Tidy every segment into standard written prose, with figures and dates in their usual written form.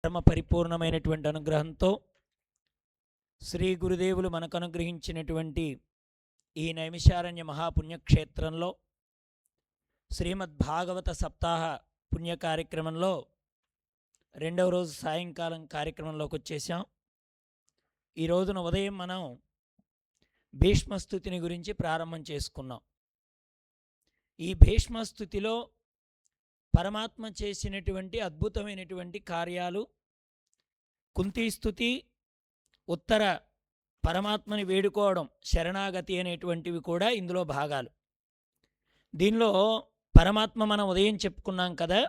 పరమ పరిపూర్ణమైనటువంటి అనుగ్రహంతో శ్రీ గురుదేవులు మనకు అనుగ్రహించినటువంటి ఈ నైమిషారణ్య మహాపుణ్యక్షేత్రంలో శ్రీమద్భాగవత సప్తాహ పుణ్య కార్యక్రమంలో రెండవ రోజు సాయంకాలం కార్యక్రమంలోకి వచ్చేసాం. ఈ రోజున ఉదయం మనం భీష్మస్తుతిని గురించి ప్రారంభం చేసుకున్నాం. ఈ భీష్మస్తుతిలో పరమాత్మ చేసినటువంటి అద్భుతమైనటువంటి కార్యాలు, కుంతీస్తుతి, ఉత్తర పరమాత్మని వేడుకోవడం, శరణాగతి అనేటువంటివి కూడా ఇందులో భాగాలు. దీనిలో పరమాత్మ మనం ఉదయం చెప్పుకున్నాం కదా,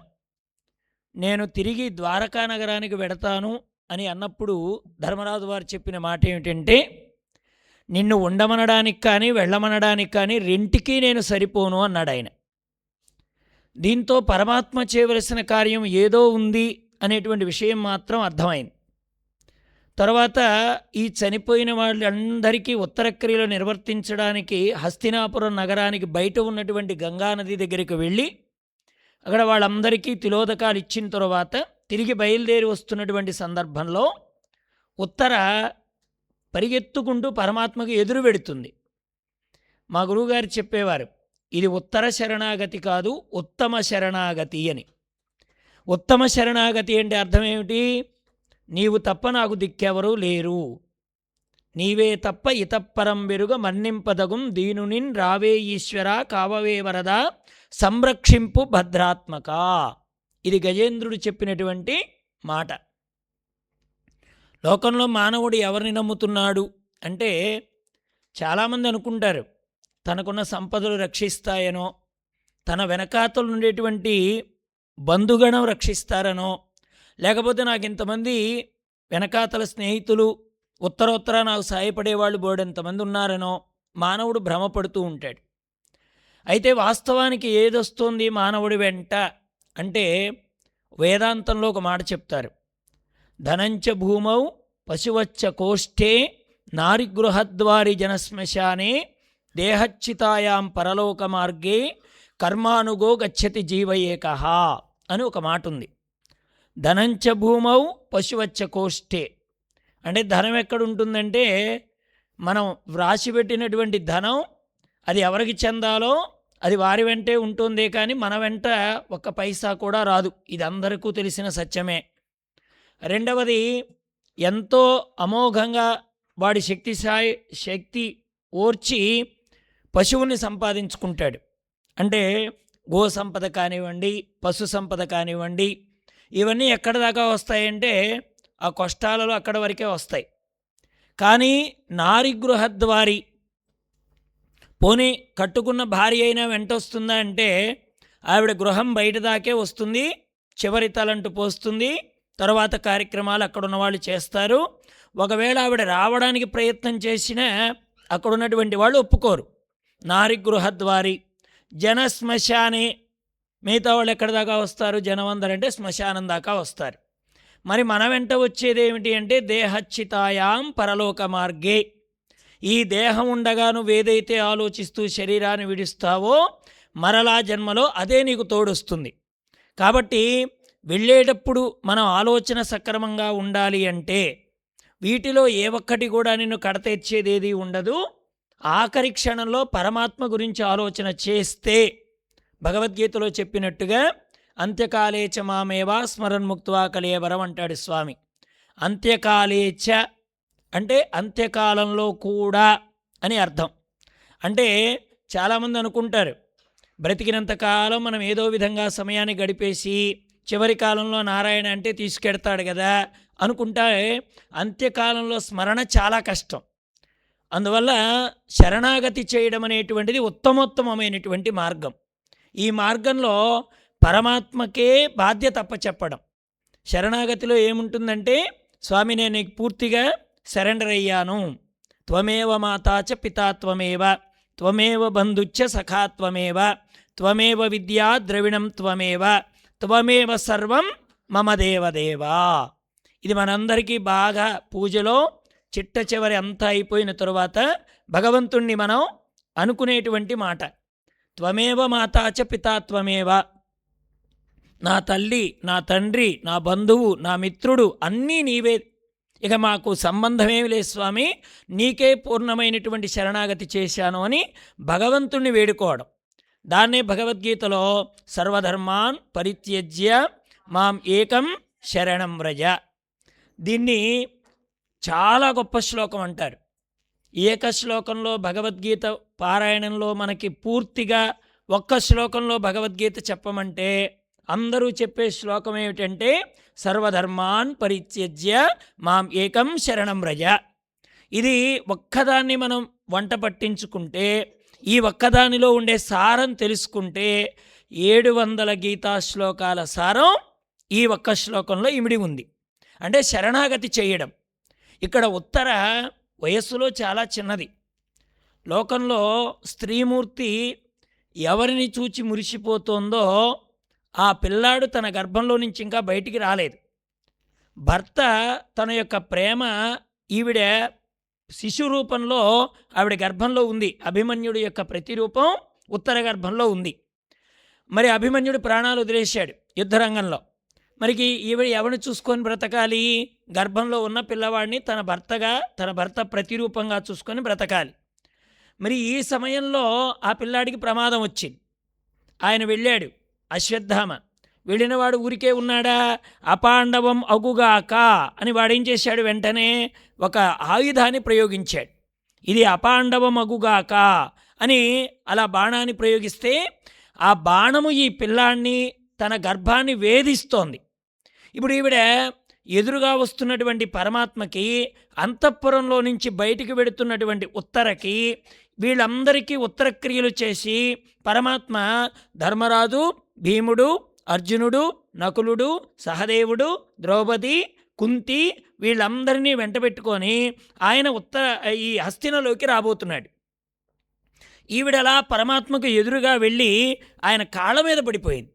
నేను తిరిగి ద్వారకా నగరానికి వెడతాను అని అన్నప్పుడు ధర్మరాజు వారు చెప్పిన మాట ఏమిటంటే, నిన్ను ఉండమనడానికి కానీ వెళ్ళమనడానికి కానీ రెంటికి నేను సరిపోను అన్నాడు ఆయన. దీంతో పరమాత్మ చేయవలసిన కార్యం ఏదో ఉంది అనేటువంటి విషయం మాత్రం అర్థమైంది. తర్వాత ఈ చనిపోయిన వాళ్ళందరికీ ఉత్తర క్రియలు నిర్వర్తించడానికి హస్తినాపురం నగరానికి బయట ఉన్నటువంటి గంగానది దగ్గరికి వెళ్ళి అక్కడ వాళ్ళందరికీ తిలోదకాలు ఇచ్చిన తర్వాత తిరిగి బయలుదేరి వస్తున్నటువంటి సందర్భంలో ఉత్తర పరిగెత్తుకుంటూ పరమాత్మకు ఎదురు పెడుతుంది. మా గురువుగారు చెప్పేవారు, ఇది ఉత్తర శరణాగతి కాదు, ఉత్తమ శరణాగతి అని. ఉత్తమ శరణాగతి అంటే అర్థం ఏమిటి? నీవు తప్ప నాకు దిక్కెవరూ లేరు, నీవే తప్ప ఇతప్పరం వెరుగ మన్నింపదగుం దీనునిన్ రావే ఈశ్వర కావవే వరద సంరక్షింపు భద్రాత్మక. ఇది గజేంద్రుడు చెప్పినటువంటి మాట. లోకంలో మానవుడు ఎవరిని నమ్ముతున్నాడు అంటే, చాలామంది అనుకుంటారు తనకున్న సంపదలు రక్షిస్తాయనో, తన వెనకాతలు ఉండేటువంటి బంధుగణం రక్షిస్తారనో, లేకపోతే నాకు ఇంతమంది వెనకాతల స్నేహితులు ఉత్తరోత్తర నాకు సాయపడేవాళ్ళు బోడెంతమంది ఉన్నారనో మానవుడు భ్రమపడుతూ ఉంటాడు. అయితే వాస్తవానికి ఏదొస్తోంది మానవుడి వెంట అంటే, వేదాంతంలో ఒక మాట చెప్తారు, ధనంచ భూమౌ పశువచ్చ కోష్ఠే నారిగృహద్వారి జనశ్మశానే దేహచ్చితాయాం పరలోక మార్గే కర్మానుగో గచ్చతి జీవయేకః అని ఒక మాట ఉంది. ధనంచ భూమౌ పశువచ్చ కోష్ఠే అంటే ధనం ఎక్కడుంటుందంటే, మనం వ్రాసిపెట్టినటువంటి ధనం అది ఎవరికి చెందాలో అది వారి వెంటే ఉంటుందే కానీ మన వెంట ఒక్క పైసా కూడా రాదు. ఇది అందరికీ తెలిసిన సత్యమే. రెండవది, ఎంతో అమోఘంగా వాడి శక్తి ఓర్చి పశువుని సంపాదించుకుంటాడు. అంటే గో సంపద కానివ్వండి, పశు సంపద కానివ్వండి, ఇవన్నీ ఎక్కడి దాకా వస్తాయంటే ఆ కష్టాలలో అక్కడి వరకే వస్తాయి. కానీ నారిగృహద్వారి, పోనీ కట్టుకున్న భార్య అయినా వెంట వస్తుందా అంటే ఆవిడ గృహం బయట దాకే వస్తుంది, చివరి తలంటు పోస్తుంది, తర్వాత కార్యక్రమాలు అక్కడున్న వాళ్ళు చేస్తారు. ఒకవేళ ఆవిడ రావడానికి ప్రయత్నం చేసినా అక్కడున్నటువంటి వాళ్ళు ఒప్పుకోరు. నారిగృహద్వారి జనశ్మశానే, మిగతా వాళ్ళు ఎక్కడి దాకా వస్తారు? జనం అందరంటే శ్మశానం దాకా వస్తారు. మరి మన వెంట వచ్చేది ఏమిటి అంటే, దేహచ్చితాయాం పరలోక మార్గే, ఈ దేహం ఉండగా నువ్వు ఏదైతే ఆలోచిస్తూ శరీరాన్ని విడుస్తావో మరలా జన్మలో అదే నీకు తోడొస్తుంది. కాబట్టి వెళ్ళేటప్పుడు మనం ఆలోచన సక్రమంగా ఉండాలి అంటే వీటిలో ఏ ఒక్కటి కూడా నిన్ను కడతెచ్చేదేది ఉండదు. ఆఖరి క్షణంలో పరమాత్మ గురించి ఆలోచన చేస్తే భగవద్గీతలో చెప్పినట్టుగా అంత్యకాలేచ మామేవా స్మరన్ముక్త్వా కలేవరం అంటాడు స్వామి. అంత్యకాలేచ అంటే అంత్యకాలంలో కూడా అని అర్థం. అంటే చాలామంది అనుకుంటారు బ్రతికినంతకాలం మనం ఏదో విధంగా సమయాన్ని గడిపేసి చివరి కాలంలో నారాయణ అంటే తీసుకెడతాడు కదా అనుకుంటే, అంత్యకాలంలో స్మరణ చాలా కష్టం. అందువల్ల శరణాగతి చేయడం అనేటువంటిది ఉత్తమోత్తమైనటువంటి మార్గం. ఈ మార్గంలో పరమాత్మకే బాధ్యత అప్పచెప్పడం. శరణాగతిలో ఏముంటుందంటే, స్వామి నేను నీకు పూర్తిగా సరెండర్ అయ్యాను, త్వమేవ మాతాచ పితాత్వమేవ త్వమేవ బంధుచ్చ సఖాత్వమేవ త్వమేవ విద్యా ద్రవిణం త్వమేవ త్వమేవ సర్వం మమ దేవదేవా. ఇది మనందరికీ బాగా పూజలో చిట్ట చివరి అంతా అయిపోయిన తరువాత భగవంతుణ్ణి మనం అనుకునేటువంటి మాట. త్వమేవ మాతాచ పితాత్వమేవ, నా తల్లి, నా తండ్రి, నా బంధువు, నా మిత్రుడు అన్నీ నీవే, ఇక మాకు సంబంధమేమి లేదు స్వామి, నీకే పూర్ణమైనటువంటి శరణాగతి చేశాను అని భగవంతుణ్ణి వేడుకోవడం. దాన్నే భగవద్గీతలో సర్వధర్మాన్ పరిత్యజ్య మాం ఏకం శరణం వ్రజ. దీన్ని చాలా గొప్ప శ్లోకం అంటారు. ఏక శ్లోకంలో భగవద్గీత పారాయణంలో మనకి పూర్తిగా ఒక్క శ్లోకంలో భగవద్గీత చెప్పమంటే అందరూ చెప్పే శ్లోకం ఏమిటంటే సర్వధర్మాన్ పరిత్యజ్య మాం ఏకం శరణం వ్రజ. ఇది ఒక్కదాన్ని మనం వంట పట్టించుకుంటే, ఈ ఒక్కదానిలో ఉండే సారం తెలుసుకుంటే 700 గీతా శ్లోకాల సారం ఈ ఒక్క శ్లోకంలో ఇమిడి ఉంది. అంటే శరణాగతి చేయడం. ఇక్కడ ఉత్తర వయస్సులో చాలా చిన్నది. లోకంలో స్త్రీమూర్తి ఎవరిని చూచి మురిసిపోతుందో ఆ పిల్లాడు తన గర్భంలో నుంచి ఇంకా బయటికి రాలేదు. భర్త తన యొక్క ప్రేమ ఈవిడ శిశు రూపంలో ఆవిడ గర్భంలో ఉంది. అభిమన్యుడి యొక్క ప్రతిరూపం ఉత్తర గర్భంలో ఉంది. మరి అభిమన్యుడు ప్రాణాలు వదిలేశాడు యుద్ధరంగంలో. మరికి ఈవిడ ఎవరిని చూసుకొని బ్రతకాలి? గర్భంలో ఉన్న పిల్లవాడిని తన భర్త ప్రతిరూపంగా చూసుకొని బ్రతకాలి. మరి ఈ సమయంలో ఆ పిల్లాడికి ప్రమాదం వచ్చింది. ఆయన వెళ్ళాడు అశ్వత్థామ. వెళ్ళినవాడు ఊరికే ఉన్నాడా? అపాండవం అగుగాక అని వాడేం చేశాడు? వెంటనే ఒక ఆయుధాన్ని ప్రయోగించాడు. ఇది అపాండవం అగుగాక అని అలా బాణాన్ని ప్రయోగిస్తే ఆ బాణము ఈ పిల్లాన్ని తన గర్భాన్ని వేధిస్తోంది. ఇప్పుడు ఈవిడ ఎదురుగా వస్తున్నటువంటి పరమాత్మకి, అంతఃపురంలో నుంచి బయటికి వెడుతున్నటువంటి ఉత్తరకి, వీళ్ళందరికీ ఉత్తరక్రియలు చేసి పరమాత్మ ధర్మరాజు, భీముడు, అర్జునుడు, నకులుడు, సహదేవుడు, ద్రౌపది, కుంతి వీళ్ళందరినీ వెంటబెట్టుకొని ఆయన ఈ హస్తినలోకి రాబోతున్నాడు. ఈవిడలా పరమాత్మకు ఎదురుగా వెళ్ళి ఆయన కాళ్ళ మీద పడిపోయింది.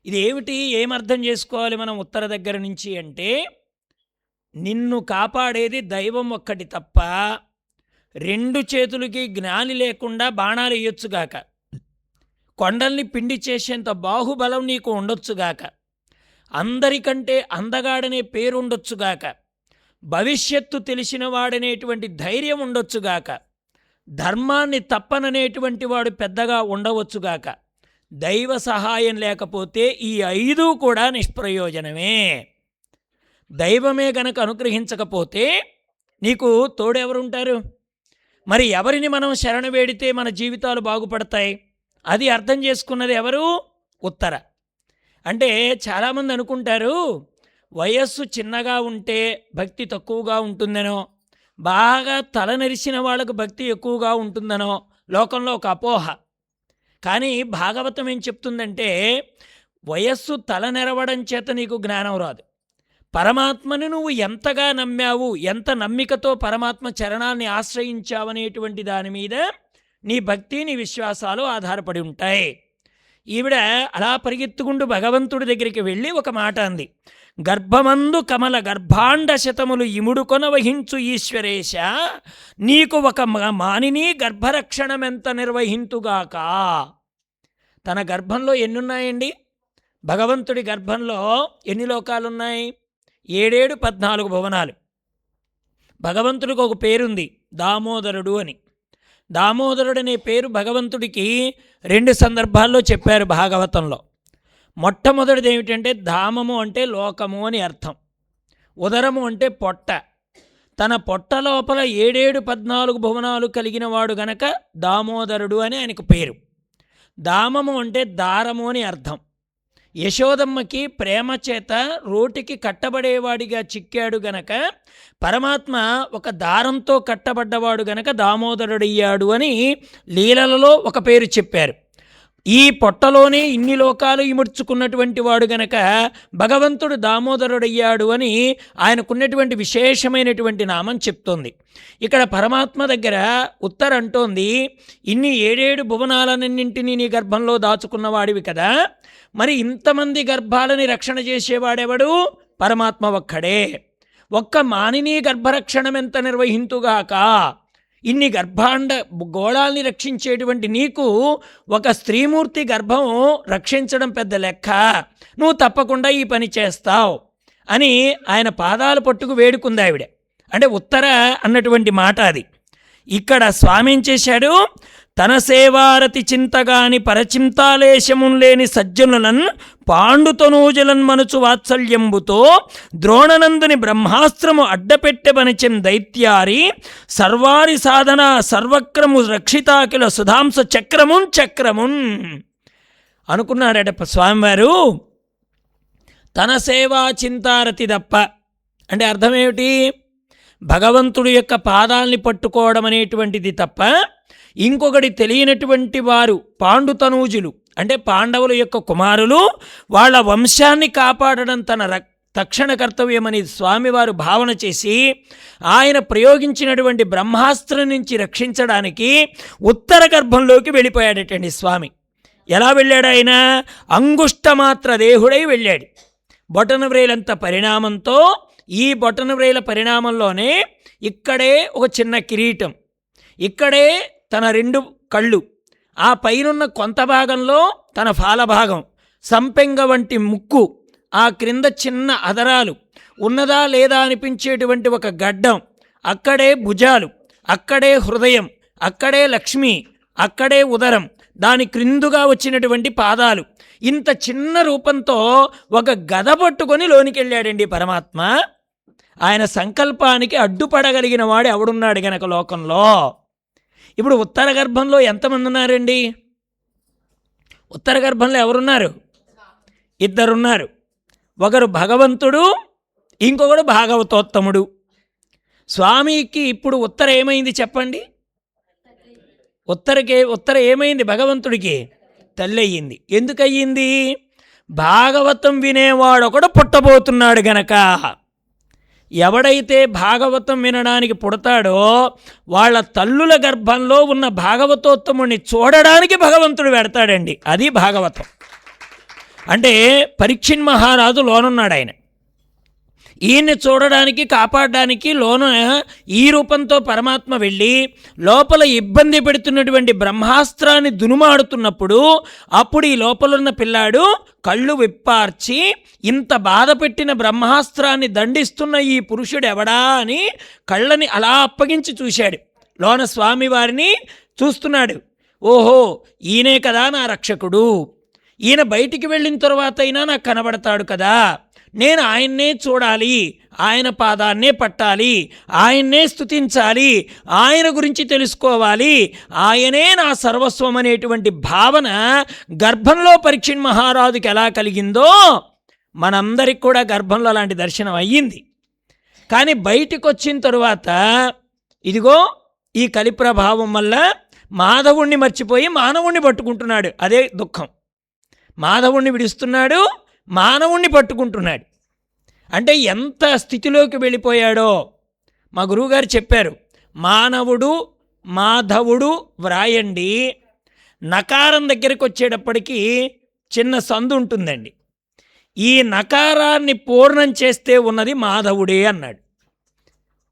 ఇది ఏమిటి? ఏమర్థం చేసుకోవాలి మనం ఉత్తర దగ్గర నుంచి అంటే, నిన్ను కాపాడేది దైవం ఒక్కటి తప్ప 2 చేతులకి జ్ఞాని లేకుండా బాణాలు వేయొచ్చుగాక, కొండల్ని పిండి చేసేంత బాహుబలం నీకు ఉండొచ్చుగాక, అందరికంటే అందగాడనే పేరు ఉండొచ్చుగాక, భవిష్యత్తు తెలిసిన వాడనేటువంటి ధైర్యం ఉండొచ్చుగాక, ధర్మాన్ని తప్పననేటువంటి వాడు పెద్దగా ఉండవచ్చుగాక, దైవ సహాయం లేకపోతే ఈ 5 కూడా నిష్ప్రయోజనమే. దైవమే గనక అనుగ్రహించకపోతే నీకు తోడెవరుంటారు? మరి ఎవరిని మనం శరణ వేడితే మన జీవితాలు బాగుపడతాయి? అది అర్థం చేసుకున్నది ఎవరు? ఉత్తర. అంటే చాలామంది అనుకుంటారు వయస్సు చిన్నగా ఉంటే భక్తి తక్కువగా ఉంటుందనో, బాగా తల నెరిసిన వాళ్ళకు భక్తి ఎక్కువగా ఉంటుందనో లోకంలో ఒక అపోహ. కానీ భాగవతం ఏం చెప్తుందంటే, వయస్సు తల నెరవడం చేత నీకు జ్ఞానం రాదు. పరమాత్మను నువ్వు ఎంతగా నమ్మావు, ఎంత నమ్మికతో పరమాత్మ చరణాన్ని ఆశ్రయించావనేటువంటి దాని మీద నీ భక్తి, నీ విశ్వాసాలు ఆధారపడి ఉంటాయి. ఈవిడ అలా పరిగెత్తుకుంటూ భగవంతుడి దగ్గరికి వెళ్ళి ఒక మాట అంది. గర్భమందు కమల గర్భాండ శతములు ఇముడు కొన వహించు ఈశ్వరేశ, నీకు ఒక మానిని గర్భరక్షణమెంత నిర్వహింతుగాక. తన గర్భంలో ఎన్నున్నాయండి? భగవంతుడి గర్భంలో ఎన్ని లోకాలున్నాయి? 7 14 భువనాలు. భగవంతుడికి ఒక పేరుంది, దామోదరుడు అని. దామోదరుడు అనే పేరు భగవంతుడికి 2 సందర్భాల్లో చెప్పారు భాగవతంలో. మొట్టమొదటిది ఏమిటంటే, ధామము అంటే లోకము అని అర్థం, ఉదరము అంటే పొట్ట. తన పొట్ట లోపల 7 14 భువనాలు కలిగిన వాడు గనక దామోదరుడు అని ఆయనకు పేరు. దామము అంటే దారము అని అర్థం. యశోదమ్మకి ప్రేమ చేత రోటికి కట్టబడేవాడిగా చిక్కాడు గనక పరమాత్మ ఒక దారంతో కట్టబడ్డవాడు గనక దామోదరుడయ్యాడు అని లీలలలో ఒక పేరు చెప్పారు. ఈ పొట్టలోనే ఇన్ని లోకాలు ఇముడ్చుకున్నటువంటి వాడు గనక భగవంతుడు దామోదరుడయ్యాడు అని ఆయనకున్నటువంటి విశేషమైనటువంటి నామం చెప్తోంది. ఇక్కడ పరమాత్మ దగ్గర ఉత్తర అంటోంది, ఇన్ని 7 భువనాలన్నింటినీ నీ గర్భంలో దాచుకున్నవాడివి కదా, మరి ఇంతమంది గర్భాలని రక్షణ చేసేవాడెవడు? పరమాత్మ ఒక్కడే. ఒక్క మానిని గర్భరక్షణమెంత నిర్వహింతుగాక. ఇన్ని గర్భాండ గోళాల్ని రక్షించేటువంటి నీకు ఒక స్త్రీమూర్తి గర్భం రక్షించడం పెద్ద లెక్క, నువ్వు తప్పకుండా ఈ పని చేస్తావు అని ఆయన పాదాలు పట్టుకు వేడుకుంది ఆవిడ. అంటే ఉత్తర అన్నటువంటి మాట అది. ఇక్కడ స్వామి ఏం చేశాడు, తన సేవారతి చింతగాని పరచింతాలేశమున్ లేని సజ్జనులన్ పాండుతనూజలన్ మనుచు వాత్సల్యంబుతో ద్రోణనందుని బ్రహ్మాస్త్రము అడ్డపెట్టెబనిచెం దైత్యారి సర్వారి సాధన సర్వక్రము రక్షితాకిల సుధాంస చక్రమున్ అనుకున్నాడట స్వామివారు. తన సేవా చింతారతి తప్ప అంటే అర్థమేమిటి, భగవంతుడి యొక్క పాదాల్ని పట్టుకోవడం అనేటువంటిది తప్ప ఇంకొకటి తెలియనటువంటి వారు పాండుతనూజులు అంటే పాండవుల యొక్క కుమారులు, వాళ్ళ వంశాన్ని కాపాడడం తన తక్షణ కర్తవ్యమని స్వామివారు భావన చేసి ఆయన ప్రయోగించినటువంటి బ్రహ్మాస్త్రం నుంచి రక్షించడానికి ఉత్తర గర్భంలోకి వెళ్ళిపోయాడటండి స్వామి. ఎలా వెళ్ళాడు ఆయన, అంగుష్టమాత్ర దేహుడై వెళ్ళాడు. బొటనవ్రేలంత పరిణామంతో, ఈ బొటనవ్రేల పరిణామంలోనే ఇక్కడే ఒక చిన్న కిరీటం, ఇక్కడే తన 2 కళ్ళు, ఆ పైనున్న కొంత భాగంలో తన ఫాలభాగం, సంపెంగ వంటి ముక్కు, ఆ క్రింద చిన్న అదరాలు, ఉన్నదా లేదా అనిపించేటువంటి ఒక గడ్డం, అక్కడే భుజాలు, అక్కడే హృదయం, అక్కడే లక్ష్మి, అక్కడే ఉదరం, దాని క్రిందుగా వచ్చినటువంటి పాదాలు, ఇంత చిన్న రూపంతో ఒక గద పట్టుకొని లోనికి వెళ్ళాడండి పరమాత్మ. ఆయన సంకల్పానికి అడ్డుపడగలిగిన వాడు ఎవడున్నాడు గనక లోకంలో. ఇప్పుడు ఉత్తర గర్భంలో ఎంతమంది ఉన్నారండి, ఉత్తర గర్భంలో ఎవరున్నారు, 2 ఉన్నారు. ఒకరు భగవంతుడు, ఇంకొకడు భాగవతోత్తముడు. స్వామికి ఇప్పుడు ఉత్తర ఏమైంది చెప్పండి, ఉత్తర ఏమైంది, భగవంతుడికి తల్లి అయ్యింది. ఎందుకయ్యింది, భాగవతం వినేవాడొకడు పుట్టబోతున్నాడు గనక. ఎవడైతే భాగవతం వినడానికి పుడతాడో వాళ్ళ తల్లుల గర్భంలో ఉన్న భాగవతోత్తముడిని చూడడానికి భగవంతుడు పెడతాడండి. అది భాగవతం అంటే. పరీక్షిన్ మహారాజు లోనున్నాడు, ఆయన ఈయన్ని చూడడానికి కాపాడడానికి లోన ఈ రూపంతో పరమాత్మ వెళ్ళి లోపల ఇబ్బంది పెడుతున్నటువంటి బ్రహ్మాస్త్రాన్ని దునుమాడుతున్నప్పుడు అప్పుడు ఈ లోపలున్న పిల్లాడు కళ్ళు విప్పార్చి ఇంత బాధ పెట్టిన బ్రహ్మాస్త్రాన్ని దండిస్తున్న ఈ పురుషుడు ఎవడా అని కళ్ళని అలా అప్పగించి చూశాడు. లోన స్వామివారిని చూస్తున్నాడు. ఓహో, ఈయనే కదా నా రక్షకుడు, ఈయన బయటికి వెళ్ళిన తర్వాత అయినా నాకు కనబడతాడు కదా, నేను ఆయన్నే చూడాలి, ఆయన పాదాన్నే పట్టాలి, ఆయన్నే స్తుతించాలి, ఆయన గురించి తెలుసుకోవాలి, ఆయనే నా సర్వస్వం అనేటువంటి భావన గర్భంలో పరీక్షిన్ మహారాజుకి ఎలా కలిగిందో మనందరికి కూడా గర్భంలో అలాంటి దర్శనం అయ్యింది. కానీ బయటికి వచ్చిన తరువాత ఇదిగో ఈ కలి ప్రభావం వల్ల మాధవుణ్ణి మర్చిపోయి మానవుణ్ణి పట్టుకుంటున్నాడు. అదే దుఃఖం. మాధవుణ్ణి విడుస్తున్నాడు, మానవుణ్ణి పట్టుకుంటున్నాడు. అంటే ఎంత స్థితిలోకి వెళ్ళిపోయాడో మా గురువుగారు చెప్పారు. మానవుడు మాధవుడు వ్రాయండి, నకారం దగ్గరికి వచ్చేటప్పటికి చిన్న సందు ఉంటుందండి. ఈ నకారాన్ని పూర్ణం చేస్తే ఉన్నది మాధవుడే అన్నాడు.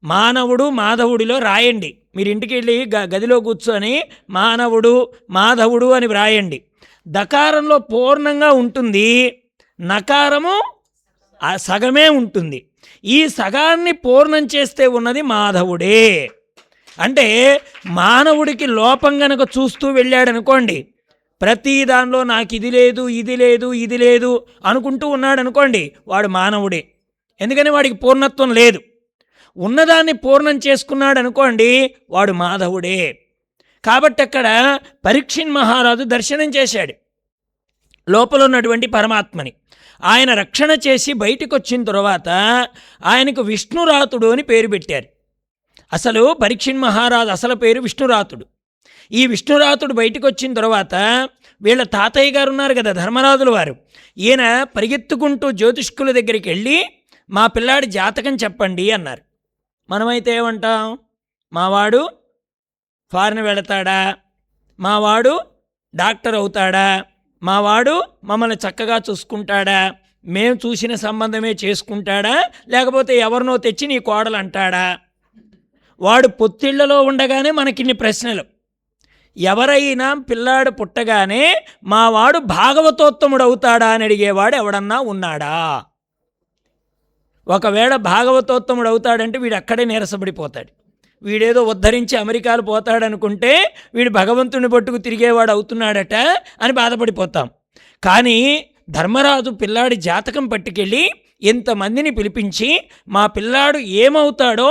మానవుడు మాధవుడిలో రాయండి. మీరు ఇంటికి వెళ్ళి గదిలో కూర్చొని మానవుడు మాధవుడు అని వ్రాయండి. దకారంలో పూర్ణంగా ఉంటుంది, నకారము సగమే ఉంటుంది. ఈ సగాన్ని పూర్ణం చేస్తే ఉన్నది మాధవుడే. అంటే మానవుడికి లోపం గనక చూస్తూ వెళ్ళాడనుకోండి, ప్రతి దానిలో నాకు ఇది లేదు ఇది లేదు ఇది లేదు అనుకుంటూ ఉన్నాడు అనుకోండి, వాడు మానవుడే. ఎందుకని వాడికి పూర్ణత్వం లేదు. ఉన్నదాన్ని పూర్ణం చేసుకున్నాడు అనుకోండి, వాడు మాధవుడే. కాబట్టి అక్కడ పరీక్షిన్ మహారాజు దర్శనం చేశాడు లోపల ఉన్నటువంటి పరమాత్మని. ఆయన రక్షణ చేసి బయటికి వచ్చిన తరువాత ఆయనకు విష్ణురాతుడు అని పేరు పెట్టారు. అసలు పరీక్షిన్ మహారాజు అసలు పేరు విష్ణురాతుడు. ఈ విష్ణురాతుడు బయటికి వచ్చిన తర్వాత వీళ్ళ తాతయ్య గారు ఉన్నారు కదా ధర్మరాజుల వారు, ఈయన పరిగెత్తుకుంటూ జ్యోతిష్కుల దగ్గరికి వెళ్ళి మా పిల్లాడి జాతకం చెప్పండి అన్నారు. మనమైతే ఏమంటాం, మావాడు ఫారిన్ వెళతాడా, మావాడు డాక్టర్ అవుతాడా, మావాడు మమ్మల్ని చక్కగా చూసుకుంటాడా, మేము చూసిన సంబంధమే చేసుకుంటాడా, లేకపోతే ఎవరినో తెచ్చి నీ కోడలు అంటాడా. వాడు పొత్తిళ్లలో ఉండగానే మనకిన్ని ప్రశ్నలు. ఎవరైనా పిల్లాడు పుట్టగానే మా వాడు భాగవతోత్తముడు అవుతాడా అని అడిగేవాడు ఎవడన్నా ఉన్నాడా? ఒకవేళ భాగవతోత్తముడు అవుతాడంటే వీడు అక్కడే నీరసపడిపోతాడు. వీడేదో ఉద్ధరించి అమెరికాలు పోతాడనుకుంటే వీడు భగవంతుని పట్టుకు తిరిగేవాడు అవుతున్నాడట అని బాధపడిపోతాం. కానీ ధర్మరాజు పిల్లాడి జాతకం పట్టుకెళ్ళి ఇంతమందిని పిలిపించి మా పిల్లాడు ఏమవుతాడో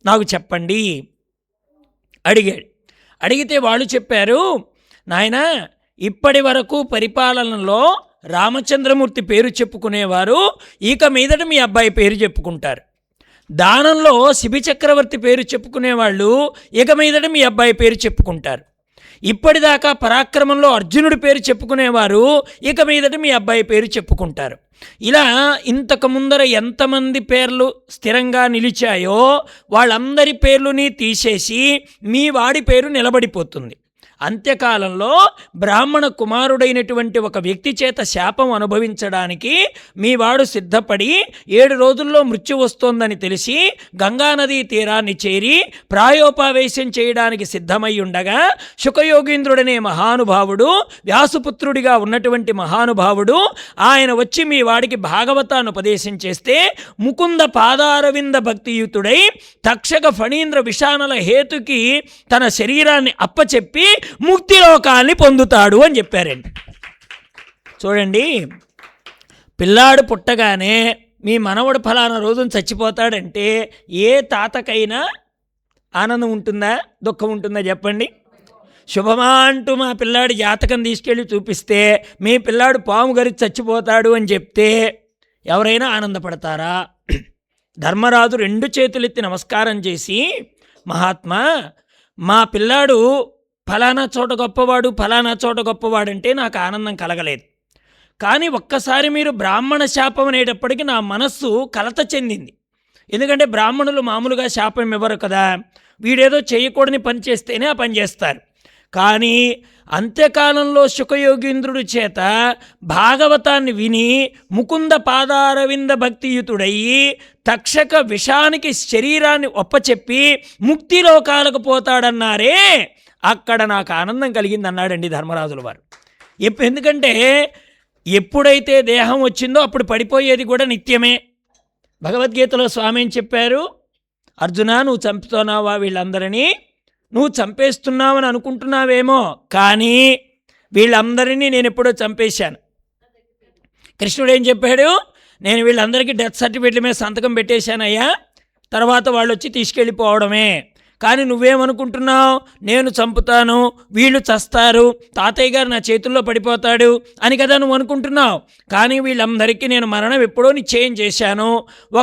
నాకు చెప్పండి అడిగాడు. అడిగితే వాళ్ళు చెప్పారు, నాయనా ఇప్పటి వరకు పరిపాలనలో రామచంద్రమూర్తి పేరు చెప్పుకునేవారు, ఇక మీదట మీ అబ్బాయి పేరు చెప్పుకుంటారు. దానంలో శిబి చక్రవర్తి పేరు చెప్పుకునేవాళ్ళు ఇక మీదట మీ అబ్బాయి పేరు చెప్పుకుంటారు. ఇప్పటిదాకా పరాక్రమంలో అర్జునుడి పేరు చెప్పుకునేవారు ఇక మీదట మీ అబ్బాయి పేరు చెప్పుకుంటారు. ఇలా ఇంతకు ముందర ఎంతమంది పేర్లు స్థిరంగా నిలిచాయో వాళ్ళందరి పేర్లుని తీసేసి మీ వాడి పేరు నిలబడిపోతుంది. అంత్యకాలంలో బ్రాహ్మణ కుమారుడైనటువంటి ఒక వ్యక్తి చేత శాపం అనుభవించడానికి మీ వాడు సిద్ధపడి 7 రోజుల్లో మృత్యు వస్తోందని తెలిసి గంగానదీ తీరాన్ని చేరి ప్రాయోపవేశం చేయడానికి సిద్ధమై ఉండగా శుకయోగీంద్రుడనే మహానుభావుడు, వ్యాసుపుత్రుడిగా ఉన్నటువంటి మహానుభావుడు ఆయన వచ్చి మీ వాడికి భాగవతాన్ని ఉపదేశం చేస్తే ముకుంద పాదారవింద భక్తియుతుడై తక్షక ఫణీంద్ర విషానల హేతుకి తన శరీరాన్ని అప్పచెప్పి ముక్తిలోకాన్ని పొందుతాడు అని చెప్పారండి. చూడండి, పిల్లాడు పుట్టగానే మీ మనవడు ఫలానా రోజున చచ్చిపోతాడంటే ఏ తాతకైనా ఆనందం ఉంటుందా, దుఃఖం ఉంటుందా చెప్పండి? శుభమా అంటూ మా పిల్లాడి జాతకం తీసుకెళ్ళి చూపిస్తే మీ పిల్లాడు పాము గరిచి చచ్చిపోతాడు అని చెప్తే ఎవరైనా ఆనందపడతారా? ధర్మరాజు 2 చేతులెత్తి నమస్కారం చేసి, మహాత్మా మా పిల్లాడు ఫలానా చోట గొప్పవాడు, ఫలానా చోట గొప్పవాడంటే నాకు ఆనందం కలగలేదు. కానీ ఒక్కసారి మీరు బ్రాహ్మణ శాపం అనేటప్పటికీ నా మనస్సు కలత చెందింది. ఎందుకంటే బ్రాహ్మణులు మామూలుగా శాపం ఇవ్వరు కదా, వీడేదో చేయకూడని పని చేస్తేనే ఆ పని చేస్తారు. కానీ అంత్యకాలంలో శుకయోగీంద్రుడి చేత భాగవతాన్ని విని ముకుంద పాదారవింద భక్తియుతుడయ్యి తక్షక విషానికి శరీరాన్ని ఒప్పచెప్పి ముక్తిలోకాలకు పోతాడన్నారే, అక్కడ నాకు ఆనందం కలిగింది అన్నాడండి ధర్మరాజుల వారు. ఎందుకంటే ఎప్పుడైతే దేహం వచ్చిందో అప్పుడు పడిపోయేది కూడా నిత్యమే. భగవద్గీతలో స్వామి ఏం చెప్పారు? అర్జున, నువ్వు చంపుతున్నావా వీళ్ళందరినీ? నువ్వు చంపేస్తున్నావని అనుకుంటున్నావేమో, కానీ వీళ్ళందరినీ నేను ఎప్పుడో చంపేశాను. కృష్ణుడు ఏం చెప్పాడు? నేను వీళ్ళందరికీ డెత్ సర్టిఫికెట్ల మీద సంతకం పెట్టేశానయ్యా, తర్వాత వాళ్ళు వచ్చి తీసుకెళ్ళిపోవడమే. కానీ నువ్వేమనుకుంటున్నావు? నేను చంపుతాను, వీళ్ళు చస్తారు, తాతయ్య గారు నా చేతుల్లో పడిపోతాడు అని కదా నువ్వు అనుకుంటున్నావు. కానీ వీళ్ళందరికీ నేను మరణం ఎప్పుడో నిశ్చయం చేశాను.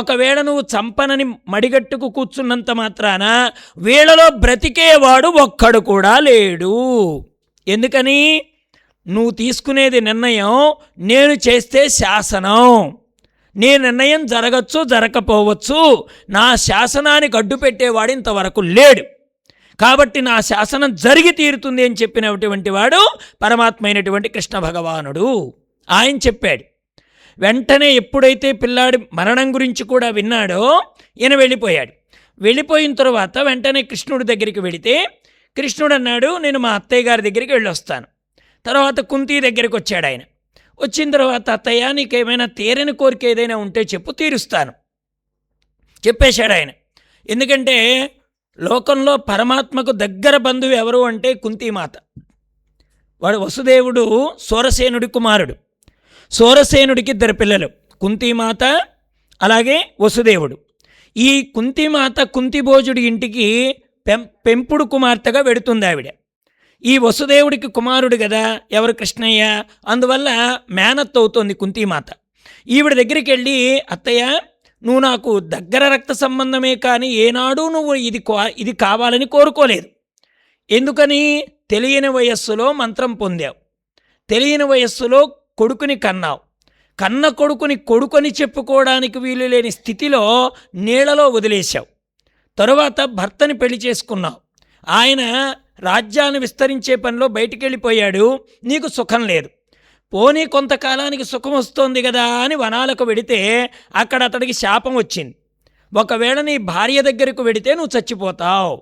ఒకవేళ నువ్వు చంపనని మడిగట్టుకు కూర్చున్నంత మాత్రాన వీళ్ళలో బ్రతికేవాడు ఒక్కడు కూడా లేడు. ఎందుకని? నువ్వు తీసుకునేది నిర్ణయం, నేను చేస్తే శాసనం. నీ నిర్ణయం జరగచ్చు, జరగకపోవచ్చు, నా శాసనానికి అడ్డు పెట్టేవాడు ఇంతవరకు లేడు. కాబట్టి నా శాసనం జరిగి తీరుతుంది అని చెప్పినటువంటి వాడు పరమాత్మ అయినటువంటి కృష్ణ భగవానుడు. ఆయన చెప్పాడు. వెంటనే ఎప్పుడైతే పిల్లాడి మరణం గురించి కూడా విన్నాడో ఈయన వెళ్ళిపోయాడు. వెళ్ళిపోయిన తర్వాత వెంటనే కృష్ణుడి దగ్గరికి వెళితే కృష్ణుడు అన్నాడు, నేను మా అత్తయ్య గారి దగ్గరికి వెళ్ళొస్తాను. తర్వాత కుంతి దగ్గరికి వచ్చాడు ఆయన. వచ్చిన తర్వాత, అత్తయ్య నీకేమైనా తీరని కోరిక ఏదైనా ఉంటే చెప్పు, తీరుస్తాను చెప్పేశాడు ఆయన. ఎందుకంటే లోకంలో పరమాత్మకు దగ్గర బంధువు ఎవరు అంటే కుంతీమాత. వాడు వసుదేవుడు సూరసేనుడి కుమారుడు. సూరసేనుడికి 2 పిల్లలు, కుంతీమాత అలాగే వసుదేవుడు. ఈ కుంతీమాత కుంతిభోజుడి ఇంటికి పెంపుడు కుమార్తెగా వెడుతుంది ఆవిడ. ఈ వసుదేవుడికి కుమారుడు కదా ఎవరు? కృష్ణయ్య. అందువల్ల మేనత్ అవుతోంది కుంతీమాత. ఈవిడ దగ్గరికి వెళ్ళి, అత్తయ్య నువ్వు నాకు దగ్గర రక్త సంబంధమే కానీ ఏనాడు నువ్వు ఇది కావాలని కోరుకోలేదు. ఎందుకని? తెలియని వయస్సులో మంత్రం పొందావు, తెలియని వయస్సులో కొడుకుని కన్నావు, కన్న కొడుకుని కొడుకుని చెప్పుకోవడానికి వీలు లేని స్థితిలో నీళ్లలో వదిలేశావు. తరువాత భర్తని పెళ్లి చేసుకున్నావు. ఆయన రాజ్యాన్ని విస్తరించే పనిలో బయటికి వెళ్ళిపోయాడు, నీకు సుఖం లేదు. పోనీ కొంతకాలానికి సుఖం వస్తోంది కదా అని వనాలకు వెడితే అక్కడ అతడికి శాపం వచ్చింది. ఒకవేళ నీ భార్య దగ్గరకు వెడితే నువ్వు చచ్చిపోతావు.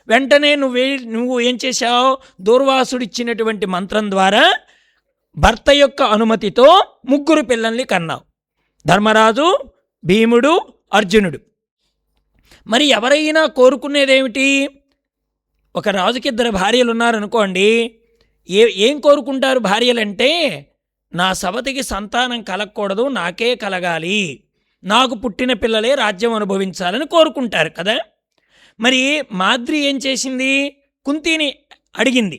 వెంటనే నువ్వు ఏం చేశావు? దూర్వాసుడిచ్చినటువంటి మంత్రం ద్వారా భర్త యొక్క అనుమతితో 3 పిల్లల్ని కన్నావు. ధర్మరాజు, భీముడు, అర్జునుడు. మరి ఎవరైనా కోరుకునేదేమిటి? ఒక రాజుకి 2 భార్యలు ఉన్నారనుకోండి, ఏం కోరుకుంటారు భార్యలంటే? నా సవతికి సంతానం కలగకూడదు, నాకే కలగాలి, నాకు పుట్టిన పిల్లలే రాజ్యం అనుభవించాలని కోరుకుంటారు కదా. మరి మాద్రి ఏం చేసింది? కుంతిని అడిగింది,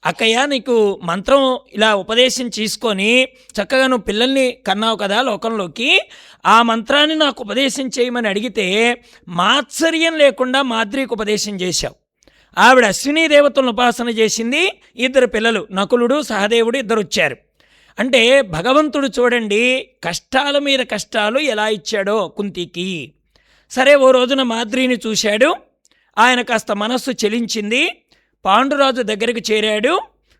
అక్కయ్య నీకు మంత్రం ఇలా ఉపదేశం చేసుకొని చక్కగా నువ్వు పిల్లల్ని కన్నావు కదా లోకంలోకి, ఆ మంత్రాన్ని నాకు ఉపదేశం చేయమని అడిగితే మాత్సర్యం లేకుండా మాద్రికి ఉపదేశం చేశావు. ఆవిడ అశ్వినీ దేవతలను ఉపాసన చేసింది. 2 పిల్లలు, నకులుడు, సహదేవుడు 2 వచ్చారు. అంటే భగవంతుడు చూడండి కష్టాల మీద కష్టాలు ఎలా ఇచ్చాడో కుంతికి. సరే, ఓ రోజున మాద్రిని చూశాడు. ఆయన కాస్త మనస్సు చెలించింది. పాండురాజు దగ్గరికి చేరాడు.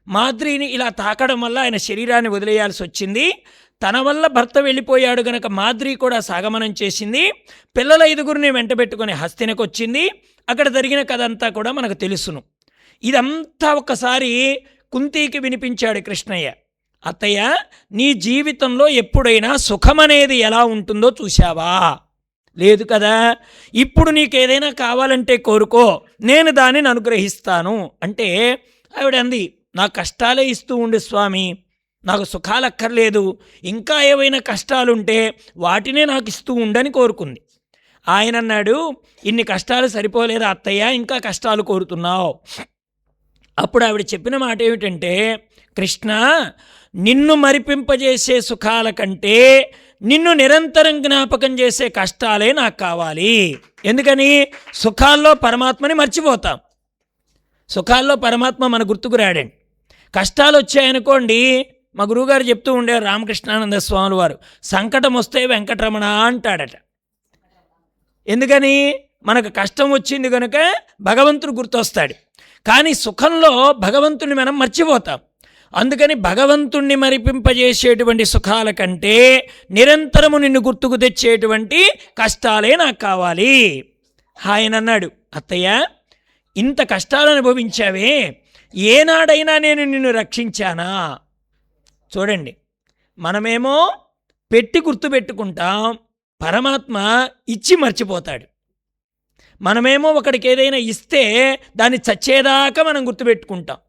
మాద్రిని ఇలా తాకడం వల్ల ఆయన శరీరాన్ని వదిలేయాల్సి వచ్చింది. తన వల్ల భర్త వెళ్ళిపోయాడు గనక మాద్రి కూడా సాగమనం చేసింది. పిల్లల 5గురిని వెంటబెట్టుకుని హస్తినకు వచ్చింది. అక్కడ జరిగిన కథ అంతా కూడా మనకు తెలుసును. ఇదంతా ఒక్కసారి కుంతికి వినిపించాడు కృష్ణయ్య. అత్తయ్య, నీ జీవితంలో ఎప్పుడైనా సుఖమనేది ఎలా ఉంటుందో చూశావా? లేదు కదా. ఇప్పుడు నీకేదైనా కావాలంటే కోరుకో, నేను దానిని అనుగ్రహిస్తాను అంటే ఆవిడ అంది, నాకు కష్టాలే ఇస్తూ ఉండు స్వామి, నాకు సుఖాలు అక్కర్లేదు, ఇంకా ఏవైనా కష్టాలుంటే వాటినే నాకు ఇస్తూ ఉండని కోరుకుంది. ఆయన అన్నాడు, ఇన్ని కష్టాలు సరిపోలేదా అత్తయ్య, ఇంకా కష్టాలు కోరుతున్నావు? అప్పుడు ఆవిడ చెప్పిన మాట ఏమిటంటే, కృష్ణ, నిన్ను మరిపింపజేసే సుఖాల కంటే నిన్ను నిరంతరం జ్ఞాపకం చేసే కష్టాలే నాకు కావాలి. ఎందుకని? సుఖాల్లో పరమాత్మని మర్చిపోతాం. సుఖాల్లో పరమాత్మ మన గుర్తుకు రాడండి. కష్టాలు వచ్చాయనుకోండి, మా గురువుగారు చెప్తూ ఉండేవారు రామకృష్ణానంద స్వాములు వారు, సంకటం వస్తే వెంకటరమణ అంటాడట. ఎందుకని? మనకు కష్టం వచ్చింది కనుక భగవంతుడు గుర్తొస్తాడు. కానీ సుఖంలో భగవంతుడిని మనం మర్చిపోతాం. అందుకని భగవంతుణ్ణి మరిపింపజేసేటువంటి సుఖాల కంటే నిరంతరము నిన్ను గుర్తుకు తెచ్చేటువంటి కష్టాలే నాకు కావాలి. ఆయన అన్నాడు, అత్తయ్య, ఇంత కష్టాలు అనుభవించావే, ఏనాడైనా నేను నిన్ను రక్షించానా? చూడండి, మనమేమో పెట్టి గుర్తుపెట్టుకుంటాం, పరమాత్మ ఇచ్చి మర్చిపోతాడు. మనమేమో ఒకడికి ఏదైనా ఇస్తే దాన్ని చచ్చేదాకా మనం గుర్తుపెట్టుకుంటాం.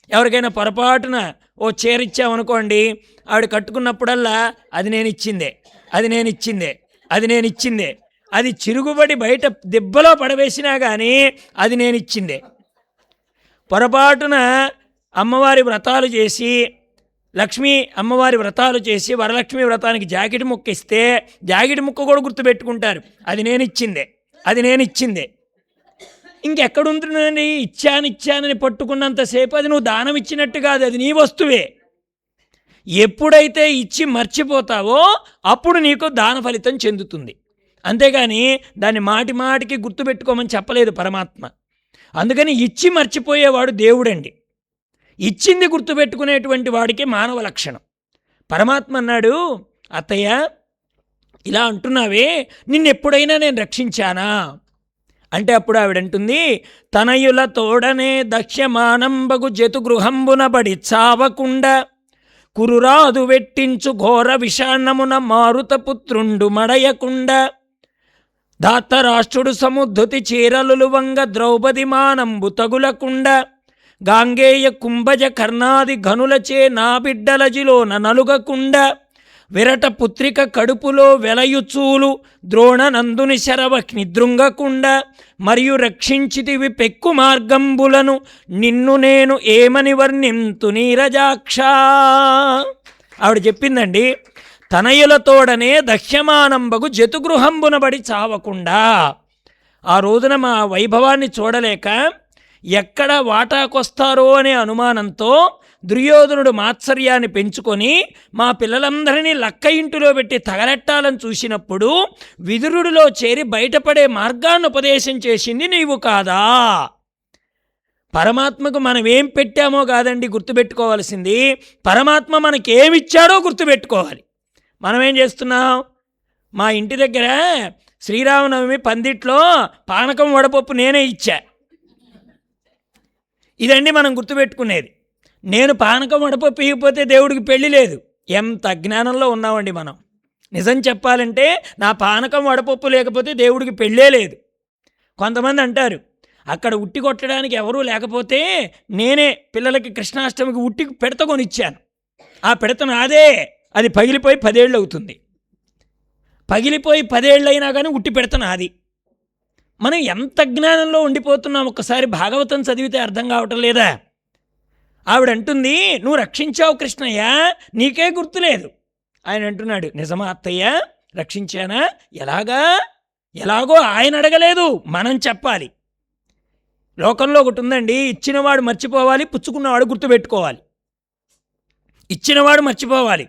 ఎవరికైనా పొరపాటున ఓ చీర ఇచ్చామనుకోండి, ఆవిడ కట్టుకున్నప్పుడల్లా అది నేను ఇచ్చిందే, అది నేను ఇచ్చిందే, అది నేను ఇచ్చిందే, అది చిరుగుబడి బయట దెబ్బలో పడవేసినా కానీ అది నేను ఇచ్చిందే. పొరపాటున అమ్మవారి వ్రతాలు చేసి, లక్ష్మీ అమ్మవారి వ్రతాలు చేసి వరలక్ష్మి వ్రతానికి జాకెట్ ముక్క ఇస్తే జాకెట్ ముక్క కూడా గుర్తుపెట్టుకుంటారు, అది నేను ఇచ్చిందే, అది నేను ఇచ్చిందే. ఇంకెక్కడుంటుందండి? ఇచ్చానని పట్టుకున్నంతసేపు అది నువ్వు దానం ఇచ్చినట్టు కాదు, అది నీ వస్తువే. ఎప్పుడైతే ఇచ్చి మర్చిపోతావో అప్పుడు నీకు దాన ఫలితం చెందుతుంది. అంతేగాని దాన్ని మాటికి గుర్తుపెట్టుకోమని చెప్పలేదు పరమాత్మ. అందుకని ఇచ్చి మర్చిపోయేవాడు దేవుడండి. ఇచ్చింది గుర్తుపెట్టుకునేటువంటి వాడికి మానవ లక్షణం. పరమాత్మ అన్నాడు, అత్తయ్య, ఇలా అంటున్నావే, నిన్నెప్పుడైనా నేను రక్షించానా అంటే అప్పుడు ఆవిడంటుంది, తనయుల తోడనే దక్ష్యమానంబగు జతుగృహంబునబడి చావకుండ కురురాదు వెట్టించు ఘోర విషాన్నమున మారుతపుత్రుండు మడయకుండ ధాతరాష్ట్రుడు సముద్ధుతి చీరలులు వంగ ద్రౌపది మానంబు తగులకుండ గాంగేయ కుంభజ కర్ణాది ఘనులచే నా బిడ్డలజిలోన నలుగకుండ విరట పుత్రిక కడుపులో వెలయుచూలు ద్రోణ నందుని శరవక్ని దృంగకుండ మరియు రక్షించితివి పెక్కు మార్గంబులను నిన్ను నేను ఏమని వర్ణింతు నీరజాక్ష. ఆవిడ చెప్పిందండి, తనయులతోడనే దక్ష్యమానంబగు జతుగృహంబునబడి చావకుండా. ఆ రోజున మా వైభవాన్ని చూడలేక ఎక్కడ వాటాకొస్తారో అనే అనుమానంతో దుర్యోధనుడు మాత్సర్యాన్ని పెంచుకొని మా పిల్లలందరినీ లక్క ఇంటిలో పెట్టి తగలెట్టాలని చూసినప్పుడు విదురుడిలో చేరి బయటపడే మార్గాన్ని ఉపదేశం చేసింది నీవు కాదా? పరమాత్మకు మనం ఏం పెట్టామో కాదండి గుర్తుపెట్టుకోవాల్సింది, పరమాత్మ మనకేమిచ్చాడో గుర్తుపెట్టుకోవాలి. మనం ఏం చేస్తున్నాం? మా ఇంటి దగ్గర శ్రీరామనవమి పందిట్లో పానకం వడపప్పు నేనే ఇచ్చా. ఇదండి మనం గుర్తుపెట్టుకునేది. నేను పానకం వడపప్పు ఇవ్వకపోతే దేవుడికి పెళ్లి లేదు. ఎంత అజ్ఞానంలో ఉన్నామండి మనం. నిజం చెప్పాలంటే నా పానకం వడపప్పు లేకపోతే దేవుడికి పెళ్ళే లేదు. కొంతమంది అంటారు, అక్కడ ఉట్టి కొట్టడానికి ఎవరూ లేకపోతే నేనే పిల్లలకి కృష్ణాష్టమికి ఉట్టి పిడత కొనిచ్చాను. ఆ పిడత నాదే. అది పగిలిపోయి 10 ఏళ్ళు అవుతుంది. పగిలిపోయి 10 ఏళ్ళు అయినా కానీ ఉట్టి పిడత నాది. మనం ఎంత జ్ఞానంలో ఉండిపోతున్నాం. ఒక్కసారి భాగవతం చదివితే అర్థం కావటం లేదా? ఆవిడ అంటుంది, నువ్వు రక్షించావు కృష్ణయ్య, నీకే గుర్తులేదు. ఆయన అంటున్నాడు, నిజమా అత్తయ్య, రక్షించానా? ఎలాగో ఆయన అడగలేదు, మనం చెప్పాలి. లోకంలో ఒకటి ఉందండి, ఇచ్చినవాడు మర్చిపోవాలి, పుచ్చుకున్నవాడు గుర్తుపెట్టుకోవాలి. ఇచ్చినవాడు మర్చిపోవాలి,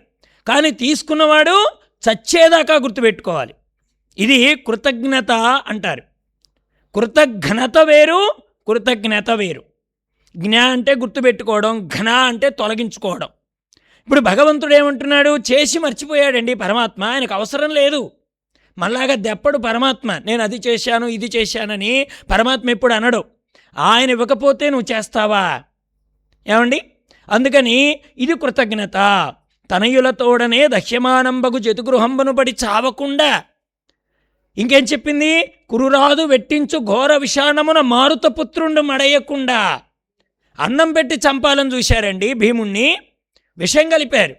కానీ తీసుకున్నవాడు చచ్చేదాకా గుర్తుపెట్టుకోవాలి. ఇది కృతజ్ఞత అంటారు. కృతజ్ఞత వేరు, కృతజ్ఞత వేరు. జ్ఞ అంటే గుర్తుపెట్టుకోవడం, ఘన అంటే తొలగించుకోవడం. ఇప్పుడు భగవంతుడు ఏమంటున్నాడు? చేసి మర్చిపోయాడండి పరమాత్మ. ఆయనకు అవసరం లేదు. మళ్ళాగా దెప్పడు పరమాత్మ, నేను అది చేశాను ఇది చేశానని పరమాత్మ ఎప్పుడు అనడు. ఆయన ఇవ్వకపోతే నువ్వు చేస్తావా? ఏమండి? అందుకని ఇది కృతజ్ఞత. తనయులతోడనే దహ్యమానంబగు జతుగృహంబను పడి చావకుండా ఇంకేం చెప్పింది? కురురాదు వెట్టించు ఘోర విషాణమున మారుతపుత్రుండు మడయకుండా. అన్నం పెట్టి చంపాలని చూశారండి భీముణ్ణి, విషం కలిపారు.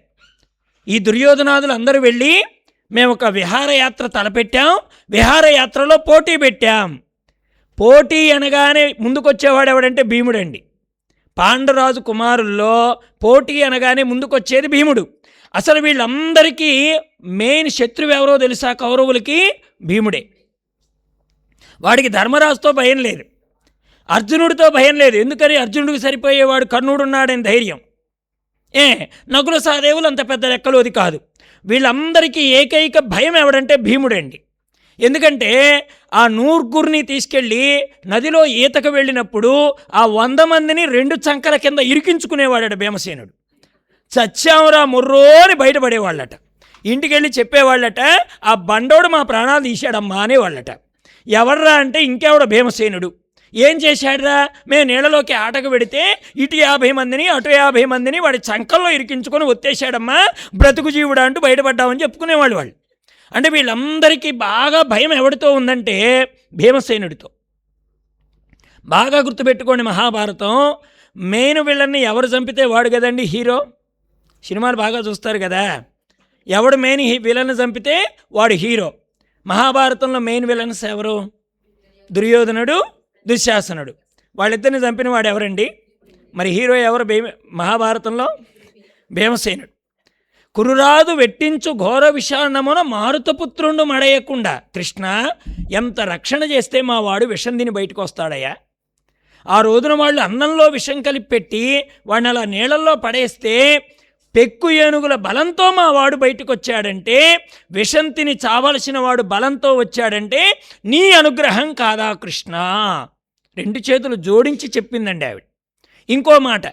ఈ దుర్యోధనాదులు అందరూ వెళ్ళి మేము ఒక విహారయాత్ర తలపెట్టాం, విహారయాత్రలో పోటీ పెట్టాం. పోటీ అనగానే ముందుకొచ్చేవాడు ఎవడంటే భీముడండి. పాండురాజు కుమారుల్లో పోటీ అనగానే ముందుకొచ్చేది భీముడు. అసలు వీళ్ళందరికీ మెయిన్ శత్రువు ఎవరో తెలుసా? కౌరవులకి భీముడే. వాడికి ధర్మరాజుతో భయం లేదు, అర్జునుడితో భయం లేదు. ఎందుకని? అర్జునుడికి సరిపోయేవాడు కర్ణుడు ఉన్నాడని ధైర్యం. నకుల సహదేవులు అంత పెద్ద లెక్కలోది కాదు. వీళ్ళందరికీ ఏకైక భయం ఎవడంటే భీముడండి. ఎందుకంటే ఆ 100 తీసుకెళ్ళి నదిలో ఈతకు వెళ్ళినప్పుడు ఆ 100 మందిని 2 చంకల కింద ఇరికించుకునేవాడట భీమసేనుడు. చచ్చామురా ముర్రోని బయటపడేవాళ్ళట. ఇంటికి వెళ్ళి చెప్పేవాళ్ళట, ఆ బండోడు మా ప్రాణాలు తీశాడమ్మా అనేవాళ్ళట. ఎవర్రా అంటే ఇంకెవడ? భీమసేనుడు. ఏం చేశాడురా? మేము నీళ్ళలోకి ఆటకు పెడితే ఇటు 50 మందిని అటు 50 మందిని వాడి చంకల్లో ఇరికించుకొని ఒత్తేశాడమ్మా, బ్రతుకు జీవుడా అంటూ బయటపడ్డామని చెప్పుకునేవాళ్ళు వాళ్ళు. అంటే వీళ్ళందరికీ బాగా భయం ఎవడితో ఉందంటే భీమసేనుడితో. బాగా గుర్తుపెట్టుకోండి, మహాభారతం మెయిన్ విలన్ని ఎవరు చంపితే వాడు కదండి హీరో. సినిమాలు బాగా చూస్తారు కదా, ఎవడు మెయిన్ విలన్ చంపితే వాడు హీరో. మహాభారతంలో మెయిన్ విలన్స్ ఎవరు? దుర్యోధనుడు, దుశ్శాసనుడు. వాళ్ళిద్దరిని చంపిన వాడు ఎవరండి? మరి హీరో ఎవరు మహాభారతంలో? భీమసేనుడు. కురురాదు వెట్టించు ఘోర విషాణమున మారుతపుత్రుండు మడయకుండా. కృష్ణ, ఎంత రక్షణ చేస్తే మా వాడు విషం తిని బయటకు వస్తాడయ్యా? ఆ రోజున వాళ్ళు అన్నంలో విషం కలిపి పెట్టి వాడిని అలా నీళ్ళల్లో పడేస్తే పెక్కు ఏనుగుల బలంతో మా వాడు బయటకు వచ్చాడంటే, విషం తిని చావలసిన వాడు బలంతో వచ్చాడంటే నీ అనుగ్రహం కాదా కృష్ణ? 2 చేతులు జోడించి చెప్పిందండి ఆవిడ. ఇంకో మాట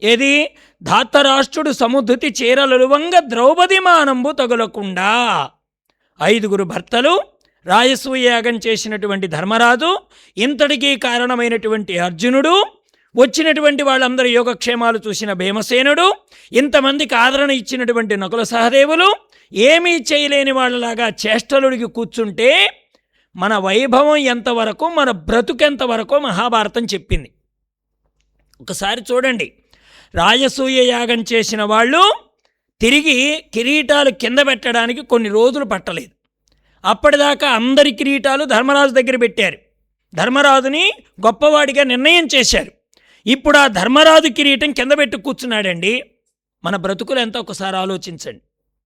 ఏది? ధాతరాష్ట్రుడు సముద్ధృతి చేరలువంగ ద్రౌపది మానంబు తగులకుండా. 5 భర్తలు, రాజసూయ యాగం చేసినటువంటి ధర్మరాజు, ఇంతటికీ కారణమైనటువంటి అర్జునుడు, వచ్చినటువంటి వాళ్ళందరి యోగక్షేమాలు చూసిన భీమసేనుడు, ఇంతమందికి ఆదరణ ఇచ్చినటువంటి నకుల సహదేవులు ఏమీ చేయలేని వాళ్ళలాగా చేష్టలుడికి కూర్చుంటే మన వైభవం ఎంతవరకు, మన బ్రతుకెంతవరకు మహాభారతం చెప్పింది. ఒకసారి చూడండి, రాజసూయ యాగం చేసిన వాళ్ళు తిరిగి కిరీటాలు కింద పెట్టడానికి కొన్ని రోజులు పట్టలేదు. అప్పటిదాకా అందరి కిరీటాలు ధర్మరాజు దగ్గర పెట్టారు. ధర్మరాజుని గొప్పవాడిగా నిర్ణయం చేశారు. ఇప్పుడు ఆ ధర్మరాజు కిరీటం కింద పెట్టి కూర్చున్నాడండి. మన బ్రతుకులు ఎంత ఒకసారి ఆలోచించండి.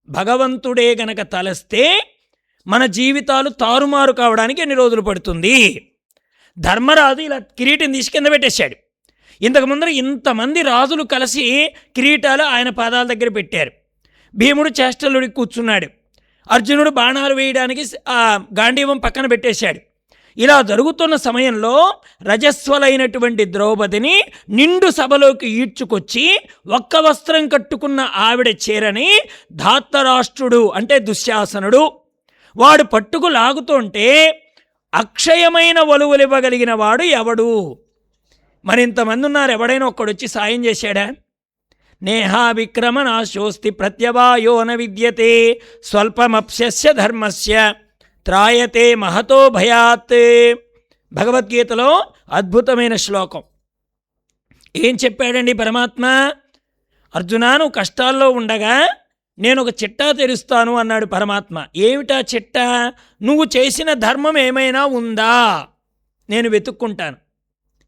భగవంతుడే గనక తలస్తే మన జీవితాలు తారుమారు కావడానికి ఎన్ని రోజులు పడుతుంది? ధర్మరాజు ఇలా కిరీటం తీసి కింద పెట్టేశాడు. ఇంతకు ముందర ఇంతమంది రాజులు కలిసి కిరీటాలు ఆయన పాదాల దగ్గర పెట్టారు. భీముడు చేష్టలుడికి కూర్చున్నాడు. అర్జునుడు బాణాలు వేయడానికి ఆ గాంధీవం పక్కన పెట్టేశాడు. ఇలా జరుగుతున్న సమయంలో రజస్వలైనటువంటి ద్రౌపదిని నిండు సభలోకి ఈడ్చుకొచ్చి ఒక్క వస్త్రం కట్టుకున్న ఆవిడ చేరని ధాతరాష్ట్రుడు అంటే దుశ్శాసనుడు, వాడు పట్టుకు లాగుతుంటే అక్షయమైన ఒలువలు ఇవ్వగలిగిన వాడు ఎవడు? మరింతమంది ఉన్నారు, ఎవడైనా ఒక్కడొచ్చి సాయం చేశాడా? నేహా విక్రమ నాశోస్తి ప్రత్యవాయో న విద్యతే స్వల్పమప్స్య ధర్మస్య త్రాయతే మహతో భయాత్. భగవద్గీతలో అద్భుతమైన శ్లోకం. ఏం చెప్పాడండి పరమాత్మ? అర్జునా, నువ్వు కష్టాల్లో ఉండగా నేను ఒక చిట్టా తెరుస్తాను అన్నాడు పరమాత్మ. ఏమిటా చిట్టా? నువ్వు చేసిన ధర్మం ఏమైనా ఉందా నేను వెతుక్కుంటాను.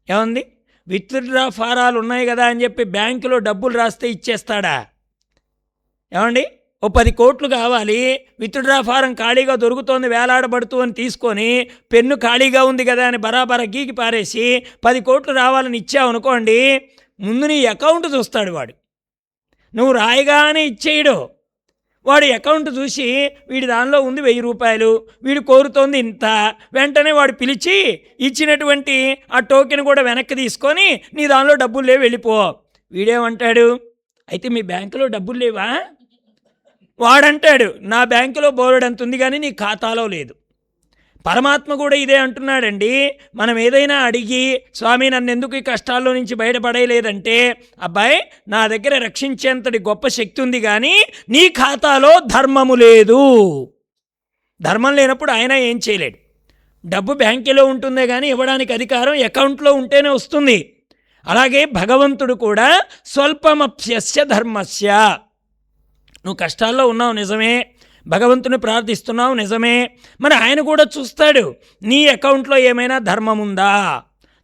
ఏముంది? విత్డ్రా ఫారాలు ఉన్నాయి కదా అని చెప్పి బ్యాంకులో డబ్బులు రాస్తే ఇచ్చేస్తాడా? ఏమండి, ఓ 10 కోట్లు కావాలి, విత్డ్రా ఫారం ఖాళీగా దొరుకుతోంది వేలాడబడుతూ అని తీసుకొని పెన్ను ఖాళీగా ఉంది కదా అని బరాబరా గీకి పారేసి 10 కోట్లు రావాలని ఇచ్చావు అనుకోండి, ముందు నీ అకౌంట్ చూస్తాడు వాడు. నువ్వు రాయగానే ఇచ్చేయడు. వాడి అకౌంట్ చూసి వీడి దానిలో ఉంది 1000 రూపాయలు, వీడు కోరుతోంది ఇంత, వెంటనే వాడు పిలిచి ఇచ్చినటువంటి ఆ టోకెన్ కూడా వెనక్కి తీసుకొని నీ దానిలో డబ్బులు లేవు వెళ్ళిపో. వీడేమంటాడు? అయితే మీ బ్యాంకులో డబ్బులు లేవా? వాడంటాడు, నా బ్యాంకులో బోలెడంత ఉంది కానీ నీ ఖాతాలో లేదు. పరమాత్మ కూడా ఇదే అంటున్నాడండి. మనం ఏదైనా అడిగి, స్వామి నన్ను ఎందుకు ఈ కష్టాల్లో నుంచి బయటపడేయలేదంటే, అబ్బాయి నా దగ్గర రక్షించేంతటి గొప్ప శక్తి ఉంది కానీ నీ ఖాతాలో ధర్మము లేదు. ధర్మం లేనప్పుడు ఆయన ఏం చేయలేడు. డబ్బు బ్యాంకులో ఉంటుందే కానీ ఇవ్వడానికి అధికారం అకౌంట్లో ఉంటేనే వస్తుంది. అలాగే భగవంతుడు కూడా స్వల్పమప్స్య ధర్మస్య. నువ్వు కష్టాల్లో ఉన్నావు నిజమే, భగవంతుని ప్రార్థిస్తున్నావు నిజమే, మరి ఆయన కూడా చూస్తాడు నీ అకౌంట్లో ఏమైనా ధర్మం ఉందా.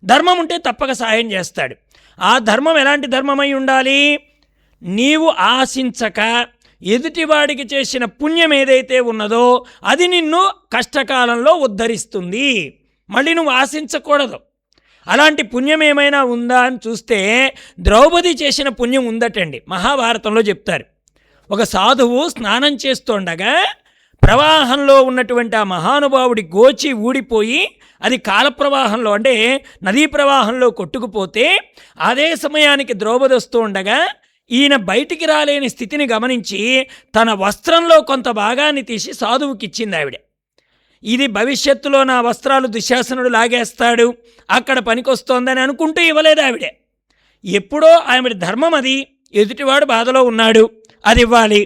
ధర్మం ఉంటే తప్పక సాయం చేస్తాడు. ఆ ధర్మం ఎలాంటి ధర్మమై ఉండాలి? నీవు ఆశించక ఎదుటివాడికి చేసిన పుణ్యం ఏదైతే ఉన్నదో అది నిన్ను కష్టకాలంలో ఉద్ధరిస్తుంది. మళ్ళీ నువ్వు ఆశించకూడదు. అలాంటి పుణ్యం ఏమైనా ఉందా అని చూస్తే ద్రౌపది చేసిన పుణ్యం ఉందటండి. మహాభారతంలో చెప్తారు. ఒక సాధువు స్నానం చేస్తుండగా ప్రవాహంలో ఉన్నటువంటి ఆ మహానుభావుడి గోచి ఊడిపోయి అది కాలప్రవాహంలో అంటే నదీ ప్రవాహంలో కొట్టుకుపోతే అదే సమయానికి ద్రౌపది వస్తూ ఉండగా ఈయన బయటికి రాలేని స్థితిని గమనించి తన వస్త్రంలో కొంత భాగాన్ని తీసి సాధువుకి ఇచ్చింది ఆవిడ. ఇది భవిష్యత్తులో నా వస్త్రాలు దుశ్శాసనుడు లాగేస్తాడు, అక్కడ పనికొస్తోందని అనుకుంటూ ఇవ్వలేదు ఆవిడ. ఎప్పుడో ఆవిడ ధర్మం అది, ఎదుటివాడు బాధలో ఉన్నాడు, అది ఇవ్వాలి.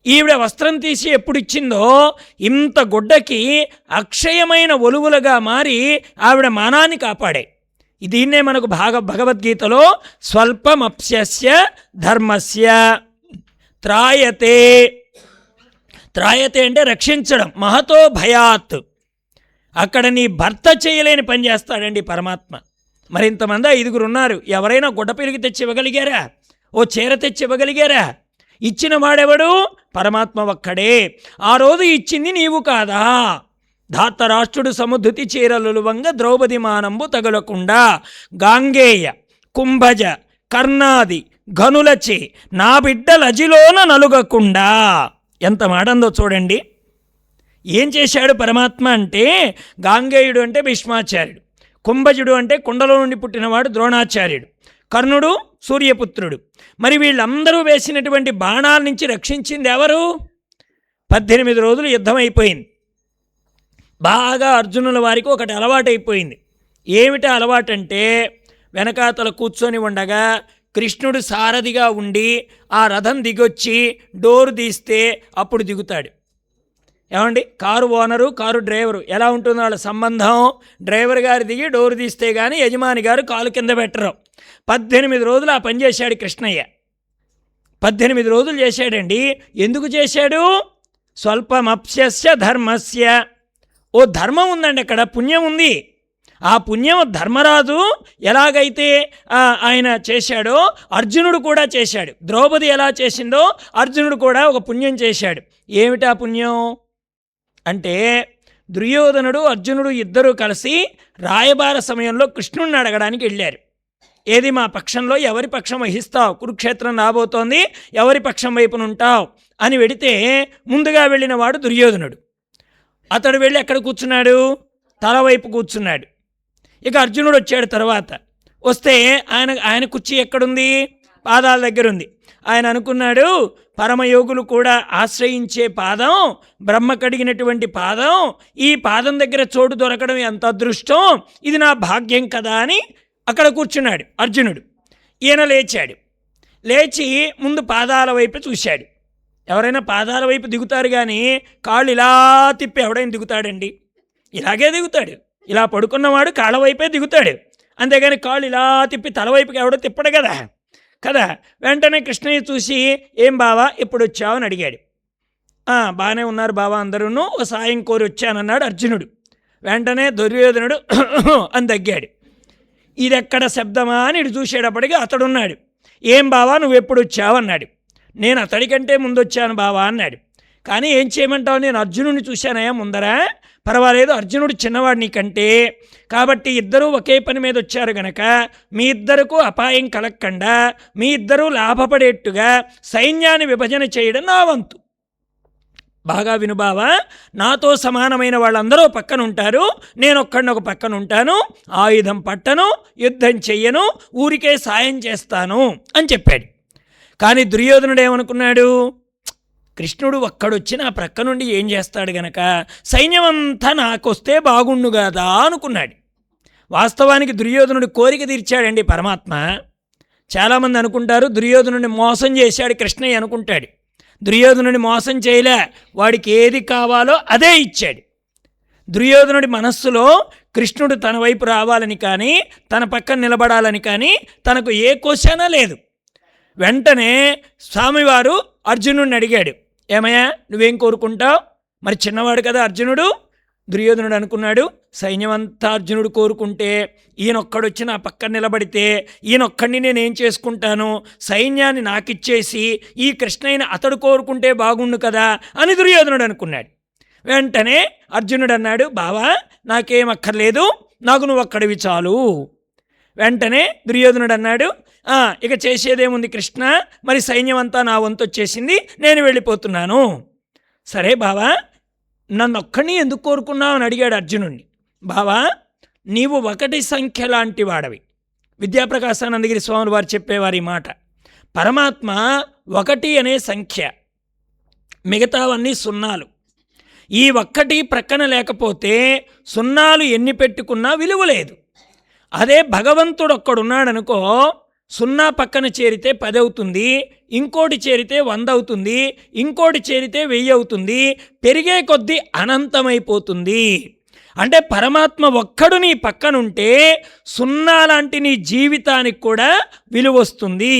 ఈవిడ వస్త్రం తీసి ఎప్పుడు ఇచ్చిందో ఇంత గుడ్డకి అక్షయమైన ఒలువులుగా మారి ఆవిడ మానాన్ని కాపాడే. దీన్నే మనకు భగవద్గీతలో స్వల్పమప్స్య ధర్మస్య త్రాయతే. త్రాయతే అంటే రక్షించడం. మహతో భయాత్. అక్కడ నీ భర్త చేయలేని పని చేస్తాడండి పరమాత్మ. మరింతమంది 5 ఉన్నారు. ఎవరైనా గుడ్డ పెరిగి తెచ్చి ఇవ్వగలిగారా? ఓ చీర తెచ్చి ఇవ్వగలిగారా? ఇచ్చిన వాడెవడు? పరమాత్మ ఒక్కడే. ఆ రోజు ఇచ్చింది నీవు కాదా? ధాతరాష్ట్రుడు సముద్ధృతి చీరలు వంగ ద్రౌపది మానంబు తగులకుండా గాంగేయ కుంభజ కర్ణాది ఘనులచే నా బిడ్డలజిలోన నలుగకుండా. ఎంత మాటందో చూడండి. ఏం చేశాడు పరమాత్మ అంటే, గాంగేయుడు అంటే భీష్మాచార్యుడు, కుంభజుడు అంటే కుండలో నుండి పుట్టినవాడు ద్రోణాచార్యుడు, కర్ణుడు సూర్యపుత్రుడు. మరి వీళ్ళందరూ వేసినటువంటి బాణాల నుంచి రక్షించింది ఎవరు? 18 రోజులు యుద్ధం అయిపోయింది. బాగా అర్జునుల వారికి ఒకటి అలవాటైపోయింది. ఏమిటి అలవాటంటే, వెనకాతల కూర్చొని ఉండగా కృష్ణుడు సారథిగా ఉండి ఆ రథం దిగొచ్చి డోరు తీస్తే అప్పుడు దిగుతాడు. ఏమండి, కారు ఓనరు కారు డ్రైవరు ఎలా ఉంటుందో వాళ్ళ సంబంధం? డ్రైవర్ గారు దిగి డోరు తీస్తే కానీ యజమాని గారు కాలు కింద పెట్టరు. 18 రోజులు ఆ పని చేశాడు కృష్ణయ్య. 18 రోజులు చేశాడండి. ఎందుకు చేశాడు? స్వల్పమప్స్య ధర్మస్య. ఓ ధర్మం ఉందండి, అక్కడ పుణ్యం ఉంది. ఆ పుణ్యం ధర్మరాజు ఎలాగైతే ఆయన చేశాడో అర్జునుడు కూడా చేశాడు. ద్రౌపది ఎలా చేసిందో అర్జునుడు కూడా ఒక పుణ్యం చేశాడు. ఏమిటా పుణ్యం అంటే, దుర్యోధనుడు అర్జునుడు ఇద్దరూ కలిసి రాయబార సమయంలో కృష్ణుడిని అడగడానికి వెళ్ళారు. ఏది మా పక్షంలో ఎవరి పక్షం వహిస్తావు, కురుక్షేత్రం రాబోతోంది, ఎవరి పక్షం వైపున ఉంటావు అని వెడితే ముందుగా వెళ్ళిన వాడు దుర్యోధనుడు. అతడు వెళ్ళి ఎక్కడ కూర్చున్నాడు? తల వైపు కూర్చున్నాడు. ఇక అర్జునుడు వచ్చాడు తర్వాత. వస్తే ఆయన కుర్చీ ఎక్కడుంది? పాదాల దగ్గర ఉంది. ఆయన అనుకున్నాడు, పరమయోగులు కూడా ఆశ్రయించే పాదం, బ్రహ్మ కడిగినటువంటి పాదం, ఈ పాదం దగ్గర చోటు దొరకడం ఎంత అదృష్టం, ఇది నా భాగ్యం కదా అని అక్కడ కూర్చున్నాడు అర్జునుడు. ఈయన లేచాడు. లేచి ముందు పాదాల వైపు చూశాడు. ఎవరైనా పాదాల వైపు దిగుతారు కానీ కాళ్ళు ఇలా తిప్పి ఎవడైనా దిగుతాడండి? ఇలాగే దిగుతాడు. ఇలా పడుకున్నవాడు కాళ్ళ వైపే దిగుతాడు, అంతేగాని కాళ్ళు ఇలా తిప్పి తలవైపుకి ఎవడో తిప్పడు కదా కదా. వెంటనే కృష్ణయ్య చూసి, ఏం బావా ఎప్పుడు వచ్చావు అని అడిగాడు. బాగానే ఉన్నారు బావా అందరూ, ఒక సాయం కోరి వచ్చానన్నాడు అర్జునుడు. వెంటనే దుర్యోధనుడు అని తగ్గాడు. ఇదెక్కడ శబ్దమా అని ఇటు చూసేటప్పటికి అతడున్నాడు. ఏం బావా నువ్వెప్పుడు వచ్చావు అన్నాడు. నేను అతడికంటే ముందు వచ్చాను బావా అన్నాడు. కానీ ఏం చేయమంటావు, నేను అర్జునుడిని చూశానయా ముందరా, పర్వాలేదు అర్జునుడు చిన్నవాడు నీకంటే, కాబట్టి ఇద్దరూ ఒకే పని మీద వచ్చారు గనక మీ ఇద్దరికూ అపాయం కలగకుండా మీ ఇద్దరూ లాభపడేట్టుగా సైన్యాన్ని విభజన చేయడం నా వంతు. బాగా వినుబావా, నాతో సమానమైన వాళ్ళందరూ పక్కన ఉంటారు, నేను ఒక్కడిని ఒక పక్కన ఉంటాను, ఆయుధం పట్టను, యుద్ధం చెయ్యను, ఊరికే సాయం చేస్తాను అని చెప్పాడు. కానీ దుర్యోధనుడు ఏమనుకున్నాడు, కృష్ణుడు ఒక్కడొచ్చి నా ప్రక్క నుండి ఏం చేస్తాడు గనక సైన్యమంతా నాకొస్తే బాగుండు కదా అనుకున్నాడు. వాస్తవానికి దుర్యోధనుడు కోరిక తీర్చాడండి పరమాత్మ. చాలామంది అనుకుంటారు దుర్యోధనుడిని మోసం చేశాడు కృష్ణయ్య అనుకుంటాడు. దుర్యోధనుడిని మోసం చేయలే, వాడికి ఏది కావాలో అదే ఇచ్చాడు. దుర్యోధనుడి మనస్సులో కృష్ణుడు తన వైపు రావాలని కానీ తన పక్కన నిలబడాలని కానీ తనకు ఏ క్వశ్చన్ లేదు. వెంటనే స్వామివారు అర్జునుడిని అడిగాడు, ఏమయ్యా నువ్వేం కోరుకుంటావు? మరి చిన్నవాడు కదా అర్జునుడు. దుర్యోధనుడు అనుకున్నాడు, సైన్యమంతా అర్జునుడు కోరుకుంటే ఈయనొక్కడొచ్చి నా పక్కన నిలబడితే ఈయనొక్కడిని నేనేం చేసుకుంటాను, సైన్యాన్ని నాకిచ్చేసి ఈ కృష్ణయ్యని అతడు కోరుకుంటే బాగుండు కదా అని దుర్యోధనుడు అనుకున్నాడు. వెంటనే అర్జునుడు అన్నాడు, బావా నాకేం అక్కర్లేదు, నాకు నువ్వు అక్కడివి చాలు. వెంటనే దుర్యోధనుడు అన్నాడు, ఇక చేసేదేముంది కృష్ణ, మరి సైన్యం అంతా నా వంతు వచ్చేసింది, నేను వెళ్ళిపోతున్నాను. సరే బావా నన్ను ఒక్కడిని ఎందుకు కోరుకున్నావు అని అడిగాడు అర్జునుడిని. బావా నీవు ఒకటి సంఖ్య లాంటి వాడవి. విద్యాప్రకాశానందగిరి స్వామి వారు చెప్పేవారు ఈ మాట. పరమాత్మ ఒకటి అనే సంఖ్య, మిగతావన్నీ సున్నాలు. ఈ ఒక్కటి ప్రక్కన లేకపోతే సున్నాలు ఎన్ని పెట్టుకున్నా విలువ లేదు. అదే భగవంతుడు ఒక్కడున్నాడనుకో, సున్నా పక్కన చేరితే 10 అవుతుంది, ఇంకోటి చేరితే 100 అవుతుంది, ఇంకోటి చేరితే 1000 అవుతుంది, పెరిగే కొద్దీ అనంతమైపోతుంది. అంటే పరమాత్మ ఒక్కడు నీ పక్కనుంటే సున్నా లాంటి నీ జీవితానికి కూడా విలువ వస్తుంది.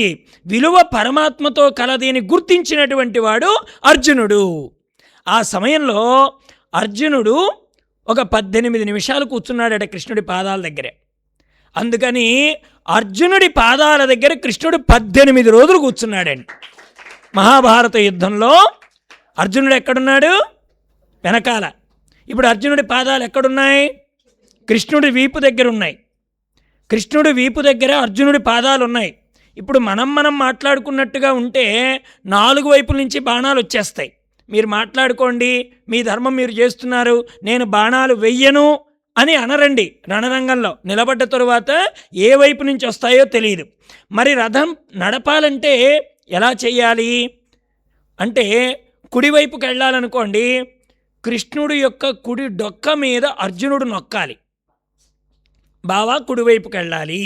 విలువ పరమాత్మతో కలదని గుర్తించినటువంటి వాడు అర్జునుడు. ఆ సమయంలో అర్జునుడు ఒక 18 నిమిషాలు కూర్చున్నాడట కృష్ణుడి పాదాల దగ్గరే. అందుకని అర్జునుడి పాదాల దగ్గర కృష్ణుడు 18 రోజులు కూర్చున్నాడండి. మహాభారత యుద్ధంలో అర్జునుడు ఎక్కడున్నాడు? వెనకాల. ఇప్పుడు అర్జునుడి పాదాలు ఎక్కడున్నాయి? కృష్ణుడి వీపు దగ్గర ఉన్నాయి. కృష్ణుడి వీపు దగ్గర అర్జునుడి పాదాలు ఉన్నాయి. ఇప్పుడు మనం మాట్లాడుకున్నట్టుగా ఉంటే 4 వైపుల నుంచి బాణాలు వచ్చేస్తాయి. మీరు మాట్లాడుకోండి, మీ ధర్మం మీరు చేస్తున్నారు, నేను బాణాలు వెయ్యను అని అనరండి. రణరంగంలో నిలబడ్డ తరువాత ఏ వైపు నుంచి వస్తాయో తెలియదు. మరి రథం నడపాలంటే ఎలా చేయాలి అంటే, కుడివైపుకి వెళ్ళాలనుకోండి, కృష్ణుడి యొక్క కుడి డొక్క మీద అర్జునుడు నొక్కాలి, బావా కుడివైపుకి వెళ్ళాలి.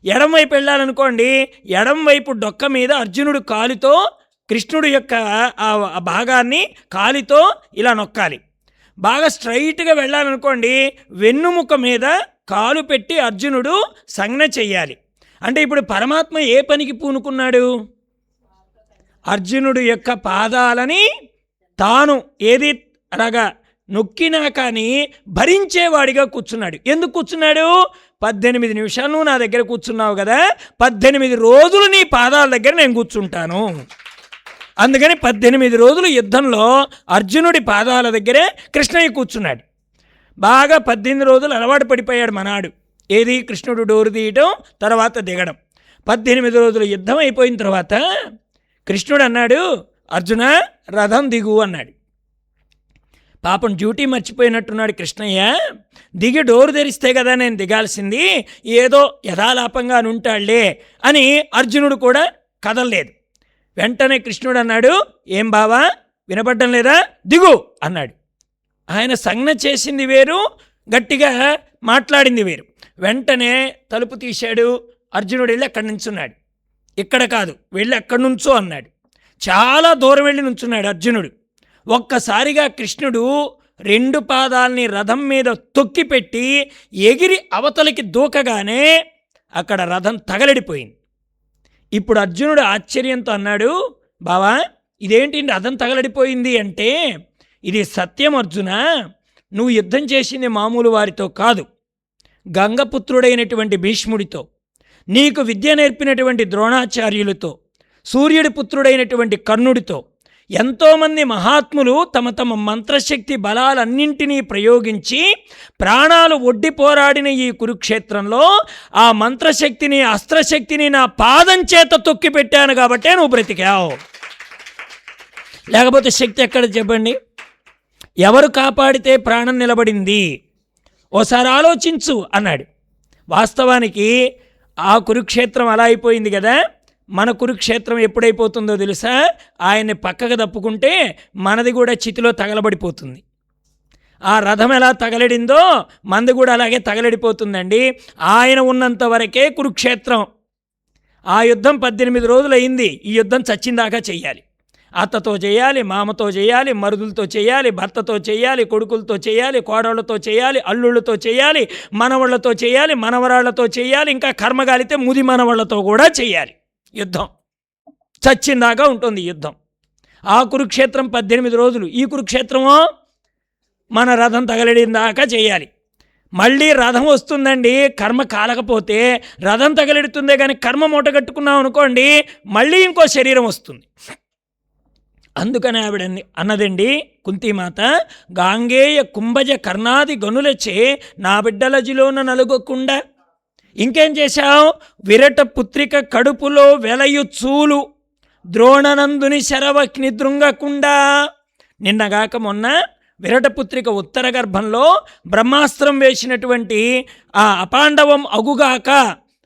ఎడం వైపు వెళ్ళాలనుకోండి, ఎడం వైపు డొక్క మీద అర్జునుడు కాలుతో కృష్ణుడి యొక్క ఆ భాగాన్ని కాలితో ఇలా నొక్కాలి. బాగా స్ట్రైట్గా వెళ్ళాలనుకోండి, వెన్నుముక మీద కాలు పెట్టి అర్జునుడు సంజ్ఞ చెయ్యాలి. అంటే ఇప్పుడు పరమాత్మ ఏ పనికి పూనుకున్నాడు? అర్జునుడు యొక్క పాదాలని తాను ఏది అలాగా నొక్కినా కానీ భరించేవాడిగా కూర్చున్నాడు. ఎందుకు కూర్చున్నాడు? 18 నిమిషాలు నువ్వు నా దగ్గర కూర్చున్నావు కదా, 18 రోజులు నీ పాదాల దగ్గర నేను కూర్చుంటాను. అందుకని 18 రోజులు యుద్ధంలో అర్జునుడి పాదాల దగ్గరే కృష్ణయ్య కూర్చున్నాడు. బాగా 18 రోజులు అలవాటు పడిపోయాడు మనాడు. ఏది? కృష్ణుడు డోరు తీయటం, తర్వాత దిగడం. 18 రోజులు యుద్ధం అయిపోయిన తర్వాత కృష్ణుడు అన్నాడు, అర్జున రథం దిగు అన్నాడు. పాపం డ్యూటీ మర్చిపోయినట్టున్నాడు కృష్ణయ్య. దిగి డోరు తెరిస్తే కదా నేను దిగాల్సింది, ఏదో యథాలాపంగా ఉంటాళ్లే అని అర్జునుడు కూడా కదలలేదు. వెంటనే కృష్ణుడు అన్నాడు, ఏం బావా వినపడ్డం లేదా, దిగు అన్నాడు. ఆయన సంజ్ఞ చేసింది వేరు, గట్టిగా మాట్లాడింది వేరు. వెంటనే తలుపు తీశాడు. అర్జునుడు వెళ్ళి అక్కడి నుంచున్నాడు. ఇక్కడ కాదు, వెళ్ళి అక్కడి నుంచో అన్నాడు. చాలా దూరం వెళ్ళి నుంచున్నాడు అర్జునుడు. ఒక్కసారిగా కృష్ణుడు 2 పాదాలని రథం మీద తొక్కిపెట్టి ఎగిరి అవతలికి దూకగానే అక్కడ రథం తగలడిపోయింది. ఇప్పుడు అర్జునుడు ఆశ్చర్యంతో అన్నాడు, బావా ఇదేంటి రథం తగలడిపోయింది అంటే, ఇది సత్యం అర్జున, నువ్వు యుద్ధం చేసింది మామూలు వారితో కాదు, గంగపుత్రుడైనటువంటి భీష్ముడితో, నీకు విద్య నేర్పినటువంటి ద్రోణాచార్యులతో, సూర్యుడి పుత్రుడైనటువంటి కర్ణుడితో, ఎంతోమంది మహాత్ములు తమ తమ మంత్రశక్తి బలాలన్నింటినీ ప్రయోగించి ప్రాణాలు ఒడ్డి పోరాడిన ఈ కురుక్షేత్రంలో ఆ మంత్రశక్తిని, అస్త్రశక్తిని నా పాదం చేత తొక్కి పెట్టాను కాబట్టే నువ్వు బ్రతికావు. లేకపోతే శక్తి ఎక్కడ చెప్పండి? ఎవరు కాపాడితే ప్రాణం నిలబడింది? ఓసారి ఆలోచించు అన్నాడు. వాస్తవానికి ఆ కురుక్షేత్రం అలా అయిపోయింది కదా. మన కురుక్షేత్రం ఎప్పుడైపోతుందో తెలుసా? ఆయన్ని పక్కకు తప్పుకుంటే మనది కూడా చితిలో తగలబడిపోతుంది. ఆ రథం ఎలా తగలడిందో మనది కూడా అలాగే తగలడిపోతుందండి. ఆయన ఉన్నంత వరకే కురుక్షేత్రం. ఆ యుద్ధం 18 రోజులు అయింది. ఈ యుద్ధం చచ్చిందాకా చెయ్యాలి. అత్తతో చేయాలి, మామతో చేయాలి, మరుదులతో చేయాలి, భర్తతో చేయాలి, కొడుకులతో చేయాలి, కోడళ్లతో చేయాలి, అల్లుళ్ళతో చేయాలి, మనవళ్లతో చేయాలి, మనవరాళ్లతో చేయాలి, ఇంకా కర్మగాలితే ముది మనవళ్లతో కూడా చేయాలి. యుద్ధం చచ్చిందాకా ఉంటుంది యుద్ధం. ఆ కురుక్షేత్రం 18 రోజులు. ఈ కురుక్షేత్రమో మన రథం తగలడిందాకా చేయాలి. మళ్ళీ రథం వస్తుందండి. కర్మ కాలకపోతే రథం తగలెడుతుందే కానీ కర్మ మూట కట్టుకున్నాం అనుకోండి, మళ్ళీ ఇంకో శరీరం వస్తుంది. అందుకని ఆవిడ అన్నదండి కుంతీమాత, గాంగేయ కుంభజ కర్ణాది గనులచే నా బిడ్డలజిలోన నలుగకుండా ఇంకేం చేశావు? విరట పుత్రిక కడుపులో వెలయు చూలు ద్రోణనందుని శరవక్ని దృంగకుండా. నిన్నగాక మొన్న విరటపుత్రిక ఉత్తర గర్భంలో బ్రహ్మాస్త్రం వేసినటువంటి ఆ అపాండవం అగుగాక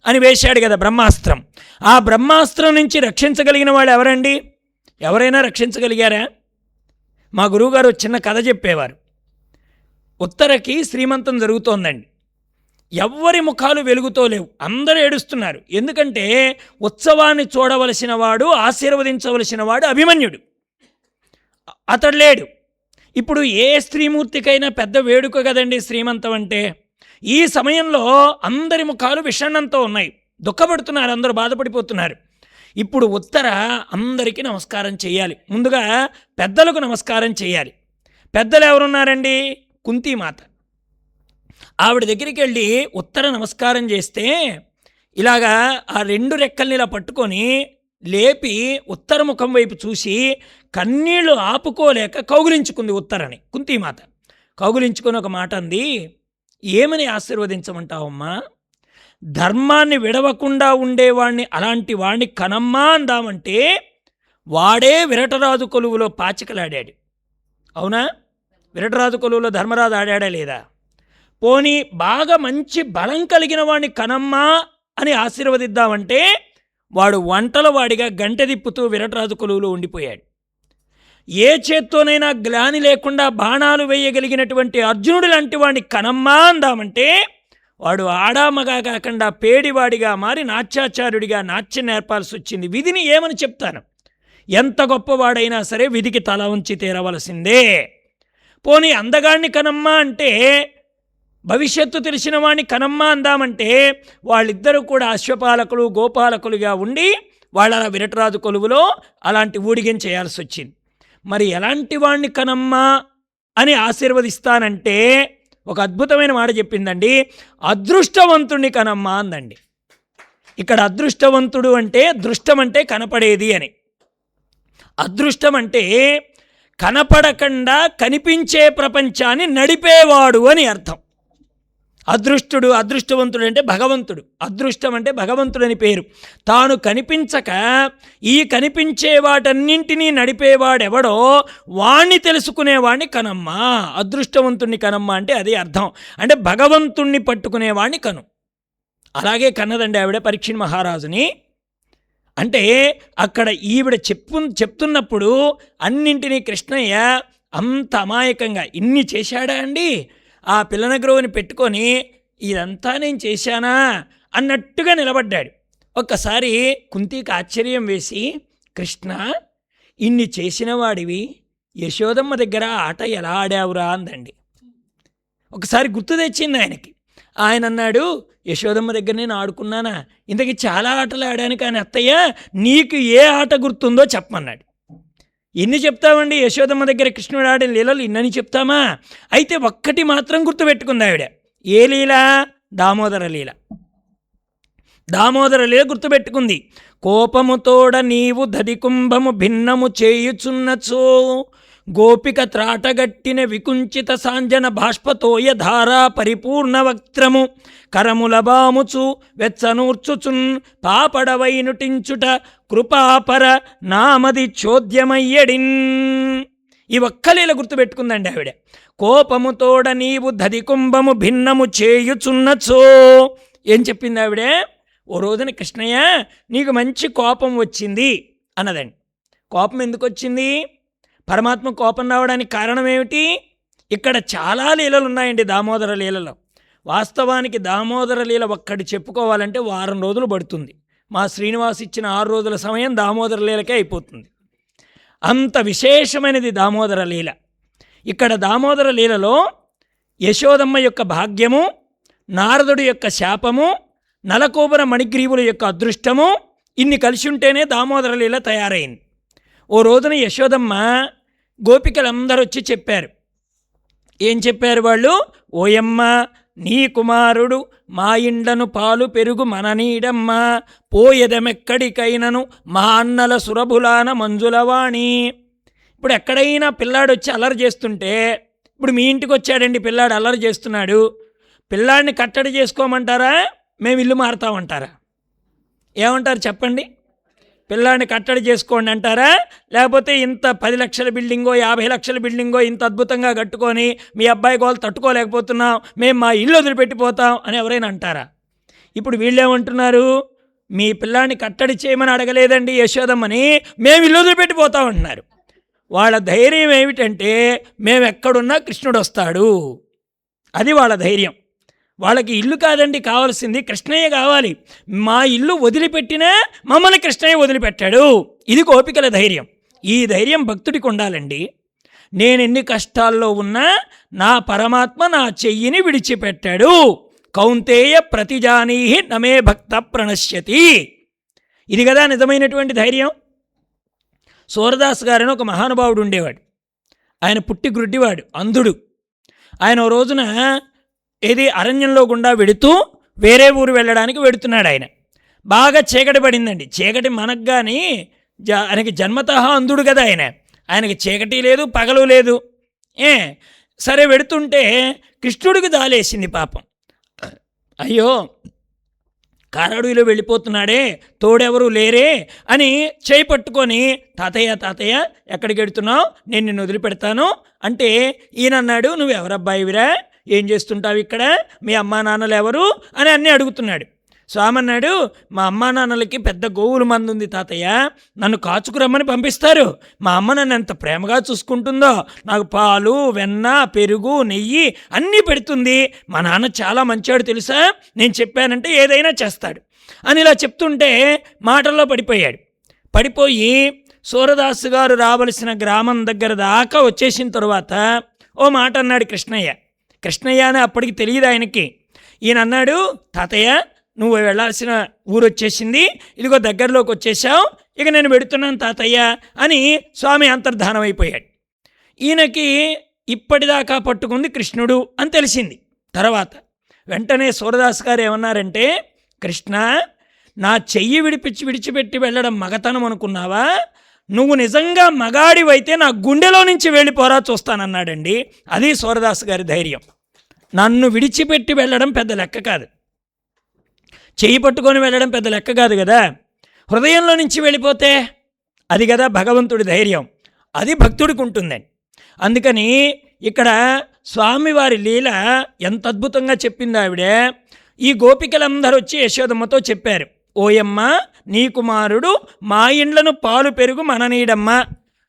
అని వేశాడు కదా బ్రహ్మాస్త్రం. ఆ బ్రహ్మాస్త్రం నుంచి రక్షించగలిగిన వాళ్ళు ఎవరండి? ఎవరైనా రక్షించగలిగారా? మా గురువుగారు చిన్న కథ చెప్పేవారు. ఉత్తరకి శ్రీమంతం జరుగుతోందండి. ఎవ్వరి ముఖాలు వెలుగుతో లేవు, అందరూ ఏడుస్తున్నారు. ఎందుకంటే ఉత్సవాన్ని చూడవలసిన వాడు, ఆశీర్వదించవలసిన వాడు అభిమన్యుడు, అతడు లేడు. ఇప్పుడు ఏ స్త్రీమూర్తికైనా పెద్ద వేడుక కదండి శ్రీమంతం అంటే. ఈ సమయంలో అందరి ముఖాలు విషణంతో ఉన్నాయి, దుఃఖపడుతున్నారు, అందరూ బాధపడిపోతున్నారు. ఇప్పుడు ఉత్తర అందరికీ నమస్కారం చేయాలి. ముందుగా పెద్దలకు నమస్కారం చేయాలి. పెద్దలు ఎవరున్నారండి? కుంతీమాత. ఆవిడ దగ్గరికి వెళ్ళి ఉత్తర నమస్కారం చేస్తే ఇలాగా ఆ 2 రెక్కల్ని ఇలా పట్టుకొని లేపి ఉత్తర ముఖం వైపు చూసి కన్నీళ్లు ఆపుకోలేక కౌగులించుకుంది ఉత్తరని. కుంతీమాత కౌగులించుకొని ఒక మాట అంది, ఏమని ఆశీర్వదించమంటావమ్మా? ధర్మాన్ని విడవకుండా ఉండేవాణ్ణి, అలాంటి వాణ్ణి కనమ్మా అందామంటే వాడే విరటరాజు కొలువులో పాచికలాడాడు. అవునా? విరటరాజు కొలువులో ధర్మరాజు ఆడాడా లేదా? పోనీ బాగా మంచి బలం కలిగిన వాడిని కనమ్మా అని ఆశీర్వదిద్దామంటే వాడు వంటల వాడిగా గంట తిప్పుతూ విరటరాజు కొలువులో ఉండిపోయాడు. ఏ చేత్తోనైనా గ్లాని లేకుండా బాణాలు వేయగలిగినటువంటి అర్జునుడు లాంటి వాడిని కనమ్మా అందామంటే వాడు ఆడామగా కాకుండా పేడివాడిగా మారి నాట్యాచార్యుడిగా నాట్యం నేర్పాల్సి వచ్చింది. విధిని ఏమని చెప్తాను? ఎంత గొప్పవాడైనా సరే విధికి తల ఉంచి తీరవలసిందే. పోనీ అందగాడిని కనమ్మా అంటే, భవిష్యత్తు తెలిసిన వాడిని కనమ్మా అందామంటే వాళ్ళిద్దరూ కూడా అశ్వపాలకులు గోపాలకులుగా ఉండి వాళ్ళ విరటరాజు కొలువులో అలాంటి ఊడిగం చేయాల్సి వచ్చింది. మరి ఎలాంటి వాడిని కనమ్మా అని ఆశీర్వదిస్తానంటే ఒక అద్భుతమైన మాట చెప్పిందండి, అదృష్టవంతుణ్ణి కనమ్మా అందండి. ఇక్కడ అదృష్టవంతుడు అంటే దృష్టం అంటే కనపడేది అని. అదృష్టం అంటే కనపడకుండా కనిపించే ప్రపంచాన్ని నడిపేవాడు అని అర్థం. అదృష్టుడు, అదృష్టవంతుడు అంటే భగవంతుడు. అదృష్టం అంటే భగవంతుడని పేరు. తాను కనిపించక ఈ కనిపించే వాటన్నింటినీ నడిపేవాడెవడో వాణ్ణి తెలుసుకునేవాడిని కనమ్మా. అదృష్టవంతుణ్ణి కనమ్మా అంటే అదే అర్థం. అంటే భగవంతుణ్ణి పట్టుకునేవాడిని కను. అలాగే కన్నదండి ఆవిడ పరీక్షిత్ మహారాజుని. అంటే అక్కడ ఈవిడ చెప్తున్నప్పుడు అన్నింటినీ కృష్ణయ్య అంత అమాయకంగా ఇన్ని చేశాడా అండి, ఆ పిల్లనగ్రోవుని పెట్టుకొని ఇదంతా నేను చేశానా అన్నట్టుగా నిలబడ్డాడు. ఒక్కసారి కుంతికి ఆశ్చర్యం వేసి, కృష్ణ ఇన్ని చేసిన వాడివి యశోదమ్మ దగ్గర ఆట ఎలా ఆడావురా అందండి. ఒకసారి గుర్తు తెచ్చింది ఆయనకి. ఆయన అన్నాడు, యశోదమ్మ దగ్గర నేను ఆడుకున్నానా, ఇంతకీ చాలా ఆటలు ఆడాను, కానీ అత్తయ్య నీకు ఏ ఆట గుర్తుందో చెప్పమన్నాడు. ఎన్ని చెప్తామండి యశోదమ్మ దగ్గర కృష్ణుడు ఆడిన లీలలు ఇన్నని చెప్తామా? అయితే ఒక్కటి మాత్రం గుర్తుపెట్టుకుంది ఆవిడ. ఏ లీల? దామోదర లీల. దామోదర లీల గుర్తుపెట్టుకుంది. కోపముతోడ నీవు దదికుంభము భిన్నము చేయుచున్నచో గోపిక త్రాటగట్టిన వికుంచిత సాంజన బాష్పతోయ ధారా పరిపూర్ణ వక్త్రము కరముల బాముచు వెచ్చనూర్చుచున్ పాపడవైనుటించుట కృపాపర నామది చోద్యమయ్యడిన్. ఈ ఒక్కలీల గుర్తుపెట్టుకుందండి ఆవిడ. కోపముతోడ నీవు దదికుంభము భిన్నము చేయుచున్నచో. ఏం చెప్పింది ఆవిడ? ఓ రోజున కృష్ణయ్య నీకు మంచి కోపం వచ్చింది అన్నదండి. కోపం ఎందుకు వచ్చింది? పరమాత్మ కోపం రావడానికి కారణం ఏమిటి? ఇక్కడ చాలా లీలలు ఉన్నాయండి దామోదర లీలలో. వాస్తవానికి దామోదర లీల ఒక్కటి చెప్పుకోవాలంటే వారం రోజులు పడుతుంది. మా శ్రీనివాస్ ఇచ్చిన 6 రోజుల సమయం దామోదర లీలకే అయిపోతుంది. అంత విశేషమైనది దామోదర లీల. ఇక్కడ దామోదర లీలలో యశోదమ్మ యొక్క భాగ్యము, నారదుడి యొక్క శాపము, నలకోబర మణిగ్రీవుల యొక్క అదృష్టము ఇన్ని కలిసి ఉంటేనే దామోదర లీల తయారైంది. ఓ రోజున యశోదమ్మ గోపికలందరూ వచ్చి చెప్పారు. ఏం చెప్పారు వాళ్ళు? ఓయమ్మ నీ కుమారుడు మా ఇండను పాలు పెరుగు మననీడమ్మ పోయెదమెక్కడికైనను మా అన్నల సురభులాన మంజులవాణి. ఇప్పుడు ఎక్కడైనా పిల్లాడు వచ్చి అల్లరి చేస్తుంటే, ఇప్పుడు మీ ఇంటికి వచ్చాడండి పిల్లాడు అల్లరి చేస్తున్నాడు, పిల్లాడిని కట్టడి చేసుకోమంటారా, మేము ఇల్లు మారుతామంటారా? ఏమంటారు చెప్పండి? పిల్లాడిని కట్టడి చేసుకోండి అంటారా? లేకపోతే ఇంత 10 లక్షల బిల్డింగో 50 లక్షల బిల్డింగో ఇంత అద్భుతంగా కట్టుకొని మీ అబ్బాయి గోలు తట్టుకోలేకపోతున్నాం, మేము మా ఇల్లు వదిలిపెట్టిపోతాం అని ఎవరైనా అంటారా? ఇప్పుడు వీళ్ళేమంటున్నారు? మీ పిల్లాడిని కట్టడి చేయమని అడగలేదండి యశోదమ్మని, మేము ఇల్లు వదిలిపెట్టిపోతాం అంటున్నారు. వాళ్ళ ధైర్యం ఏమిటంటే మేము ఎక్కడున్నా కృష్ణుడు వస్తాడు, అది వాళ్ళ ధైర్యం. వాళ్ళకి ఇల్లు కాదండి కావాల్సింది, కృష్ణయ్య కావాలి. మా ఇల్లు వదిలిపెట్టినా మమ్మల్ని కృష్ణయ్య వదిలిపెట్టాడు. ఇది గోపికల ధైర్యం. ఈ ధైర్యం భక్తుడికి ఉండాలండి. నేను ఎన్ని కష్టాల్లో ఉన్నా నా పరమాత్మ నా చెయ్యిని విడిచిపెట్టాడు. కౌంతేయ ప్రతిజానీహి నమే భక్త ప్రణశ్యతి. ఇది కదా నిజమైనటువంటి ధైర్యం. సూరదాస్ గారని ఒక మహానుభావుడు ఉండేవాడు. ఆయన పుట్టి గ్రుడ్డివాడు, అంధుడు. ఆయన ఓ రోజున అరణ్యంలో గుండా వెడుతూ వేరే ఊరు వెళ్ళడానికి వెడుతున్నాడు. ఆయన బాగా చీకటి పడిందండి. చీకటి మనకు కానీ ఆయనకి జన్మతః అంధుడు కదా, ఆయనకి చీకటి లేదు పగలు లేదు. సరే వెడుతుంటే కృష్ణుడికి దాలేసింది పాపం. అయ్యో కారాడులో వెళ్ళిపోతున్నాడే, తోడెవరు లేరే అని చేయి పట్టుకొని, తాతయ్య తాతయ్య ఎక్కడికి వెడుతున్నావు, నేను నిన్ను వదిలిపెడతాను అంటే ఈయన అన్నాడు, నువ్వు ఎవరబ్బాయివిరా, ఏం చేస్తుంటావు ఇక్కడ, మీ అమ్మా నాన్నలు ఎవరు అని అన్నీ అడుగుతున్నాడు. స్వామి అన్నాడు, మా అమ్మా నాన్నలకి పెద్ద గోవుల మంది ఉంది తాతయ్య, నన్ను కాచుకురమ్మని పంపిస్తారు. మా అమ్మ నన్ను ఎంత ప్రేమగా చూసుకుంటుందో, నాకు పాలు వెన్న పెరుగు నెయ్యి అన్నీ పెడుతుంది. మా నాన్న చాలా మంచివాడు తెలుసా, నేను చెప్పానంటే ఏదైనా చేస్తాడు అని ఇలా చెప్తుంటే మాటల్లో పడిపోయాడు. పడిపోయి సూరదాసు గారు రావలసిన గ్రామం దగ్గర దాకా వచ్చేసిన తరువాత ఓ మాట అన్నాడు కృష్ణయ్య. కృష్ణయ్య అని అప్పటికి తెలియదు ఆయనకి. ఈయన అన్నాడు, తాతయ్య నువ్వు వెళ్ళాల్సిన ఊరు వచ్చేసింది, ఇదిగో దగ్గరలోకి వచ్చేసావు, ఇక నేను పెడుతున్నాను తాతయ్య అని స్వామి అంతర్ధానం అయిపోయాడు. ఈయనకి ఇప్పటిదాకా పట్టుకుంది కృష్ణుడు అని తెలిసింది. తర్వాత వెంటనే సూరదాస్ గారు ఏమన్నారంటే, కృష్ణ నా చెయ్యి విడిచిపెట్టి వెళ్ళడం మగతనం అనుకున్నావా, నువ్వు నిజంగా మగాడివైతే నా గుండెలో నుంచి వెళ్ళిపోరా చూస్తానన్నాడండి. అది సూరదాస్ గారి ధైర్యం. నన్ను విడిచిపెట్టి వెళ్ళడం పెద్ద లెక్క కాదు, చెయ్యి పట్టుకొని వెళ్ళడం పెద్ద లెక్క కాదు కదా, హృదయంలో నుంచి వెళ్ళిపోతే అది కదా భగవంతుడి ధైర్యం. అది భక్తుడికి ఉంటుందండి. అందుకని ఇక్కడ స్వామివారి లీల ఎంత అద్భుతంగా చెప్పింది ఆవిడ. ఈ గోపికలందరూ వచ్చి యశోదమ్మతో చెప్పారు, ఓయమ్మ నీ కుమారుడు మా ఇండ్లను పాలు పెరుగు మననీడమ్మా,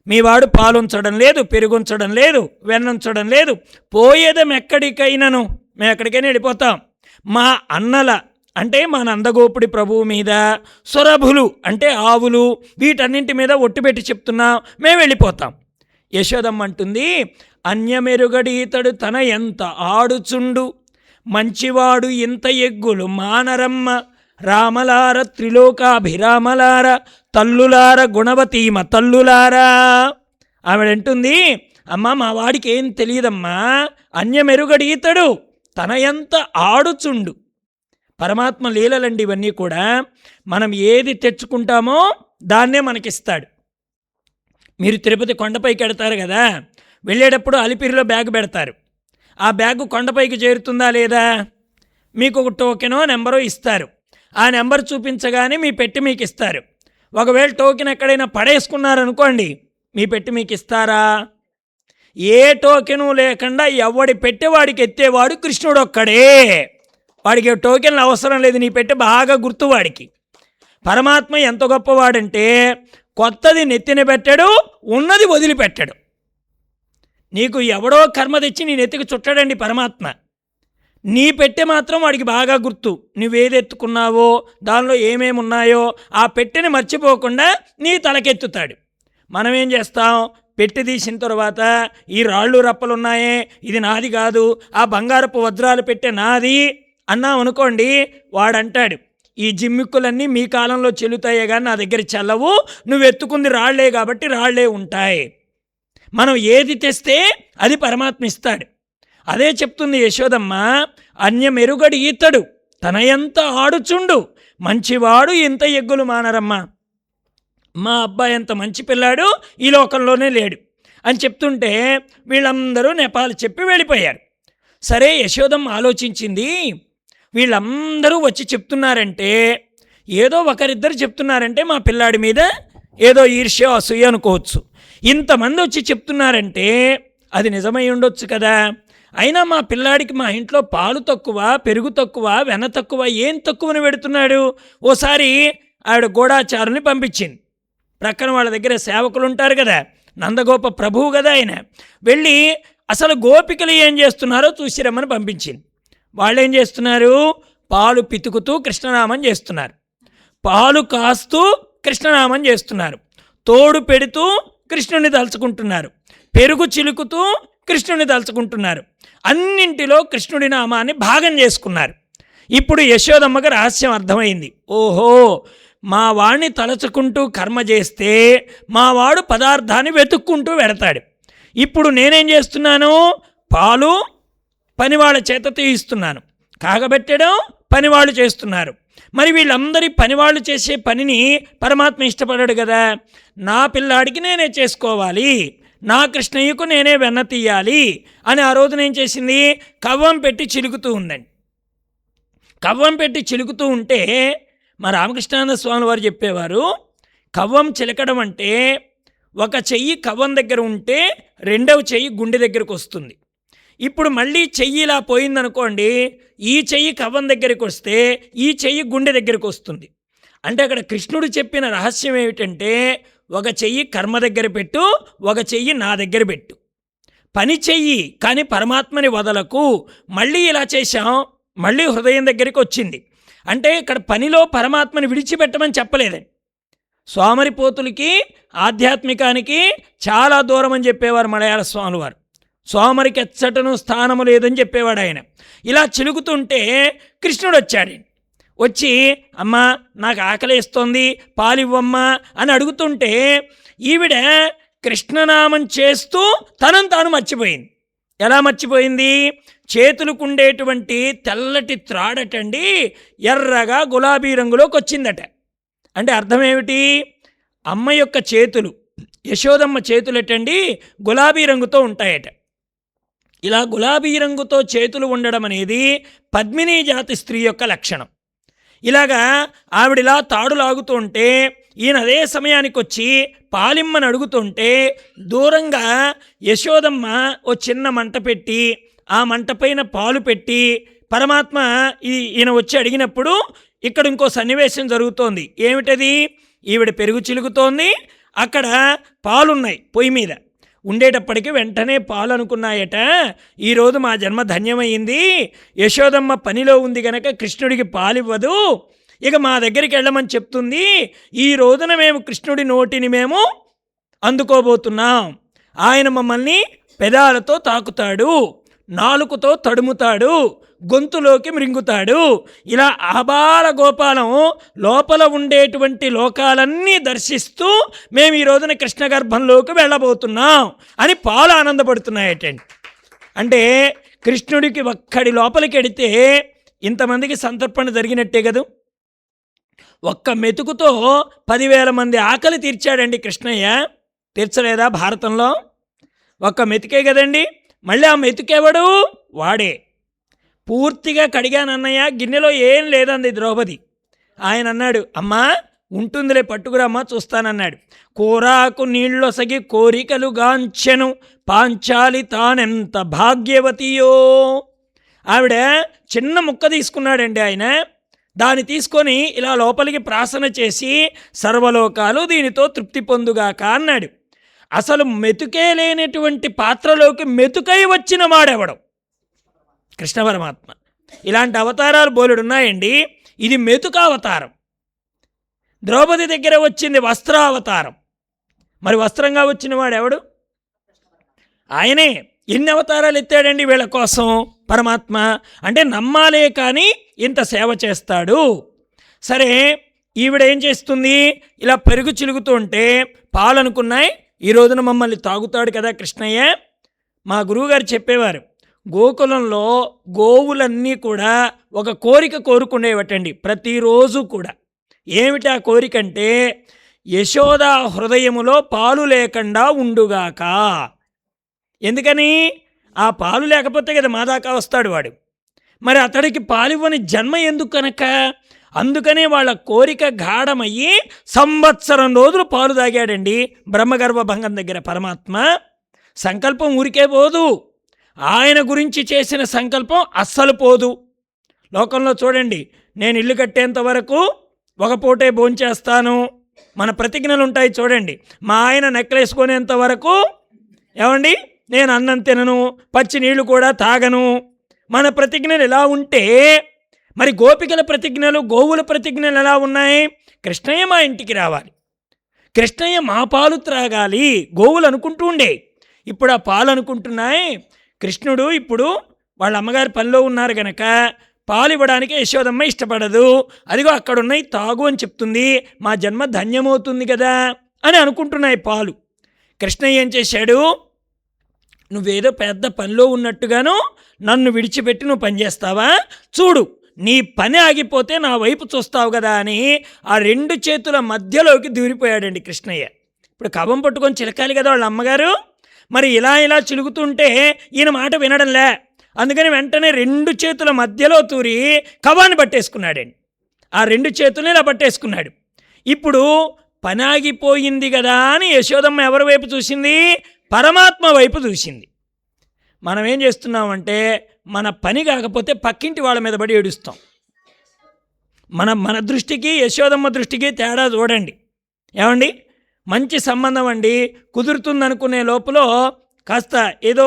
మీవాడు పాలుంచడం లేదు, పెరుగుంచడం లేదు, వెన్నుంచడం లేదు, పోయేదం ఎక్కడికైనాను మేము ఎక్కడికైనా వెళ్ళిపోతాం. మా అన్నల అంటే మా నందగోపుడి ప్రభువు మీద, సురభులు అంటే ఆవులు, వీటన్నింటి మీద ఒట్టుపెట్టి చెప్తున్నాం, మేము వెళ్ళిపోతాం. యశోదమ్మ అంటుంది, అన్యమెరుగడి ఇతడు తన ఎంత ఆడుచుండు, మంచివాడు ఇంత ఎగ్గులు మానరమ్మ, రామలార త్రిలోకాభిరామలార, తల్లులార గుణవతీమ తల్లులారా. ఆవిడంటుంది, అమ్మ మా వాడికి ఏం తెలియదమ్మా, అన్యమెరుగడి ఇతడు తన ఎంత ఆడుచుండు. పరమాత్మ లీలలండి ఇవన్నీ కూడా. మనం ఏది తెచ్చుకుంటామో దాన్నే మనకిస్తాడు. మీరు తిరుపతి కొండపైకి వెడతారు కదా, వెళ్ళేటప్పుడు అలిపిరిలో బ్యాగ్ పెడతారు. ఆ బ్యాగ్ కొండపైకి చేరుతుందా లేదా? మీకు ఒక టోకెనో నెంబరో ఇస్తారు. ఆ నెంబర్ చూపించగానే మీ పెట్టి మీకు ఇస్తారు. ఒకవేళ టోకెన్ ఎక్కడైనా పడేసుకున్నారనుకోండి, మీ పెట్టి మీకు ఇస్తారా? ఏ టోకెను లేకుండా ఎవడి పెట్టేవాడికి ఎత్తేవాడు కృష్ణుడు ఒక్కడే. వాడికి టోకెన్లు అవసరం లేదు, నీ పెట్టి బాగా గుర్తు వాడికి. పరమాత్మ ఎంత గొప్పవాడంటే కొత్తది నెత్తిన పెట్టాడు, ఉన్నది వదిలిపెట్టాడు. నీకు ఎవడో కర్మ తెచ్చి నీ నెత్తికి చుట్టాడండి పరమాత్మ. నీ పెట్టె మాత్రం వాడికి బాగా గుర్తు. నువ్వేదెత్తుకున్నావో దానిలో ఏమేమి ఉన్నాయో ఆ పెట్టెని మర్చిపోకుండా నీ తలకెత్తుతాడు. మనం ఏం చేస్తాం, పెట్టి తీసిన తర్వాత ఈ రాళ్ళు రప్పలున్నాయే, ఇది నాది కాదు, ఆ బంగారపు వజ్రాలు పెట్టె నాది అన్నాం అనుకోండి, వాడంటాడు, ఈ జిమ్మిక్కులన్నీ మీ కాలంలో చెల్లుతాయే కానీ నా దగ్గర చల్లవు, నువ్వు ఎత్తుకుంది రాళ్లే కాబట్టి రాళ్లే ఉంటాయి. మనం ఏది తెస్తే అది పరమాత్మ ఇస్తాడు. అదే చెప్తుంది యశోదమ్మ, అన్యమెరుగడి ఈతడు తన ఎంత ఆడుచుండు, మంచివాడు ఇంత ఎగ్గులు మానరమ్మ. మా అబ్బాయి ఎంత మంచి పిల్లాడు ఈ లోకంలోనే లేడు అని చెప్తుంటే వీళ్ళందరూ నెపాలు చెప్పి వెళ్ళిపోయారు. సరే యశోదమ్మ ఆలోచించింది, వీళ్ళందరూ వచ్చి చెప్తున్నారంటే, ఏదో ఒకరిద్దరు చెప్తున్నారంటే మా పిల్లాడి మీద ఏదో ఈర్ష్య అసూయ అనుకోవచ్చు. ఇంతమంది వచ్చి చెప్తున్నారంటే అది నిజమై ఉండొచ్చు కదా. అయినా మా పిల్లాడికి మా ఇంట్లో పాలు తక్కువ, పెరుగు తక్కువ, వెన్న తక్కువ, ఏం తక్కువని పెడుతున్నాడు. ఓసారి ఆవిడ గూఢాచారుని పంపించింది. ప్రక్కన వాళ్ళ దగ్గర సేవకులు ఉంటారు కదా, నందగోప ప్రభువు కదా ఆయన. వెళ్ళి అసలు గోపికలు ఏం చేస్తున్నారో చూసిరమ్మని పంపించింది. వాళ్ళు ఏం చేస్తున్నారు, పాలు పితుకుతూ కృష్ణనామం చేస్తున్నారు, పాలు కాస్తూ కృష్ణనామం చేస్తున్నారు, తోడు పెడుతూ కృష్ణుని తలుచుకుంటున్నారు, పెరుగు చిలుకుతూ కృష్ణుని తలుచుకుంటున్నారు. అన్నింటిలో కృష్ణుడి నామాన్ని భాగం చేసుకున్నారు. ఇప్పుడు యశోదమ్మకు రహస్యం అర్థమైంది. ఓహో, మా వాడిని తలుచుకుంటూ కర్మ చేస్తే మా వాడు పదార్థాన్ని వెతుక్కుంటూ వెడతాడు. ఇప్పుడు నేనేం చేస్తున్నాను, పాలు పనివాళ్ళ చేత తీయిస్తున్నాను, కాగబెట్టడం పనివాళ్ళు చేస్తున్నారు. మరి వీళ్ళందరి పనివాళ్ళు చేసే పనిని పరమాత్మ ఇష్టపడాడు కదా. నా పిల్లాడికి నేనే చేసుకోవాలి, నా కృష్ణయ్యకు నేనే వెన్న తీయాలి అని ఆ రోజున ఏం చేసింది, కవ్వం పెట్టి చిలుకుతూ ఉందండి. కవ్వం పెట్టి చిలుకుతూ ఉంటే మా రామకృష్ణానంద స్వామి వారు చెప్పేవారు, కవ్వం చిలకడం అంటే ఒక చెయ్యి కవ్వం దగ్గర ఉంటే రెండవ చెయ్యి గుండె దగ్గరకు వస్తుంది. ఇప్పుడు మళ్ళీ చెయ్యి ఇలా పోయిందనుకోండి, ఈ చెయ్యి కవ్వం దగ్గరికి వస్తే ఈ చెయ్యి గుండె దగ్గరికి వస్తుంది. అంటే అక్కడ కృష్ణుడు చెప్పిన రహస్యం ఏమిటంటే, ఒక చెయ్యి కర్మ దగ్గర పెట్టు, ఒక చెయ్యి నా దగ్గర పెట్టు, పని చెయ్యి కానీ పరమాత్మని వదలకు. మళ్ళీ ఇలా చేశాం, మళ్ళీ హృదయం దగ్గరికి వచ్చింది. అంటే ఇక్కడ పనిలో పరమాత్మని విడిచిపెట్టమని చెప్పలేదండి. సోమరిపోతులకి ఆధ్యాత్మికానికి చాలా దూరం అని చెప్పేవారు మలయాళ స్వాములు వారు. సోమరికి ఎచ్చటను స్థానము లేదని చెప్పేవాడు ఆయన. ఇలా చిలుకుతుంటే కృష్ణుడు వచ్చాడు. వచ్చి అమ్మ నాకు ఆకలేస్తోంది పాలివ్వమ్మా అని అడుగుతుంటే ఈవిడ కృష్ణనామం చేస్తూ తనను తాను మర్చిపోయింది. ఎలా మర్చిపోయింది, చేతులకుండేటువంటి తెల్లటి త్రాడటండి ఎర్రగా గులాబీ రంగులోకి వచ్చిందట. అంటే అర్థం ఏమిటి, అమ్మ యొక్క చేతులు, యశోదమ్మ చేతులటండి గులాబీ రంగుతో ఉంటాయట. ఇలా గులాబీ రంగుతో చేతులు ఉండడం అనేది పద్మినీ జాతి స్త్రీ యొక్క లక్షణం. ఇలాగా ఆవిడిలా తాడు లాగుతూ ఉంటే ఈయన అదే సమయానికి వచ్చి పాలిమ్మని అడుగుతుంటే దూరంగా యశోదమ్మ ఓ చిన్న మంట పెట్టి ఆ మంట పైన పాలు పెట్టి పరమాత్మ ఈయన వచ్చి అడిగినప్పుడు ఇక్కడ ఇంకో సన్నివేశం జరుగుతోంది. ఏమిటది? ఈవిడ పెరుగు చిలుకుతోంది, అక్కడ పాలున్నాయి పొయ్యి మీద. ఉండేటప్పటికి వెంటనే పాలు అనుకున్నాయట, ఈరోజు మా జన్మ ధన్యమైంది, యశోదమ్మ పనిలో ఉంది గనక కృష్ణుడికి పాలివ్వదు, ఇక మా దగ్గరికి వెళ్ళమని చెప్తుంది. ఈ రోజున మేము కృష్ణుడి నోటిని మేము అందుకోబోతున్నాం. ఆయన మమ్మల్ని పెదాలతో తాకుతాడు, నాలుకతో తడుముతాడు, గొంతులోకి మృంగుతాడు. ఇలా ఆబాల గోపాలం లోపల ఉండేటువంటి లోకాలన్నీ దర్శిస్తూ మేము ఈ రోజున కృష్ణ గర్భంలోకి వెళ్ళబోతున్నాం అని పాలు ఆనందపడుతున్నాయటండి. అంటే కృష్ణుడికి ఒక్కడి లోపలికి వెడితే ఇంతమందికి సంతర్పణ జరిగినట్టే కదూ. ఒక్క మెతుకుతో 10,000 మంది ఆకలి తీర్చాడండి కృష్ణయ్య. తీర్చలేదా భారతంలో? ఒక్క మెతుకే కదండి. మళ్ళీ ఆ మెతుకెవడు? వాడే. పూర్తిగా కడిగానన్నయ్య, గిన్నెలో ఏం లేదంది ద్రౌపది. ఆయన అన్నాడు, అమ్మా ఉంటుందిలే పట్టుకురమ్మా చూస్తానన్నాడు. కూరాకు నీళ్ళొసగి కోరికలు గాంచెను పాంచాలి తానెంత భాగ్యవతియో. ఆవిడ చిన్న ముక్క తీసుకున్నాడండి ఆయన. దాన్ని తీసుకొని ఇలా లోపలికి ప్రాసన చేసి సర్వలోకాలు దీనితో తృప్తి పొందుగాక అన్నాడు. అసలు మెతుకే లేనటువంటి పాత్రలోకి మెతుకై వచ్చిన వాడెవడం? కృష్ణ పరమాత్మ. ఇలాంటి అవతారాలు బోలెడున్నాయండి. ఇది మెతుక అవతారం. ద్రౌపది దగ్గర వచ్చింది వస్త్రావతారం. మరి వస్త్రంగా వచ్చిన వాడెవడు? ఆయనే. ఎన్ని అవతారాలు ఎత్తాడండి వీళ్ళ కోసం పరమాత్మ. అంటే నమ్మాలే కానీ ఇంత సేవ చేస్తాడు. సరే, ఈవిడ ఏం చేస్తుంది? ఇలా పెరుగు చిలుగుతుంటే పాలనుకున్నాయి, ఈ రోజున మమ్మల్ని తాగుతాడు కదా కృష్ణయ్య. మా గురువుగారు చెప్పేవారు, గోకులంలో గోవులన్నీ కూడా ఒక కోరిక కోరుకునేవటండి ప్రతిరోజు కూడా. ఏమిటి ఆ కోరిక అంటే, యశోద హృదయములో పాలు లేకుండా ఉండుగాక. ఎందుకని? ఆ పాలు లేకపోతే కదా మా దాకా వస్తాడు వాడు. మరి అతడికి పాలివ్వని జన్మ ఎందుకు కనుక? అందుకనే వాళ్ళ కోరిక గాఢమయ్యి సంవత్సరం రోజులు పాలు తాగాడండి బ్రహ్మగర్భ భంగం దగ్గర పరమాత్మ. సంకల్పం ఊరికే పోదు, ఆయన గురించి చేసిన సంకల్పం అస్సలు పోదు. లోకంలో చూడండి, నేను ఇల్లు కట్టేంత వరకు ఒక పూటే భోంచేస్తాను, మన ప్రతిజ్ఞలు ఉంటాయి చూడండి. మా ఆయన నెక్కలేసుకునేంత వరకు ఏమండి నేను అన్నం తినను, పచ్చి నీళ్లు కూడా తాగను. మన ప్రతిజ్ఞలు ఎలా ఉంటే మరి గోపికల ప్రతిజ్ఞలు, గోవుల ప్రతిజ్ఞలు ఎలా ఉన్నాయి? కృష్ణయ్య మా ఇంటికి రావాలి, కృష్ణయ్య మా పాలు త్రాగాలి గోవులు అనుకుంటూ ఉండే. ఇప్పుడు ఆ పాలు అనుకుంటున్నాయి. కృష్ణుడు ఇప్పుడు వాళ్ళ అమ్మగారి పనిలో ఉన్నారు గనక పాలు ఇవ్వడానికి యశోదమ్మ ఇష్టపడదు. అదిగో అక్కడున్నాయి తాగు అని చెప్తుంది, మా జన్మ ధన్యమవుతుంది కదా అని అనుకుంటున్నాయి పాలు. కృష్ణయ్య ఏం చేశాడు? నువ్వేదో పెద్ద పనిలో ఉన్నట్టుగాను నన్ను విడిచిపెట్టి నువ్వు పనిచేస్తావా? చూడు, నీ పని ఆగిపోతే నా వైపు చూస్తావు కదా అని ఆ 2 చేతుల మధ్యలోకి దూరిపోయాడండి కృష్ణయ్య. ఇప్పుడు కవం పట్టుకొని చిలకాలి కదా వాళ్ళ అమ్మగారు. మరి ఇలా చిలుగుతుంటే ఈయన మాట వినడంలే. అందుకని వెంటనే 2 చేతుల మధ్యలో తూరి కవాన్ని పట్టేసుకున్నాడండి. ఆ 2 చేతుల్ని ఇలా పట్టేసుకున్నాడు. ఇప్పుడు పని ఆగిపోయింది కదా అని యశోదమ్మ ఎవరి వైపు చూసింది? పరమాత్మ వైపు చూసింది. మనం ఏం చేస్తున్నామంటే మన పని కాకపోతే పక్కింటి వాళ్ళ మీద పడి ఏడుస్తాం. మన దృష్టికి యశోదమ్మ దృష్టికి తేడా చూడండి. ఏమండి, మంచి సంబంధం అండి, కుదురుతుందనుకునే లోపల కాస్త ఏదో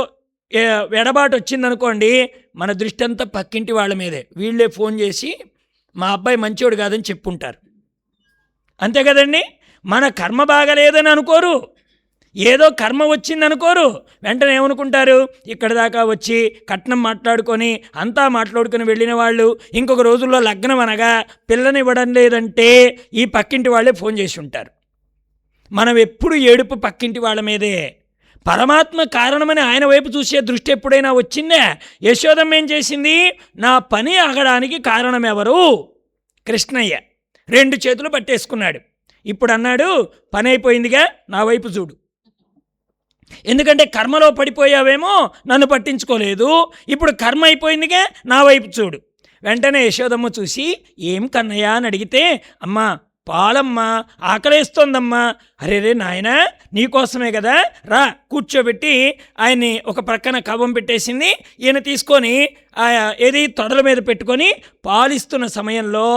ఎడబాటు వచ్చిందనుకోండి, మన దృష్టి అంతా పక్కింటి వాళ్ళ మీదే. వీళ్ళే ఫోన్ చేసి మా అబ్బాయి మంచోడు కాదని చెప్పుంటారు. అంతే కదండి. మన కర్మ బాగలేదని అనుకోరు, ఏదో కర్మ వచ్చిందనుకోరు, వెంటనే ఏమనుకుంటారు? ఇక్కడ దాకా వచ్చి కట్నం మాట్లాడుకొని అంతా మాట్లాడుకొని వెళ్ళిన వాళ్ళు ఇంకొక రోజుల్లో లగ్నం అనగా పిల్లని ఇవ్వడం లేదంటే ఈ పక్కింటి వాళ్ళే ఫోన్ చేసి ఉంటారు. మనం ఎప్పుడు ఏడుపు పక్కింటి వాళ్ళ మీదే. పరమాత్మ కారణమని ఆయన వైపు చూసే దృష్టి ఎప్పుడైనా వచ్చిందే? యశోదమ్మ ఏం చేసింది? నా పని ఆగడానికి కారణం ఎవరు? కృష్ణయ్య. 2 చేతులు పట్టేసుకున్నాడు. ఇప్పుడు అన్నాడు, పని అయిపోయిందిగా నా వైపు చూడు. ఎందుకంటే కర్మలో పడిపోయావేమో, నన్ను పట్టించుకోలేదు. ఇప్పుడు కర్మ అయిపోయిందిగా నా వైపు చూడు. వెంటనే యశోదమ్మ చూసి, ఏం కన్నయ్య అని అడిగితే, అమ్మా పాలమ్మా, ఆకలేస్తోందమ్మా. అరే రే నాయనా, నీకోసమే కదా, రా కూర్చోబెట్టి ఆయన్ని ఒక ప్రక్కన కవ్వం పెట్టేసింది. ఈయన తీసుకొని ఏది తొడల మీద పెట్టుకొని పాలిస్తున్న సమయంలో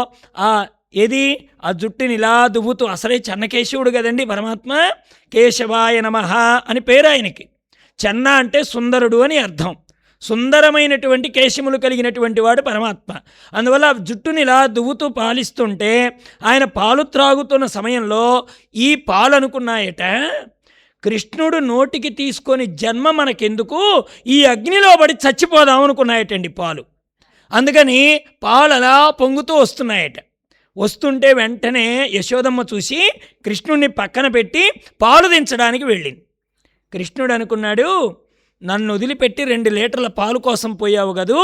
ఏది ఆ జుట్టుని ఇలా దువ్వుతూ, అసలే చెన్నకేశవుడు కదండి పరమాత్మ, కేశవాయ నమః అని పేరు ఆయనకి. చెన్న అంటే సుందరుడు అని అర్థం. సుందరమైనటువంటి కేశములు కలిగినటువంటి వాడు పరమాత్మ. అందువల్ల ఆ జుట్టుని ఇలా దువ్వుతూ పాలిస్తుంటే ఆయన పాలు త్రాగుతున్న సమయంలో ఈ పాలు అనుకున్నాయట, కృష్ణుడు నోటికి తీసుకొని జన్మ మనకెందుకు, ఈ అగ్నిలో పడి చచ్చిపోదాం అనుకున్నాయటండి పాలు. అందుకని పాలు అలా పొంగుతూ వస్తున్నాయట. వస్తుంటే వెంటనే యశోదమ్మ చూసి కృష్ణుడిని పక్కన పెట్టి పాలు దించడానికి వెళ్ళింది. కృష్ణుడు అనుకున్నాడు, నన్ను వదిలిపెట్టి 2 లీటర్ల పాలు కోసం పోయావు కదూ,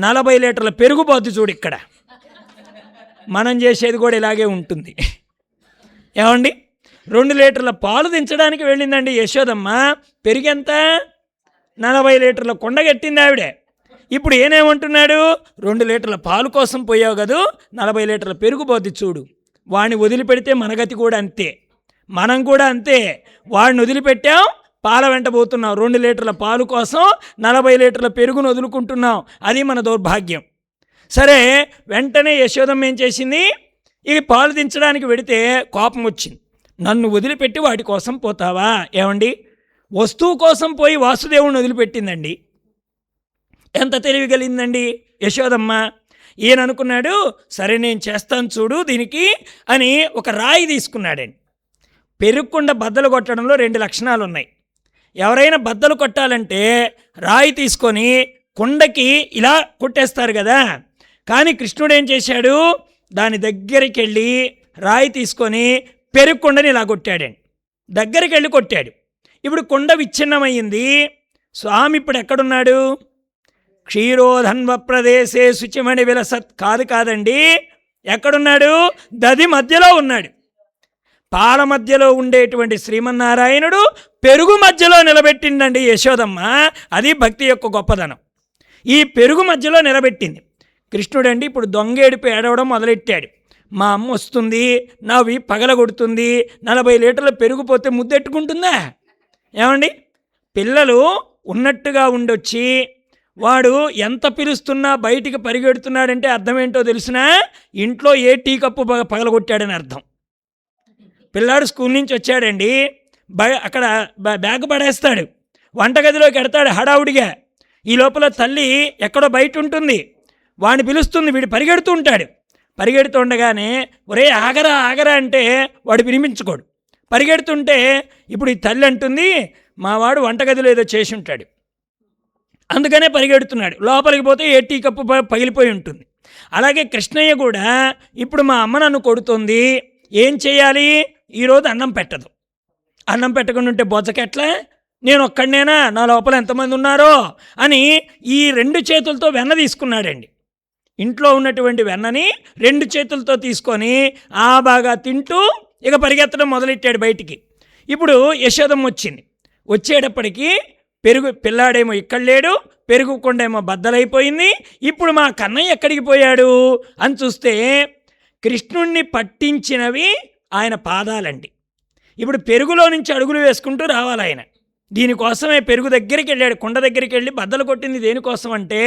40 లీటర్ల పెరుగు పోద్ది చూడు ఇక్కడ. మనం చేసేది కూడా ఇలాగే ఉంటుంది. ఏమండి, 2 లీటర్ల పాలు దించడానికి వెళ్ళిందండి యశోదమ్మ. పెరిగెంత? 40 లీటర్ల కొండగట్టింది ఆవిడే. ఇప్పుడు ఏనేమంటున్నాడు, 2 లీటర్ల పాలు కోసం పోయావు కదూ, 40 లీటర్ల పెరుగు పోద్ది చూడు. వాడిని వదిలిపెడితే మన గతి కూడా అంతే, మనం కూడా అంతే. వాడిని వదిలిపెట్టాం, పాల వెంట పోతున్నాం. 2 లీటర్ల పాలు కోసం 40 లీటర్ల పెరుగును వదులుకుంటున్నాం. అది మన దౌర్భాగ్యం. సరే, వెంటనే యశోదమ్మ ఏం చేసింది, ఇక పాలు దించడానికి వెడితే కోపం వచ్చింది. నన్ను వదిలిపెట్టి వాటి కోసం పోతావా? ఏమండి, వస్తువు కోసం పోయి వాసుదేవుడిని వదిలిపెట్టిందండి. ఎంత తెలివిగలిగిందండి యశోదమ్మ. ఈయన అనుకున్నాడు, సరే నేను చేస్తాను చూడు దీనికి అని ఒక రాయి తీసుకున్నాడండి. పెరుగుకుండా బద్దలు కొట్టడంలో 2 లక్షణాలు ఉన్నాయి. ఎవరైనా బద్దలు కొట్టాలంటే రాయి తీసుకొని కుండకి ఇలా కొట్టేస్తారు కదా. కానీ కృష్ణుడు ఏం చేశాడు, దాని దగ్గరికి వెళ్ళి రాయి తీసుకొని పెరుగుకుండని ఇలా కొట్టాడండి. దగ్గరికి వెళ్ళి కొట్టాడు. ఇప్పుడు కుండ విచ్ఛిన్నమయ్యింది. స్వామి ఇప్పుడు ఎక్కడున్నాడు? క్షీరోధన్వ ప్రదేశే శుచిమణి విలసత్ కాదండి. ఎక్కడున్నాడు? దది మధ్యలో ఉన్నాడు. పాల మధ్యలో ఉండేటువంటి శ్రీమన్నారాయణుడు పెరుగు మధ్యలో నిలబెట్టిందండి యశోదమ్మ. అది భక్తి యొక్క గొప్పదనం. ఈ పెరుగు మధ్యలో నిలబెట్టింది. కృష్ణుడండి ఇప్పుడు దొంగేడిపి ఏడవడం మొదలెట్టాడు. మా అమ్మ వస్తుంది, నావి పగలగొడుతుంది, 40 లీటర్ల పెరుగు పోతే ముద్దెట్టుకుంటుందా? ఏమండి, పిల్లలు ఉన్నట్టుగా ఉండొచ్చి వాడు ఎంత పిలుస్తున్నా బయటికి పరిగెడుతున్నాడంటే అర్థం ఏంటో తెలిసినా, ఇంట్లో ఏ టీ కప్పు పగలగొట్టాడని అర్థం. పిల్లాడు స్కూల్ నుంచి వచ్చాడండి, అక్కడ బ్యాగ్ పడేస్తాడు, వంటగదిలోకి ఎడతాడు హడావుడిగా. ఈ లోపల తల్లి ఎక్కడో బయట ఉంటుంది, వాడిని పిలుస్తుంది, వీడు పరిగెడుతూ ఉంటాడు. పరిగెడుతూ ఉండగానే ఒరే ఆగరా ఆగరా అంటే వాడు వినిపించుకోడు. పరిగెడుతుంటే ఇప్పుడు ఈ తల్లి అంటుంది, మా వాడు వంటగదిలో ఏదో చేసి ఉంటాడు, అందుకనే పరిగెడుతున్నాడు. లోపలికి పోతే ఏ టీ కప్పు పగిలిపోయి ఉంటుంది. అలాగే కృష్ణయ్య కూడా ఇప్పుడు మా అమ్మ నన్ను కొడుతుంది, ఏం చేయాలి? ఈరోజు అన్నం పెట్టదు. అన్నం పెట్టకుండా ఉంటే బొజ్జకెట్లా? నేను ఒక్కడినేనా, నా లోపల ఎంతమంది ఉన్నారో అని ఈ 2 చేతులతో వెన్న తీసుకున్నాడండి. ఇంట్లో ఉన్నటువంటి వెన్నని 2 చేతులతో తీసుకొని బాగా తింటూ ఇక పరిగెత్తడం మొదలెట్టాడు బయటికి. ఇప్పుడు యశోదమ్మ వచ్చింది. వచ్చేటప్పటికి పిల్లాడేమో ఇక్కడ లేడు, పెరుగు కొండేమో బద్దలైపోయింది. ఇప్పుడు మా కన్నయ్య ఎక్కడికి పోయాడు అని చూస్తే కృష్ణుణ్ణి పట్టించినవి ఆయన పాదాలండి. ఇప్పుడు పెరుగులో నుంచి అడుగులు వేసుకుంటూ రావాలి ఆయన. దీనికోసమే పెరుగు దగ్గరికి వెళ్ళాడు, కొండ దగ్గరికి వెళ్ళి బద్దలు కొట్టింది దేనికోసం అంటే,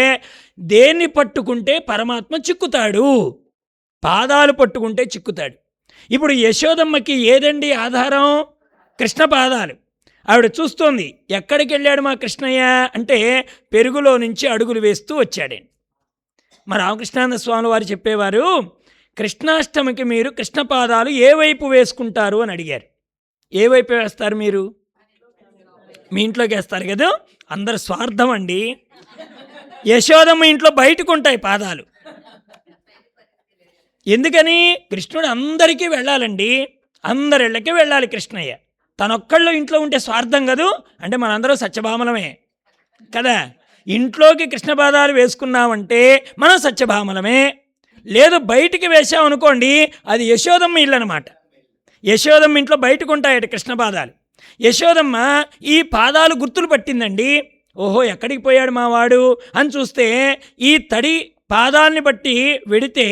దేన్ని పట్టుకుంటే పరమాత్మ చిక్కుతాడు, పాదాలు పట్టుకుంటే చిక్కుతాడు. ఇప్పుడు యశోదమ్మకి ఏదండి ఆధారం? కృష్ణ పాదాలు. ఆవిడ చూస్తోంది, ఎక్కడికి వెళ్ళాడు మా కృష్ణయ్య అంటే పెరుగులో నుంచి అడుగులు వేస్తూ వచ్చాడండి. మా రామకృష్ణానంద స్వామి వారు చెప్పేవారు, కృష్ణాష్టమికి మీరు కృష్ణ పాదాలు ఏ వైపు వేసుకుంటారు అని అడిగారు. ఏ వైపు వేస్తారు మీరు? మీ ఇంట్లోకి వేస్తారు కదా. అందరు స్వార్థం అండి. యశోదమ్మ ఇంట్లో బయటకు ఉంటాయి పాదాలు. ఎందుకని? కృష్ణుడు అందరికీ వెళ్ళాలండి, అందరిళ్ళకి వెళ్ళాలి కృష్ణయ్య. తనొక్కళ్ళు ఇంట్లో ఉంటే స్వార్థం కదూ. అంటే మనందరూ సత్యభామలమే కదా. ఇంట్లోకి కృష్ణ పాదాలు వేసుకున్నామంటే మనం సత్యభామలమే. లేదు బయటికి వేసామనుకోండి, అది యశోదమ్మ ఇల్లు అనమాట. యశోదమ్మ ఇంట్లో బయటకు ఉంటాయట కృష్ణ పాదాలు. యశోదమ్మ ఈ పాదాలు గుర్తులు పట్టిందండి. ఓహో ఎక్కడికి పోయాడు మావాడు అని చూస్తే ఈ తడి పాదాలని బట్టి వెడితే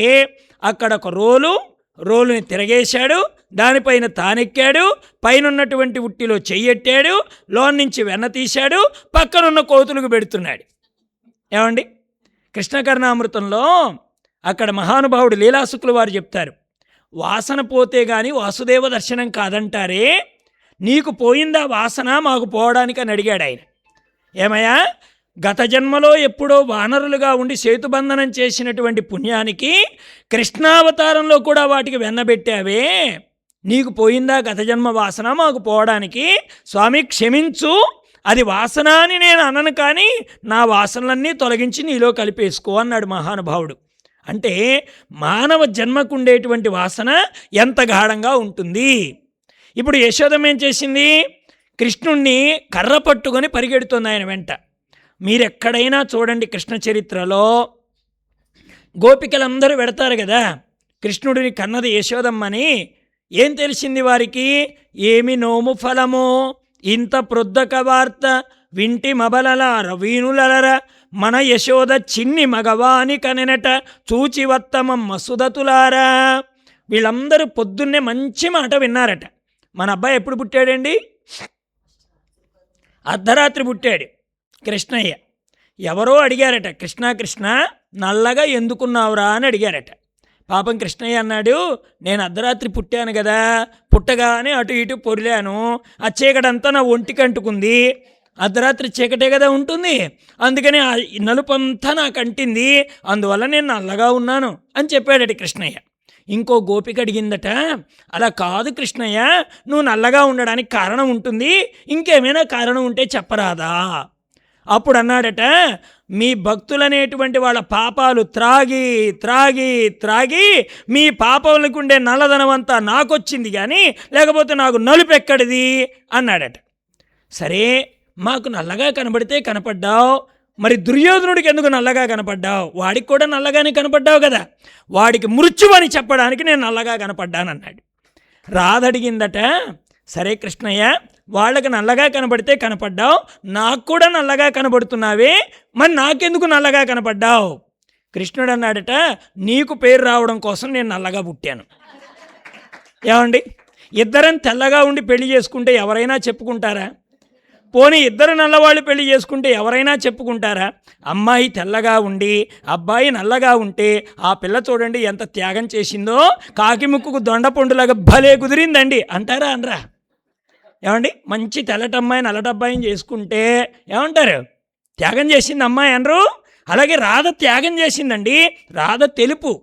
అక్కడ ఒక రోలు, రోలుని తిరగేశాడు, దానిపైన తానెక్కాడు, పైనున్నటువంటి ఉట్టిలో చెయ్యెట్టాడు, లోన్ నుంచి వెన్న తీశాడు, పక్కనున్న కోతులకు పెడుతున్నాడు. ఏమండి, కృష్ణకర్ణామృతంలో అక్కడ మహానుభావుడు లీలాశుకులు వారు చెప్తారు, వాసన పోతే గాని వాసుదేవ దర్శనం కాదంటారే, నీకు పోయిందా వాసన, మాకు పోవడానికి అని అడిగాడు ఆయన. ఏమయ్యా, గత జన్మలో ఎప్పుడో వానరులుగా ఉండి సేతుబంధనం చేసినటువంటి పుణ్యానికి కృష్ణావతారంలో కూడా వాటికి వెన్నబెట్టావే, నీకు పోయిందా గత జన్మ వాసన మాకు పోవడానికి? స్వామి క్షమించు, అది వాసన అని నేను అనను, కానీ నా వాసనలన్నీ తొలగించి నీలో కలిపేసుకో అన్నాడు మహానుభావుడు. అంటే మానవ జన్మకుండేటువంటి వాసన ఎంత గాఢంగా ఉంటుంది. ఇప్పుడు యశోదమ్మ ఏం చేసింది? కృష్ణుణ్ణి కర్ర పట్టుకొని పరిగెడుతుంది ఆయన వెంట. మీరెక్కడైనా చూడండి, కృష్ణ చరిత్రలో గోపికలందరూ వెడతారు కదా, కృష్ణుడిని కన్నది యశోదమ్మని. ఏం తెలిసింది వారికి? ఏమి నోము ఫలమో ఇంత ప్రొద్దక వార్త వింటి మబలలార వీణులలర మన యశోద చిన్ని మగవాని కనెనట చూచి వత్తమమ్మ సుదతులారా. వీళ్ళందరూ పొద్దున్నే మంచి మాట విన్నారట. మన అబ్బాయి ఎప్పుడు పుట్టాడండి? అర్ధరాత్రి పుట్టాడు కృష్ణయ్య. ఎవరో అడిగారట, కృష్ణ కృష్ణ నల్లగా ఎందుకున్నావురా అని అడిగారట. పాపం కృష్ణయ్య అన్నాడు, నేను అర్ధరాత్రి పుట్టాను కదా, పుట్టగానే అటు ఇటు పొరిలాను, ఆ చీకటంతా నా ఒంటికి అంటుకుంది, అర్ధరాత్రి చీకటే కదా ఉంటుంది, అందుకని ఆ నలుపంతా నాకు అంటింది, అందువల్ల నేను నల్లగా ఉన్నాను అని చెప్పాడట కృష్ణయ్య. ఇంకో గోపిక అడిగిందట, అలా కాదు కృష్ణయ్య, నువ్వు నల్లగా ఉండడానికి కారణం ఉంటుంది, ఇంకేమైనా కారణం ఉంటే చెప్పరాదా? అప్పుడు అన్నాడట, మీ భక్తులనేటువంటి వాళ్ళ పాపాలు త్రాగి త్రాగి త్రాగి మీ పాపములకు ఉండే నల్లదనం అంతా నాకొచ్చింది, కానీ లేకపోతే నాకు నలుపెక్కడిది అన్నాడట. సరే, మాకు నల్లగా కనబడితే కనపడ్డావు, మరి దుర్యోధనుడికి ఎందుకు నల్లగా కనపడ్డావు? వాడికి కూడా నల్లగానే కనపడ్డావు కదా, వాడికి మృత్యువని చెప్పడానికి నేను నల్లగా కనపడ్డానన్నాడు. రాధడిగిందట, సరే కృష్ణయ్య, వాళ్ళకి నల్లగా కనబడితే కనపడ్డావు, నాకు కూడా నల్లగా కనబడుతున్నావే, మరి నాకెందుకు నల్లగా కనపడ్డావు? కృష్ణుడు అన్నాడట, నీకు పేరు రావడం కోసం నేను నల్లగా పుట్టాను. ఏమండి, ఇద్దరం తెల్లగా ఉండి పెళ్లి చేసుకుంటే ఎవరైనా చెప్పుకుంటారా? పోనీ ఇద్దరు నల్లవాళ్ళు పెళ్లి చేసుకుంటే ఎవరైనా చెప్పుకుంటారా? అమ్మాయి తెల్లగా ఉండి అబ్బాయి నల్లగా ఉంటే ఆ పిల్ల చూడండి ఎంత త్యాగం చేసిందో, కాకి ముక్కుకు దొండపొండులాగా భలే కుదిరిందండి అంటారా అనరా? ఏమండి, మంచి తెల్లటమ్మాయి నల్లటబ్బాయిని చేసుకుంటే ఏమంటారు? త్యాగం చేసింది అమ్మాయి అనరు. అలాగే రాధ త్యాగం చేసిందండి. రాధ తెలుపు,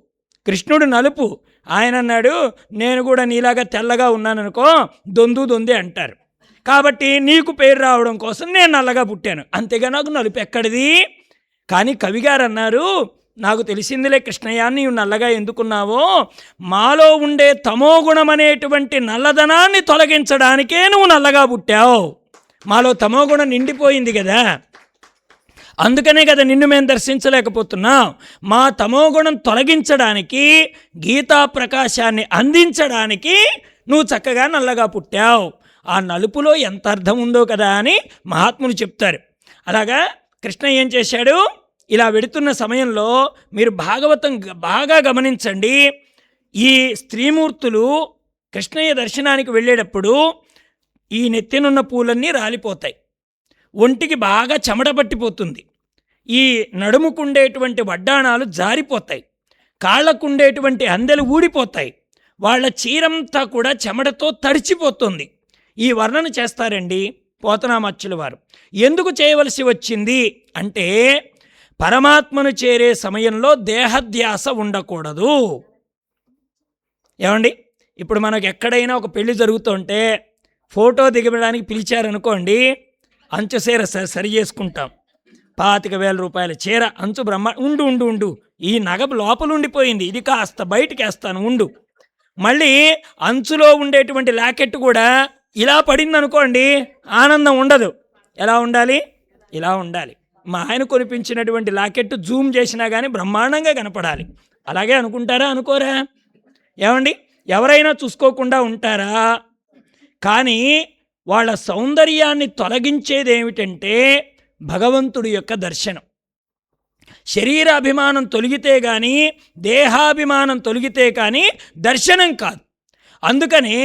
కృష్ణుడు నలుపు. ఆయన అన్నాడు, నేను కూడా నీలాగా తెల్లగా ఉన్నాననుకో, దొందు దొందే అంటారు. కాబట్టి నీకు పేరు రావడం కోసం నేను నల్లగా పుట్టాను, అంతేగా నాకు నలుపు ఎక్కడిది? కానీ కవిగారు అన్నారు, నాకు తెలిసిందిలే కృష్ణయ్య, నీవు నల్లగా ఎందుకున్నావో, మాలో ఉండే తమోగుణం అనేటువంటి నల్లదనాన్ని తొలగించడానికే నువ్వు నల్లగా పుట్టావు. మాలో తమోగుణం నిండిపోయింది కదా, అందుకనే కదా నిన్ను మేము దర్శించలేకపోతున్నాం. మా తమోగుణం తొలగించడానికి, గీతా ప్రకాశాన్ని అందించడానికి నువ్వు చక్కగా నల్లగా పుట్టావు. ఆ నలుపులో ఎంత అర్థం ఉందో కదా అని మహాత్ములు చెప్తారు. అలాగా కృష్ణ ఏం చేశాడు? ఇలా వెడుతున్న సమయంలో మీరు భాగవతం బాగా గమనించండి. ఈ స్త్రీమూర్తులు కృష్ణయ్య దర్శనానికి వెళ్ళేటప్పుడు ఈ నెత్తినున్న పూలన్నీ రాలిపోతాయి, ఒంటికి బాగా చెమట పట్టిపోతుంది, ఈ నడుముకుండేటువంటి వడ్డాణాలు జారిపోతాయి, కాళ్ళకుండేటువంటి అందెలు ఊడిపోతాయి, వాళ్ళ చీరంతా కూడా చెమటతో తడిచిపోతుంది. ఈ వర్ణన చేస్తారండి పోతనామాచ్యుల వారు. ఎందుకు చేయవలసి వచ్చింది అంటే, పరమాత్మను చేరే సమయంలో దేహధ్యాస ఉండకూడదు. ఏమండి, ఇప్పుడు మనకు ఎక్కడైనా ఒక పెళ్లి జరుగుతుంటే ఫోటో దిగడానికి పిలిచారనుకోండి, అంచు చీర సరి చేసుకుంటాం, 25,000 రూపాయల చీర, అంచు బ్రహ్మ, ఉండు ఉండు ఉండు ఈ నగ లోపల ఉండిపోయింది, ఇది కాస్త బయటికి వేస్తాను ఉండు. మళ్ళీ అంచులో ఉండేటువంటి లాకెట్ కూడా ఇలా పడింది అనుకోండి, ఆనందం ఉండదు. ఎలా ఉండాలి? ఇలా ఉండాలి. మా ఆయన కొనిపించినటువంటి లాకెట్ జూమ్ చేసినా కానీ బ్రహ్మాండంగా కనపడాలి. అలాగే అనుకుంటారా? అనుకోరా? ఏమండి, ఎవరైనా చూసుకోకుండా ఉంటారా? కానీ వాళ్ళ సౌందర్యాన్ని తొలగించేది ఏమిటంటే భగవంతుడి యొక్క దర్శనం. శరీరాభిమానం తొలగితే కానీ, దేహాభిమానం తొలగితే కానీ దర్శనం కాదు. అందుకని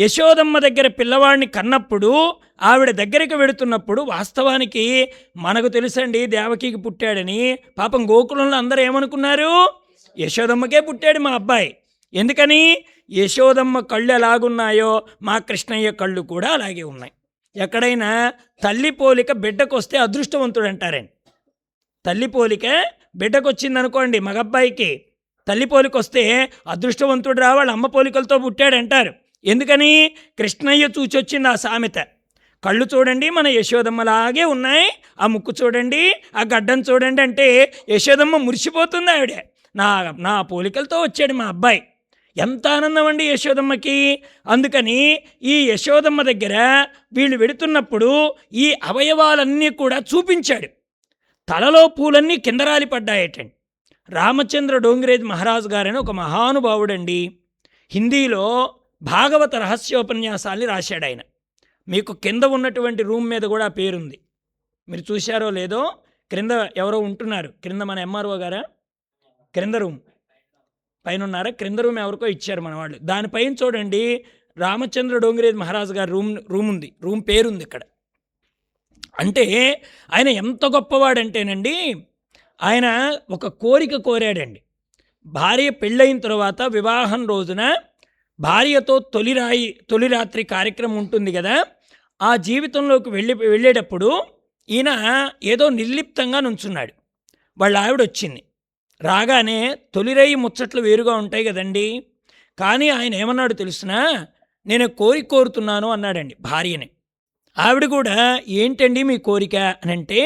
యశోదమ్మ దగ్గర పిల్లవాడిని కన్నప్పుడు, ఆవిడ దగ్గరికి వెడుతున్నప్పుడు, వాస్తవానికి మనకు తెలుసండి దేవకికి పుట్టాడని. పాపం గోకులంలో అందరూ ఏమనుకున్నారు? యశోదమ్మకే పుట్టాడు మా అబ్బాయి. ఎందుకని? యశోదమ్మ కళ్ళు ఎలాగున్నాయో మా కృష్ణయ్య కళ్ళు కూడా అలాగే ఉన్నాయి. ఎక్కడైనా తల్లి పోలిక బిడ్డకొస్తే అదృష్టవంతుడు అంటారండి. తల్లి పోలిక బిడ్డకు వచ్చిందనుకోండి, మగబ్బాయికి తల్లి పోలిక వస్తే అదృష్టవంతుడు రా, వాళ్ళ అమ్మ పోలికలతో పుట్టాడంటారు. ఎందుకని? కృష్ణయ్య చూచొచ్చింది ఆ సామెత. కళ్ళు చూడండి మన యశోదమ్మలాగే ఉన్నాయి, ఆ ముక్కు చూడండి, ఆ గడ్డం చూడండి అంటే యశోదమ్మ మురిసిపోతుంది. ఆవిడ నా పోలికలతో వచ్చాడు మా అబ్బాయి. ఎంత ఆనందం అండి యశోదమ్మకి. అందుకని ఈ యశోదమ్మ దగ్గర వీళ్ళు వెడుతున్నప్పుడు ఈ అవయవాలన్నీ కూడా చూపించాడు. తలలో పూలన్నీ కింద రాలిపడ్డాయటండి. రామచంద్ర డోంగ్రేజ్ మహారాజు గారని ఒక మహానుభావుడండి. హిందీలో భాగవత రహస్యోపన్యాసాల్ని రాశాడు ఆయన. మీకు కింద ఉన్నటువంటి రూమ్ మీద కూడా పేరుంది, మీరు చూశారో లేదో. క్రింద ఎవరో ఉంటున్నారు, క్రింద మన ఎంఆర్ఓ గారా, క్రింద రూమ్ పైన ఉన్నారా? క్రింద రూమ్ ఎవరికో ఇచ్చారు మన వాళ్ళు. దానిపైన చూడండి, రామచంద్ర డోంగ్రేజ్ మహారాజు గారి రూమ్ ఉంది, రూమ్ పేరుంది ఇక్కడ. అంటే ఆయన ఎంత గొప్పవాడంటేనండి, ఆయన ఒక కోరిక కోరాడండి. భార్య పెళ్ళైన తర్వాత వివాహం రోజున భార్యతో తొలి రాత్రి కార్యక్రమం ఉంటుంది కదా, ఆ జీవితంలోకి వెళ్ళేటప్పుడు ఈయన ఏదో నిర్లిప్తంగా నుంచున్నాడు. వాళ్ళ ఆవిడ వచ్చింది. రాగానే తొలిరై ముచ్చట్లు వేరుగా ఉంటాయి కదండి. కానీ ఆయన ఏమన్నాడు తెలుసునా? నేను కోరుతున్నాను అన్నాడండి భార్యని. ఆవిడ కూడా ఏంటండి మీ కోరిక అని అంటే,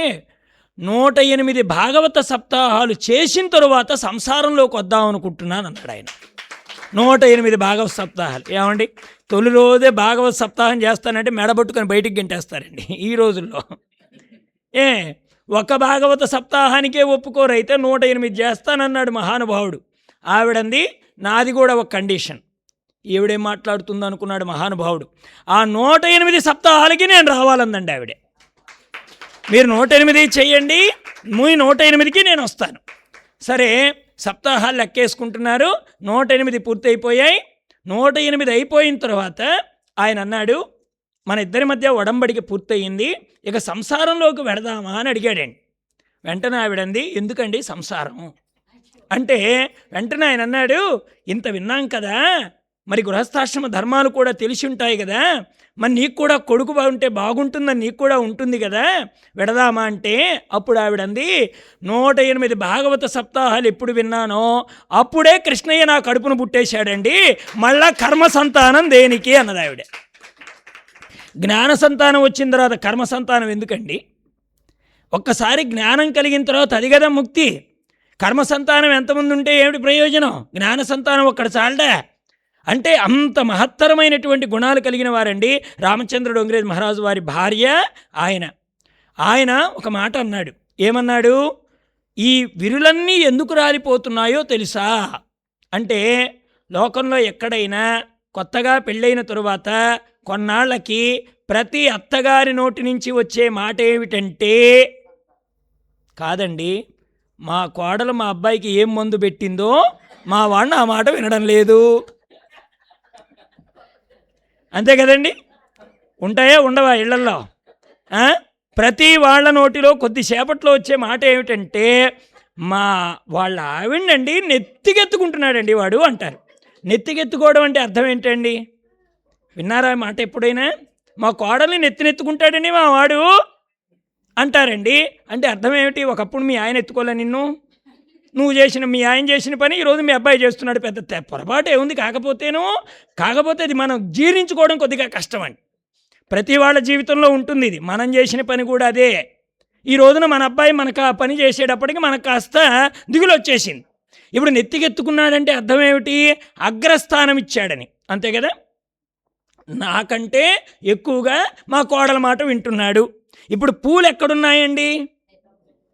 108 భాగవత సప్తాహాలు చేసిన తరువాత సంసారంలోకి వద్దాం అనుకుంటున్నాను అన్నాడు ఆయన. 108 భాగవత సప్తాహాలు. ఏమండి, తొలి రోజే భాగవత సప్తాహం చేస్తానంటే మెడబట్టుకొని బయటికి గంటేస్తారండి ఈ రోజుల్లో. ఒక భాగవత సప్తాహానికే ఒప్పుకోరు, అయితే 108 చేస్తానన్నాడు మహానుభావుడు. ఆవిడంది నాది కూడా ఒక కండిషన్. ఈవిడేం మాట్లాడుతుందో అనుకున్నాడు మహానుభావుడు. ఆ 108 సప్తాహాలకి నేను రావాలందండి ఆవిడే. మీరు 108 చెయ్యండి, మీ 108కి నేను వస్తాను. సరే, సప్తాహాలు లెక్కేసుకుంటున్నారు. 108 పూర్తయిపోయాయి. 108 అయిపోయిన తర్వాత ఆయన అన్నాడు, మన ఇద్దరి మధ్య ఒడంబడిక పూర్తయింది, ఇక సంసారంలోకి వెడదామా అని అడిగాడండి. వెంటనే ఆవిడంది, ఎందుకండి సంసారం అంటే? వెంటనే ఆయన అన్నాడు, ఇంత విన్నాం కదా, మరి గృహస్థాశ్రమ ధర్మాలు కూడా తెలిసి ఉంటాయి కదా, మరి నీకు కూడా కొడుకు ఉంటే బాగుంటుందని నీకు కూడా ఉంటుంది కదా, వెడదామా అంటే అప్పుడు ఆవిడంది, 108 భాగవత సప్తాహాలు ఎప్పుడు విన్నానో అప్పుడే కృష్ణయ్య నా కడుపును పుట్టేశాడండి, మళ్ళా కర్మ సంతానం దేనికి అన్నది ఆవిడ. జ్ఞాన సంతానం వచ్చిన తర్వాత కర్మ సంతానం ఎందుకండి? ఒక్కసారి జ్ఞానం కలిగిన తర్వాత అది కదా ముక్తి. కర్మ సంతానం ఎంతమంది ఉంటే ఏమిటి ప్రయోజనం? జ్ఞాన సంతానం ఒక్కడ చాలడా? అంటే అంత మహత్తరమైనటువంటి గుణాలు కలిగిన వారండి రామచంద్ర డోంగ్రేజ్ మహారాజు వారి భార్య. ఆయన ఒక మాట అన్నాడు. ఏమన్నాడు? ఈ విరులన్నీ ఎందుకు రాలిపోతున్నాయో తెలుసా అంటే, లోకంలో ఎక్కడైనా కొత్తగా పెళ్ళైన తరువాత కొన్నాళ్ళకి ప్రతి అత్తగారి నోటి నుంచి వచ్చే మాట ఏమిటంటే, కాదండి, మా కోడలు మా అబ్బాయికి ఏం మందు పెట్టిందో మా వాడిని ఆ మాట వినడం లేదు. అంతే కదండి. ఉంటాయా ఉండవా ఇళ్లల్లో? ప్రతి వాళ్ళ నోటిలో కొద్దిసేపట్లో వచ్చే మాట ఏమిటంటే, వాళ్ళ ఆవిడండి నెత్తికెత్తుకుంటున్నాడండి వాడు అంటారు. నెత్తికెత్తుకోవడం అంటే అర్థం ఏంటండి? విన్నారా మాట ఎప్పుడైనా? మా కోడల్ని నెత్తినెత్తుకుంటాడండి మా వాడు అంటారండి. అంటే అర్థం ఏమిటి? ఒకప్పుడు మీ ఆయన ఎత్తుకోలే నిన్ను, మీ ఆయన చేసిన పని ఈరోజు మీ అబ్బాయి చేస్తున్నాడు. పెద్ద పొరపాటు ఏముంది? కాకపోతే అది మనం జీర్ణించుకోవడం కొద్దిగా కష్టం అండి. ప్రతి వాళ్ళ జీవితంలో ఉంటుంది ఇది. మనం చేసిన పని కూడా అదే. ఈ రోజున మన అబ్బాయి మనకు ఆ పని చేసేటప్పటికి మనకు కాస్త దిగులు వచ్చేసింది. ఇప్పుడు నెత్తికెత్తుకున్నాడంటే అర్థం ఏమిటి? అగ్రస్థానం ఇచ్చాడని. అంతే కదా. నాకంటే ఎక్కువగా మా కోడల మాట వింటున్నాడు. ఇప్పుడు పూలు ఎక్కడున్నాయండి?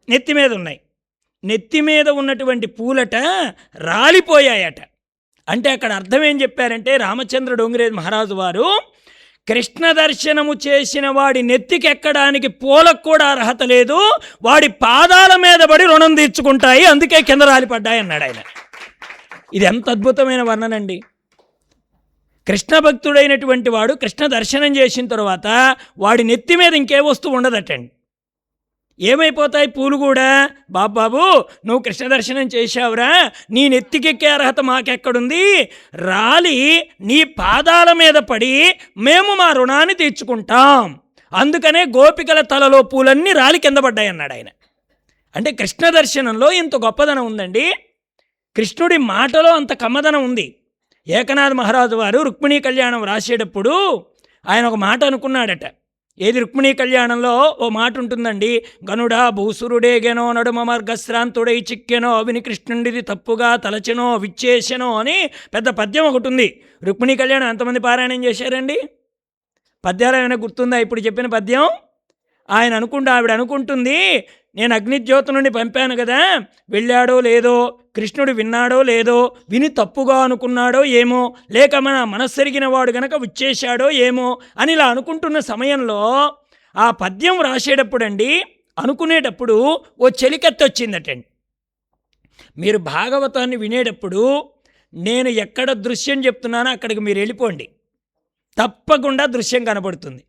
నెత్తి మీద ఉన్నాయి. నెత్తి మీద ఉన్నటువంటి పూలట రాలిపోయాయట. అంటే అక్కడ అర్థం ఏం చెప్పారంటే రామచంద్ర డోంగ్రేజ్ మహారాజు వారు, కృష్ణ దర్శనము చేసిన వాడి నెత్తికెక్కడానికి పూలకు కూడా అర్హత లేదు, వాడి పాదాల మీద పడి రుణం తీర్చుకుంటాయి, అందుకే కింద రాలిపడ్డాయి అన్నాడు ఆయన. ఇది ఎంత అద్భుతమైన వర్ణనండి. కృష్ణ భక్తుడైనటువంటి వాడు కృష్ణ దర్శనం చేసిన తర్వాత వాడి నెత్తి మీద ఇంకే వస్తువు ఉండదటండి. ఏమైపోతాయి పూలు కూడా? బాబాబు నువ్వు కృష్ణ దర్శనం చేశావురా, నీ నెత్తికెక్కే అర్హత మాకెక్కడుంది, రాలి నీ పాదాల మీద పడి మేము మా రుణాన్ని తీర్చుకుంటాం, అందుకనే గోపికల తలలో పూలన్నీ రాలి కింద పడ్డాయి అన్నాడు ఆయన. అంటే కృష్ణ దర్శనంలో ఇంత గొప్పదనం ఉందండి. కృష్ణుడి మాటలో అంత కమ్మదనం ఉంది. ఏకనాథ మహారాజు వారు రుక్మిణీ కళ్యాణం రాసేటప్పుడు ఆయన ఒక మాట అనుకున్నాడట. ఏది? రుక్మిణీ కళ్యాణంలో ఓ మాట ఉంటుందండి, గనుడా భూసురుడేగెనో నడుమ మార్గశ్రాంతుడై చిక్కెనో అవిని కృష్ణుడిది తప్పుగా తలచెనో విచ్చేసెనో అని పెద్ద పద్యం ఒకటి ఉంది. రుక్మిణీ కళ్యాణం ఎంతమంది పారాయణం చేశారండి? పద్యాలు ఏమైనా గుర్తుందా ఇప్పుడు చెప్పిన పద్యం? ఆవిడ అనుకుంటుంది, నేను అగ్నిజ్యోతి నుండి పంపాను కదా, వెళ్ళాడో లేదో, కృష్ణుడు విన్నాడో లేదో, విని తప్పుగా అనుకున్నాడో ఏమో, లేక మన మనస్సెరిగిన వాడు గనక విచ్చేశాడో ఏమో అని ఇలా అనుకుంటున్న సమయంలో ఆ పద్యం రాసేటప్పుడండి, అనుకునేటప్పుడు ఓ చెలికత్తి వచ్చిందటండి. మీరు భాగవతాన్ని వినేటప్పుడు నేను ఎక్కడ దృశ్యం చెప్తున్నానో అక్కడికి మీరు వెళ్ళిపోండి, తప్పకుండా దృశ్యం కనపడుతుంది.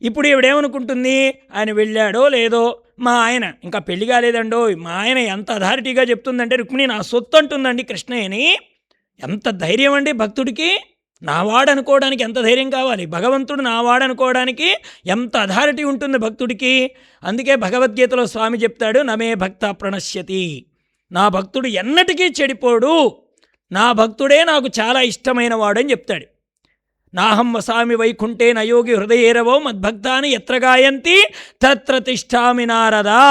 ఇప్పుడు ఈవిడేమనుకుంటుంది, ఆయన వెళ్ళాడో లేదో, మా ఆయన ఇంకా పెళ్లి కాలేదండో, మా ఆయన ఎంత అథారిటీగా చెప్తుందంటే రుక్మిణి నా సొత్తు అంటుందండి కృష్ణయ్యని. ఎంత ధైర్యం అండి భక్తుడికి! నావాడనుకోవడానికి ఎంత ధైర్యం కావాలి! భగవంతుడు నావాడనుకోవడానికి ఎంత అథారిటీ ఉంటుంది భక్తుడికి. అందుకే భగవద్గీతలో స్వామి చెప్తాడు, నమే భక్త ప్రణశ్యతి, నా భక్తుడు ఎన్నటికీ చెడిపోడు, నా భక్తుడే నాకు చాలా ఇష్టమైన వాడు అని చెప్తాడు. నాహం వసామి వైకుంఠే నయోగి హృదయేరవో మద్భక్తాని ఎత్ర గాయంతి తత్ర తిష్టామి నారదా.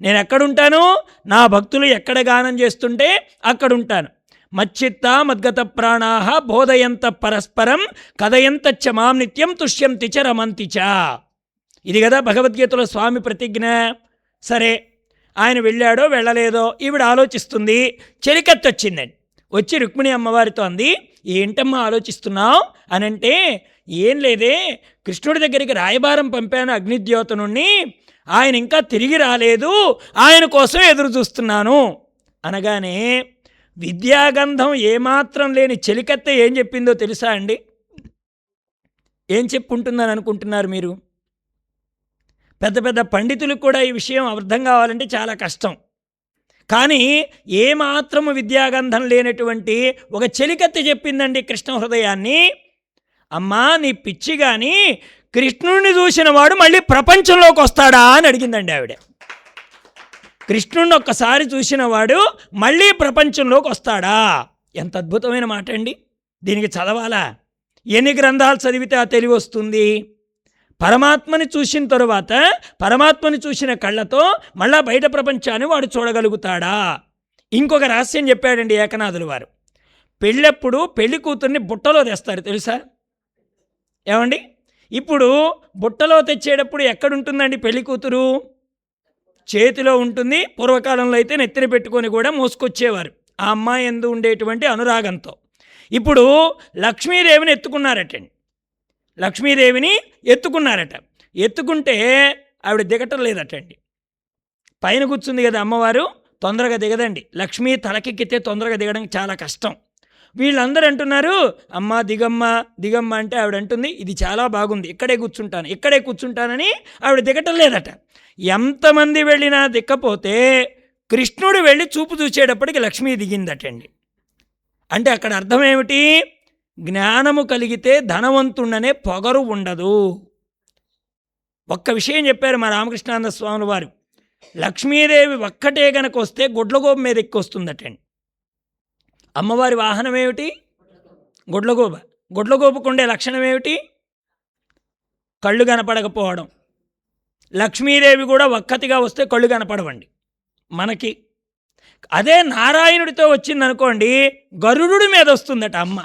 నేను ఎక్కడుంటాను? నా భక్తులు ఎక్కడ గానం చేస్తుంటే అక్కడుంటాను. మచ్చిత్త మద్గత ప్రాణాహ బోధయంత పరస్పరం కథయంతచ్చ మాం నిత్యం తుష్యంతి చ రమంతి చ. ఇది కదా భగవద్గీతలో స్వామి ప్రతిజ్ఞ. సరే, ఆయన వెళ్ళాడో వెళ్ళలేదో ఈవిడ ఆలోచిస్తుంది. చెలికత్తి వచ్చిందండి. వచ్చి రుక్మిణి అమ్మవారితో అంది, ఏంటమ్మా ఆలోచిస్తున్నావు అని అంటే, ఏం లేదే, కృష్ణుడి దగ్గరికి రాయబారం పంపాను అగ్నిద్యోత నుండి, ఆయన ఇంకా తిరిగి రాలేదు, ఆయన కోసం ఎదురు చూస్తున్నాను అనగానే విద్యాగంధం ఏమాత్రం లేని చెలికత్తె ఏం చెప్పిందో తెలుసా అండి? ఏం చెప్పుంటుందని అనుకుంటున్నారు మీరు? పెద్ద పెద్ద పండితులకు కూడా ఈ విషయం అర్థం కావాలంటే చాలా కష్టం. కానీ ఏమాత్రము విద్యాగంధం లేనటువంటి ఒక చెలికత్తి చెప్పిందండి కృష్ణ హృదయాన్ని. అమ్మా నీ పిచ్చి కానీ కృష్ణుడిని చూసిన వాడు మళ్ళీ ప్రపంచంలోకి వస్తాడా అని అడిగిందండి ఆవిడ. కృష్ణుడిని ఒక్కసారి చూసిన వాడు మళ్ళీ ప్రపంచంలోకి వస్తాడా? ఎంత అద్భుతమైన మాట అండి. దీనికి చదవాలా? ఎన్ని గ్రంథాలు చదివితే ఆ తెలివి వస్తుంది? పరమాత్మని చూసిన తరువాత పరమాత్మని చూసిన కళ్ళతో మళ్ళా బయట ప్రపంచాన్ని వాడు చూడగలుగుతాడా? ఇంకొక రహస్యం చెప్పాడండి ఏకనాథుల వారు. పెళ్ళప్పుడు పెళ్లి కూతుర్ని బుట్టలో తెస్తారు తెలుసా? ఏమండి, ఇప్పుడు బుట్టలో తెచ్చేటప్పుడు ఎక్కడుంటుందండి పెళ్లి కూతురు? చేతిలో ఉంటుంది. పూర్వకాలంలో అయితే నెత్తిన పెట్టుకొని కూడా మోసుకొచ్చేవారు ఆ అమ్మాయి యందు ఉండేటువంటి అనురాగంతో. ఇప్పుడు లక్ష్మీదేవిని ఎత్తుకున్నారటండి. లక్ష్మీదేవిని ఎత్తుకున్నారట. ఎత్తుకుంటే ఆవిడ దిగటం లేదటండి. పైన కూర్చుంది కదా అమ్మవారు, తొందరగా దిగదండి. లక్ష్మీ తలకెక్కితే తొందరగా దిగడం చాలా కష్టం. వీళ్ళందరూ అంటున్నారు, అమ్మ దిగమ్మ దిగమ్మ అంటే ఆవిడ అంటుంది, ఇది చాలా బాగుంది, ఇక్కడే కూర్చుంటానని ఆవిడ దిగటం లేదట. ఎంతమంది వెళ్ళినా దిక్కపోతే కృష్ణుడు వెళ్ళి చూపు చూసేటప్పటికి లక్ష్మీ దిగిందటండి. అంటే అక్కడ అర్థం ఏమిటి? జ్ఞానము కలిగితే ధనవంతుడనే పొగరు ఉండదు. ఒక్క విషయం చెప్పారు మా రామకృష్ణానంద స్వాముల వారు. లక్ష్మీదేవి ఒక్కటే గనక వస్తే గుడ్లగోబు మీద ఎక్కి వస్తుందటండి. అమ్మవారి వాహనం ఏమిటి? గుడ్లగోబ. గుడ్లగోపుకుండే లక్షణం ఏమిటి? కళ్ళు కనపడకపోవడం. లక్ష్మీదేవి కూడా ఒక్కతిగా వస్తే కళ్ళు కనపడవండి మనకి. అదే నారాయణుడితో వచ్చిందనుకోండి, గరుడు మీద వస్తుందట అమ్మ.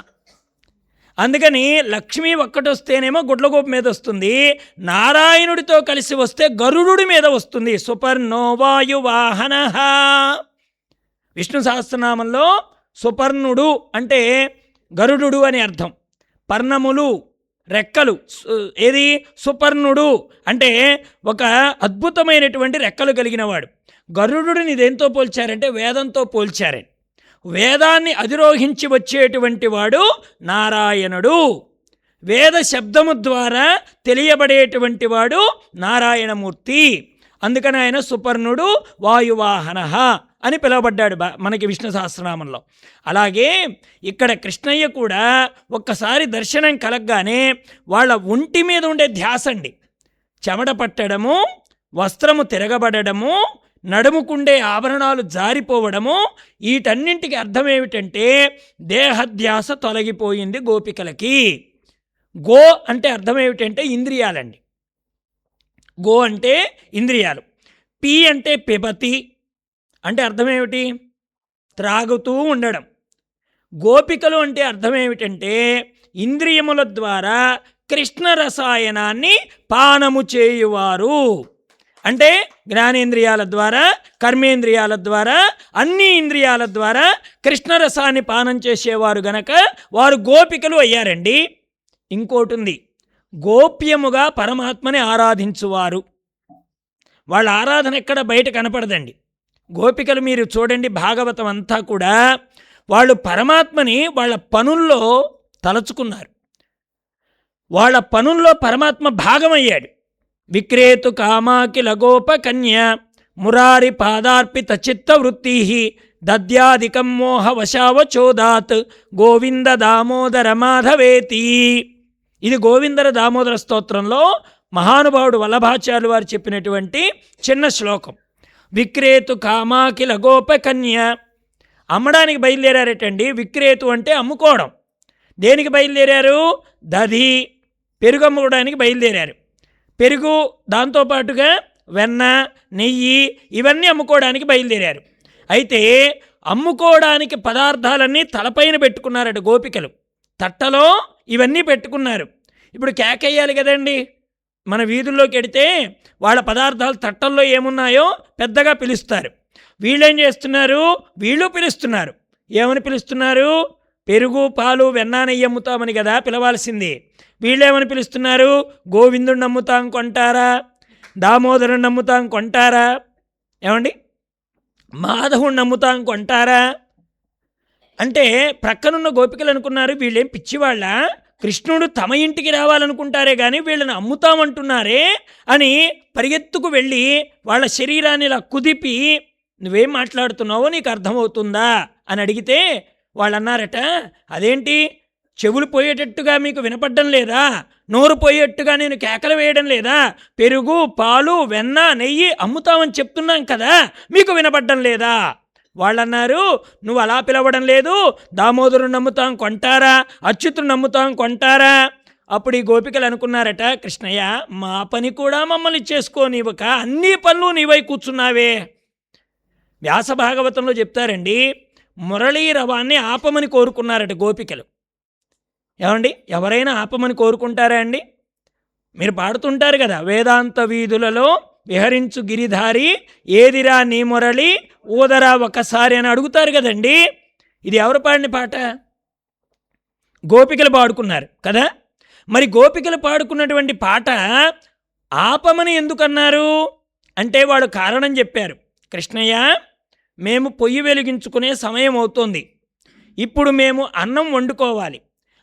అందుకని లక్ష్మీ ఒక్కటొస్తేనేమో గుడ్లగోపు మీద వస్తుంది, నారాయణుడితో కలిసి వస్తే గరుడు మీద వస్తుంది. సుపర్ణో వాయువాహన. విష్ణు సహస్రనామంలో సుపర్ణుడు అంటే గరుడు అని అర్థం. పర్ణములు రెక్కలు. ఏది? సుపర్ణుడు అంటే ఒక అద్భుతమైనటువంటి రెక్కలు కలిగినవాడు. గరుడుని దేంతో పోల్చారంటే వేదంతో పోల్చారండి. వేదాన్ని అధిరోహించి వచ్చేటువంటి వాడు నారాయణుడు. వేద శబ్దము ద్వారా తెలియబడేటువంటి వాడు నారాయణమూర్తి. అందుకని ఆయన సుపర్ణుడు వాయువాహన అని పిలువబడ్డాడు మనకి విష్ణు సహస్రనామంలో. అలాగే ఇక్కడ కృష్ణయ్య కూడా ఒక్కసారి దర్శనం కలగగానే వాళ్ళ ఒంటి మీద ఉండే ధ్యాస అండి, చెమట పట్టడము, వస్త్రము తిరగబడము, నడుముకుండే ఆభరణాలు జారిపోవడము, వీటన్నింటికి అర్థం ఏమిటంటే దేహధ్యాస తొలగిపోయింది గోపికలకి. గో అంటే అర్థం ఏమిటంటే ఇంద్రియాలండి. గో అంటే ఇంద్రియాలు. పి అంటే పిబతి అంటే అర్థం ఏమిటి? త్రాగుతూ ఉండడం. గోపికలు అంటే అర్థం ఏమిటంటే ఇంద్రియముల ద్వారా కృష్ణ రసాయనాన్ని పానము చేయువారు. అంటే జ్ఞానేంద్రియాల ద్వారా, కర్మేంద్రియాల ద్వారా, అన్ని ఇంద్రియాల ద్వారా కృష్ణరసాన్ని పానం చేసేవారు గనక వారు గోపికలు అయ్యారండి. ఇంకోటి ఉంది, గోప్యముగా పరమాత్మని ఆరాధించువారు. వాళ్ళ ఆరాధన ఎక్కడ బయట కనపడదండి. గోపికలు మీరు చూడండి, భాగవతం అంతా కూడా వాళ్ళు పరమాత్మని వాళ్ళ పనుల్లో తలచుకున్నారు. వాళ్ళ పనుల్లో పరమాత్మ భాగమయ్యాడు. విక్రేతు కామాకిల గోప కన్య మురారి పాదార్పిత చిత్తవృత్తి దద్యాధికం మోహవశావచోదాత్ గోవింద దామోదర మాధవేతి. ఇది గోవిందర దామోదర స్తోత్రంలో మహానుభావుడు వల్లభాచార్యులు వారు చెప్పినటువంటి చిన్న శ్లోకం. విక్రేతు కామాకిల గోప కన్య, అమ్మడానికి బయలుదేరారటండి. విక్రేతు అంటే అమ్ముకోవడం. దేనికి బయలుదేరారు? దధి, పెరుగు అమ్ముకోవడానికి బయలుదేరారు. పెరుగు, దాంతోపాటుగా వెన్న, నెయ్యి, ఇవన్నీ అమ్ముకోవడానికి బయలుదేరారు. అయితే అమ్ముకోవడానికి పదార్థాలన్నీ తలపైన పెట్టుకున్నారట గోపికలు. తట్టలో ఇవన్నీ పెట్టుకున్నారు. ఇప్పుడు కేకేయాలి కదండి. మన వీధుల్లోకి వెడితే వాళ్ళ పదార్థాలు తట్టల్లో ఏమున్నాయో పెద్దగా పిలుస్తారు. వీళ్ళేం చేస్తున్నారు? వీళ్ళు పిలుస్తున్నారు. ఏమని పిలుస్తున్నారు? పెరుగు, పాలు, వెన్న, నెయ్యి అమ్ముతామని కదా పిలవాల్సింది. వీళ్ళేమని పిలుస్తున్నారు? గోవిందుడిని నమ్ముతాం కొంటారా, దామోదరుని నమ్ముతాం కొంటారా, ఏమండి మాధవుని నమ్ముతాం కొంటారా అంటే ప్రక్కనున్న గోపికలు అనుకున్నారు వీళ్ళేం పిచ్చివాళ్ళ, కృష్ణుడు తమ ఇంటికి రావాలనుకుంటారే కానీ వీళ్ళని అమ్ముతామంటున్నారే అని పరిగెత్తుకు వెళ్ళి వాళ్ళ శరీరాన్ని ఇలా కుదిపి, నువ్వేం మాట్లాడుతున్నావో నీకు అర్థమవుతుందా అని అడిగితే వాళ్ళు అన్నారట, అదేంటి చెవులు పోయేటట్టుగా మీకు వినపడ్డం లేదా? నోరు పోయేట్టుగా నేను కేకలు వేయడం లేదా? పెరుగు, పాలు, వెన్న, నెయ్యి అమ్ముతామని చెప్తున్నాం కదా, మీకు వినపడ్డం లేదా? వాళ్ళన్నారు, నువ్వు అలా పిలవడం లేదు, దామోదరుని నమ్ముతాం కొంటారా, అచ్యుతుని నమ్ముతాం కొంటారా. అప్పుడు ఈ గోపికలు అనుకున్నారట, కృష్ణయ్య మా పని కూడా మమ్మల్ని చేసుకోనివ్వక అన్ని పనులు నీవై కూర్చున్నావే. వ్యాస భాగవతంలో చెప్తారండి, మురళీరవాన్ని ఆపమని కోరుకున్నారట గోపికలు. ఏమండి ఎవరైనా ఆపమని కోరుకుంటారా అండి? మీరు పాడుతుంటారు కదా, వేదాంత వీధులలో విహరించు గిరిధారి ఏదిరా నీ మురళి ఊదరా ఒకసారి అని అడుగుతారు కదండి. ఇది ఎవరు పాడిన పాట? గోపికలు పాడుకున్నారు కదా. మరి గోపికలు పాడుకున్నటువంటి పాట ఆపమని ఎందుకన్నారు అంటే వాడు కారణం చెప్పారు. కృష్ణయ్య, మేము పొయ్యి వెలిగించుకునే సమయం అవుతోంది, ఇప్పుడు మేము అన్నం వండుకోవాలి,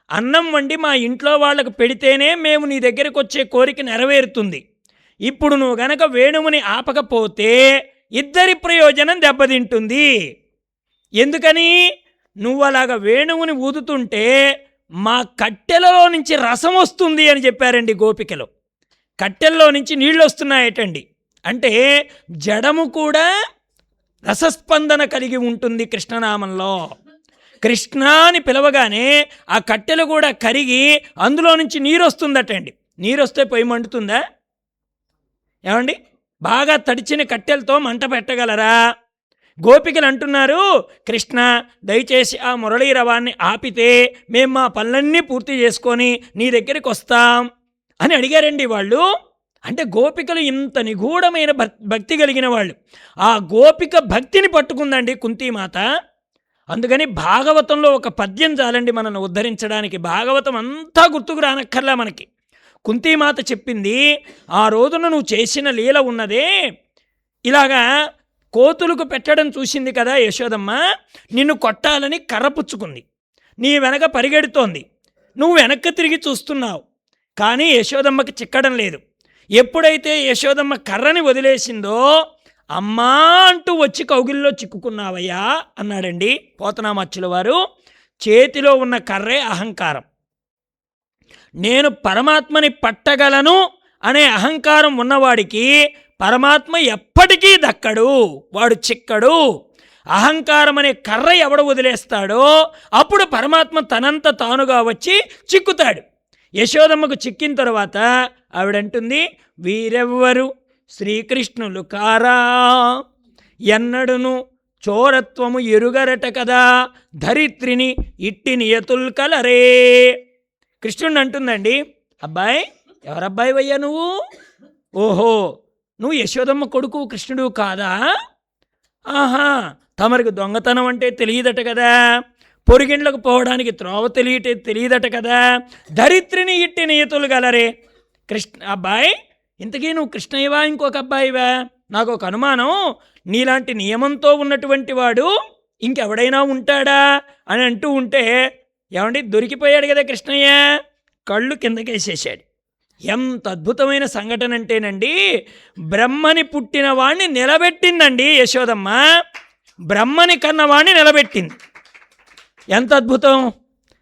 అన్నం వండి మా ఇంట్లో వాళ్ళకు పెడితేనే మేము నీ దగ్గరికి వచ్చే కోరిక నెరవేరుతుంది. ఇప్పుడు నువ్వు గనక వేణువుని ఆపకపోతే ఇద్దరి ప్రయోజనం దెబ్బతింటుంది. ఎందుకని? నువ్వు అలాగ వేణువుని ఊదుతుంటే మా కట్టెలలో నుంచి రసం వస్తుంది అని చెప్పారండి గోపికలు. కట్టెల్లో నుంచి నీళ్ళు వస్తున్నాయటండి. అంటే జడము కూడా రసస్పందన కలిగి ఉంటుంది కృష్ణనామంలో. కృష్ణ అని పిలవగానే ఆ కట్టెలు కూడా కరిగి అందులో నుంచి నీరు వస్తుందటండి. నీరు వస్తే పొయ్యి మండుతుందా? ఏమండి బాగా తడిచిన కట్టెలతో మంట పెట్టగలరా? గోపికలు అంటున్నారు, కృష్ణ దయచేసి ఆ మురళీరవాన్ని ఆపితే మేము మా పనులన్నీ పూర్తి చేసుకొని నీ దగ్గరికి వస్తాం అని అడిగారండి వాళ్ళు. అంటే గోపికలు ఇంత నిగూఢమైన భక్తి కలిగిన వాళ్ళు. ఆ గోపిక భక్తిని పట్టుకుందండి కుంతీమాత. అందుకని భాగవతంలో ఒక పద్యం చాలండి మనల్ని ఉద్ధరించడానికి. భాగవతం అంతా గుర్తుకు రానక్కర్లా మనకి. కుంతీమాత చెప్పింది, ఆ రోజున నువ్వు చేసిన లీల ఉన్నదే, ఇలాగా కోతులకు పెట్టడం చూసింది కదా యశోదమ్మ, నిన్ను కొట్టాలని కర్ర పుచ్చుకుంది, నీ వెనక పరిగెడుతోంది, నువ్వు వెనక్కి తిరిగి చూస్తున్నావు, కానీ యశోదమ్మకి చిక్కడం లేదు. ఎప్పుడైతే యశోదమ్మ కర్రని వదిలేసిందో, అమ్మా అంటూ వచ్చి కౌగిల్లో చిక్కుకున్నావయ్యా అన్నాడండి పోతనామాచ్యుల వారు. చేతిలో ఉన్న కర్రే అహంకారం. నేను పరమాత్మని పట్టగలను అనే అహంకారం ఉన్నవాడికి పరమాత్మ ఎప్పటికీ దక్కడు, వాడు చిక్కడు. అహంకారం అనే కర్ర ఎవడు వదిలేస్తాడో అప్పుడు పరమాత్మ తనంత తానుగా వచ్చి చిక్కుతాడు. యశోదమ్మకు చిక్కిన తర్వాత ఆవిడంటుంది, వీరెవ్వరు శ్రీకృష్ణులు కారా, ఎన్నడును చోరత్వము ఎరుగరట కదా, ధరిత్రిని ఇట్టి నియతుల్ కలరే. కృష్ణుడిని అంటుందండి, అబ్బాయి ఎవరబ్బాయి వయ్యా నువ్వు? ఓహో, నువ్వు యశోదమ్మ కొడుకు కృష్ణుడు కాదా? ఆహా, తమరికి దొంగతనం అంటే తెలియదట కదా, పొరిగిండ్లకు పోవడానికి త్రోవ తెలియదట కదా, ధరిత్రిని ఇట్టి నియతులు గలరే. అబ్బాయి, ఇంతకీ నువ్వు కృష్ణయ్యవా ఇంకొక అబ్బాయివా? నాకు ఒక అనుమానం, నీలాంటి నియమంతో ఉన్నటువంటి వాడు ఇంకెవడైనా ఉంటాడా అని అంటూ ఉంటే, ఏమండి దొరికిపోయాడు కదా కృష్ణయ్య, కళ్ళు కిందకేసేసాడు. ఎంత అద్భుతమైన సంఘటన అంటేనండి, బ్రహ్మని పుట్టిన వాణ్ణి నిలబెట్టిందండి యశోదమ్మ, బ్రహ్మని కన్నవాణ్ణి నిలబెట్టింది. ఎంత అద్భుతం!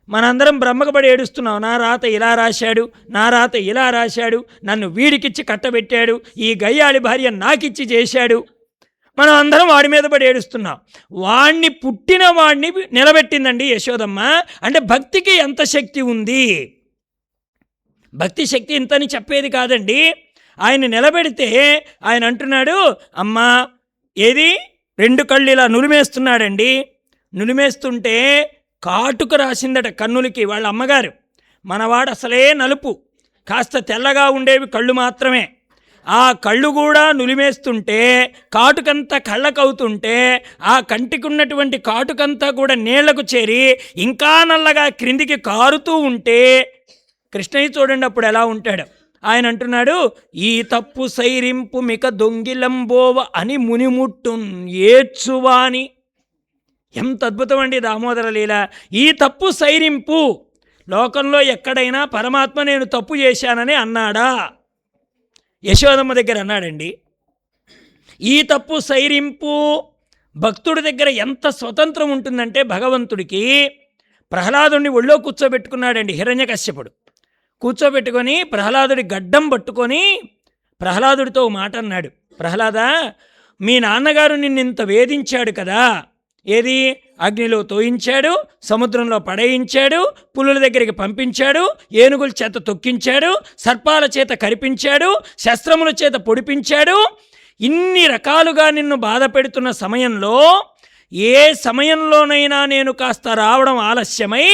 మనందరం బ్రహ్మకు పడి ఏడుస్తున్నాం, నా రాత ఇలా రాశాడు, నా రాత ఇలా రాశాడు, నన్ను వీడికిచ్చి కట్టబెట్టాడు, ఈ గయ్యాళి భార్య నాకిచ్చి చేశాడు. మనం అందరం వాడి మీద పడి ఏడుస్తున్నాం. వాణ్ణి పుట్టిన వాడిని నిలబెట్టిందండి యశోదమ్మ. అంటే భక్తికి ఎంత శక్తి ఉంది! భక్తి శక్తి ఇంతని చెప్పేది కాదండి. ఆయన నిలబెడితే ఆయన అంటున్నాడు, అమ్మా ఏది 2 కళ్ళు ఇలా నులిమేస్తున్నాడండి. నులిమేస్తుంటే కాటుక రాసిందట కన్నులకి వాళ్ళ అమ్మగారు. మనవాడు అసలే నలుపు, కాస్త తెల్లగా ఉండేవి కళ్ళు మాత్రమే. ఆ కళ్ళు కూడా నులిమేస్తుంటే కాటుకంతా కళ్ళకవుతుంటే ఆ కంటికి ఉన్నటువంటి కాటుకంతా కూడా నీళ్లకు చేరి ఇంకా నల్లగా క్రిందికి కారుతూ ఉంటే కృష్ణయ్య చూడండి అప్పుడు ఎలా ఉంటాడు. ఆయన అంటున్నాడు, ఈ తప్పు సైరింపు మిక దొంగిలంబోవ అని మునిముట్టు ఏడ్చువాని. ఎంత అద్భుతం అండి దామోదర లీల. ఈ తప్పు సైరింపు, లోకంలో ఎక్కడైనా పరమాత్మ నేను తప్పు చేశానని అన్నాడా? యశోదమ్మ దగ్గర అన్నాడండి. ఈ తప్పు సైరింపు, భక్తుడి దగ్గర ఎంత స్వతంత్రం ఉంటుందంటే భగవంతుడికి, ప్రహ్లాదుడిని ఒళ్ళో కూర్చోబెట్టుకున్నాడండి హిరణ్యకశ్యపుడు. కూర్చోబెట్టుకొని ప్రహ్లాదుడి గడ్డం పట్టుకొని ప్రహ్లాదుడితో మాట అన్నాడు, ప్రహ్లాద, మీ నాన్నగారు నిన్నింత వేధించాడు కదా, ఏది అగ్నిలో తోయించాడు, సముద్రంలో పడేయించాడు, పులుల దగ్గరికి పంపించాడు, ఏనుగుల చేత తొక్కించాడు, సర్పాల చేత కరిపించాడు, శస్త్రముల చేత పొడిపించాడు. ఇన్ని రకాలుగా నిన్ను బాధ పెడుతున్న సమయంలో ఏ సమయంలోనైనా నేను కాస్త రావడం ఆలస్యమై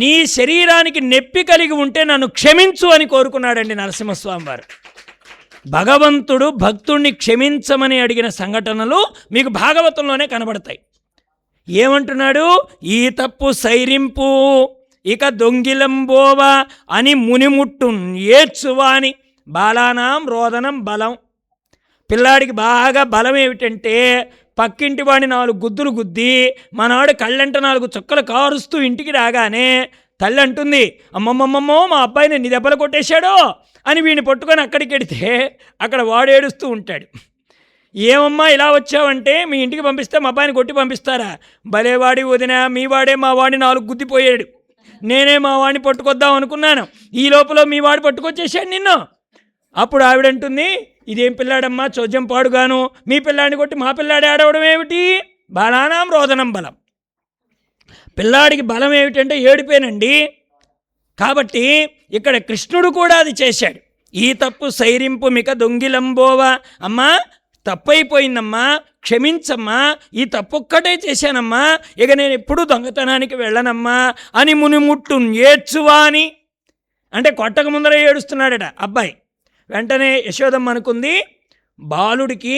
నీ శరీరానికి నొప్పి కలిగి ఉంటే నన్ను క్షమించు అని కోరుకున్నాడండి నరసింహస్వామి వారు. భగవంతుడు భక్తుణ్ణి క్షమించమని అడిగిన సంఘటనలు మీకు భాగవతంలోనే కనబడతాయి. ఏమంటున్నాడు? ఈ తప్పు సైరింపు ఇక దొంగిలంబోవ అని మునిముట్టు ఏడ్చువాని. బాలానాం రోదనం బలం. పిల్లాడికి బాగా బలం ఏమిటంటే పక్కింటి వాడిని 4 గుద్దులు గుద్ది మనవాడు కళ్ళంట 4 చుక్కలు కారుస్తూ ఇంటికి రాగానే తల్లి అంటుంది, అమ్మమ్మమ్మమ్మో మా అబ్బాయిని నీ దెబ్బలు కొట్టేశాడో అని వీడిని పట్టుకొని అక్కడికి వెడితే అక్కడ వాడు ఏడుస్తూ ఉంటాడు. ఏమమ్మా ఇలా వచ్చావంటే, మీ ఇంటికి పంపిస్తే మా అబ్బాయిని కొట్టి పంపిస్తారా? భలేవాడి వదిన, మీ వాడే మా వాడిని 4 గుద్దిపోయాడు, నేనే మా వాడిని పట్టుకొద్దాం అనుకున్నాను, ఈ లోపల మీ వాడు పట్టుకొచ్చేసాడు నిన్ను. అప్పుడు ఆవిడంటుంది, ఇదేం పిల్లాడమ్మా చోద్యం పాడుగాను, మీ పిల్లాడిని కొట్టి మా పిల్లాడి ఆడవడం ఏమిటి? బలానాం రోదనం బలం. పిల్లాడికి బలం ఏమిటంటే ఏడిపోయానండి. కాబట్టి ఇక్కడ కృష్ణుడు కూడా అది చేశాడు. ఈ తప్పు సైరింపు మిక దొంగిలంబోవా, అమ్మా తప్పైపోయిందమ్మా, క్షమించమ్మా, ఈ తప్పొక్కటే చేశానమ్మా, ఇక నేను ఎప్పుడూ దొంగతనానికి వెళ్ళనమ్మా అని మునిముట్టు ఏడ్చువా అని. అంటే కొట్టక ముందర ఏడుస్తున్నాడట అబ్బాయి. వెంటనే యశోదమ్మ అనుకుంది, బాలుడికి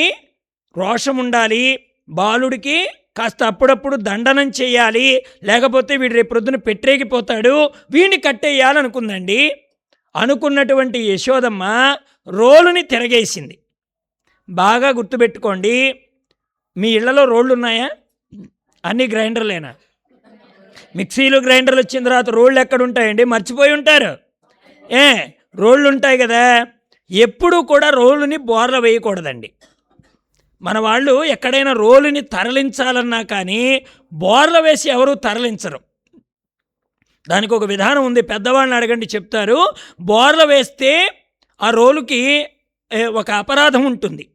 రోషం ఉండాలి, బాలుడికి కాస్త అప్పుడప్పుడు దండనం చేయాలి, లేకపోతే వీడు రేపు ప్రొద్దున పెట్టేగిపోతాడు, వీడిని కట్టేయాలనుకుందండి. అనుకున్నటువంటి యశోదమ్మ రోలుని తిరగేసింది. బాగా గుర్తుపెట్టుకోండి, మీ ఇళ్లలో రోళ్ళు ఉన్నాయా? అన్ని గ్రైండర్లేనా? మిక్సీలు గ్రైండర్లు వచ్చిన తర్వాత రోళ్ళు ఎక్కడుంటాయండి? మర్చిపోయి ఉంటారు. రోళ్ళు ఉంటాయి కదా. ఎప్పుడూ కూడా రోలుని బోర్ల వేయకూడదండి. మన వాళ్ళు ఎక్కడైనా రోలుని తరలించాలన్నా కానీ బోర్ల వేసి ఎవరూ తరలించరు. దానికి ఒక విధానం ఉంది, పెద్దవాళ్ళని అడగండి చెప్తారు. బోర్ల వేస్తే ఆ రోలుకి ఒక అపరాధం ఉంటుంది.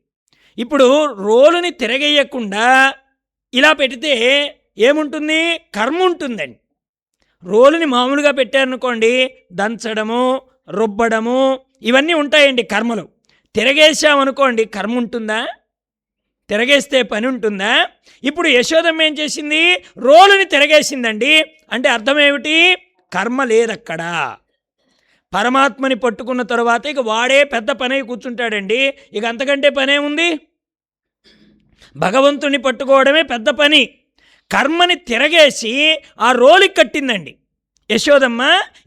ఇప్పుడు రోలుని తిరగేయకుండా ఇలా పెడితే ఏముంటుంది? కర్మ ఉంటుందండి. రోలుని మామూలుగా పెట్టారనుకోండి, దంచడము, రుబ్బడము ఇవన్నీ ఉంటాయండి కర్మలు. తిరగేసామనుకోండి, కర్మ ఉంటుందా? తిరగేస్తే పని ఉంటుందా? ఇప్పుడు యశోదమ్మ ఏం చేసింది? రోలుని తిరగేసిందండి. అంటే అర్థం ఏమిటి? కర్మ లేదక్కడ. పరమాత్మని పట్టుకున్న తరువాత ఇక వాడే పెద్ద పని కూర్చుంటాడండి. ఇక అంతకంటే పనే ఉంది? భగవంతుని పట్టుకోవడమే పెద్ద పని. కర్మని తిరగేసి ఆ రోలుకి కట్టిందండి యశోదమ్మ.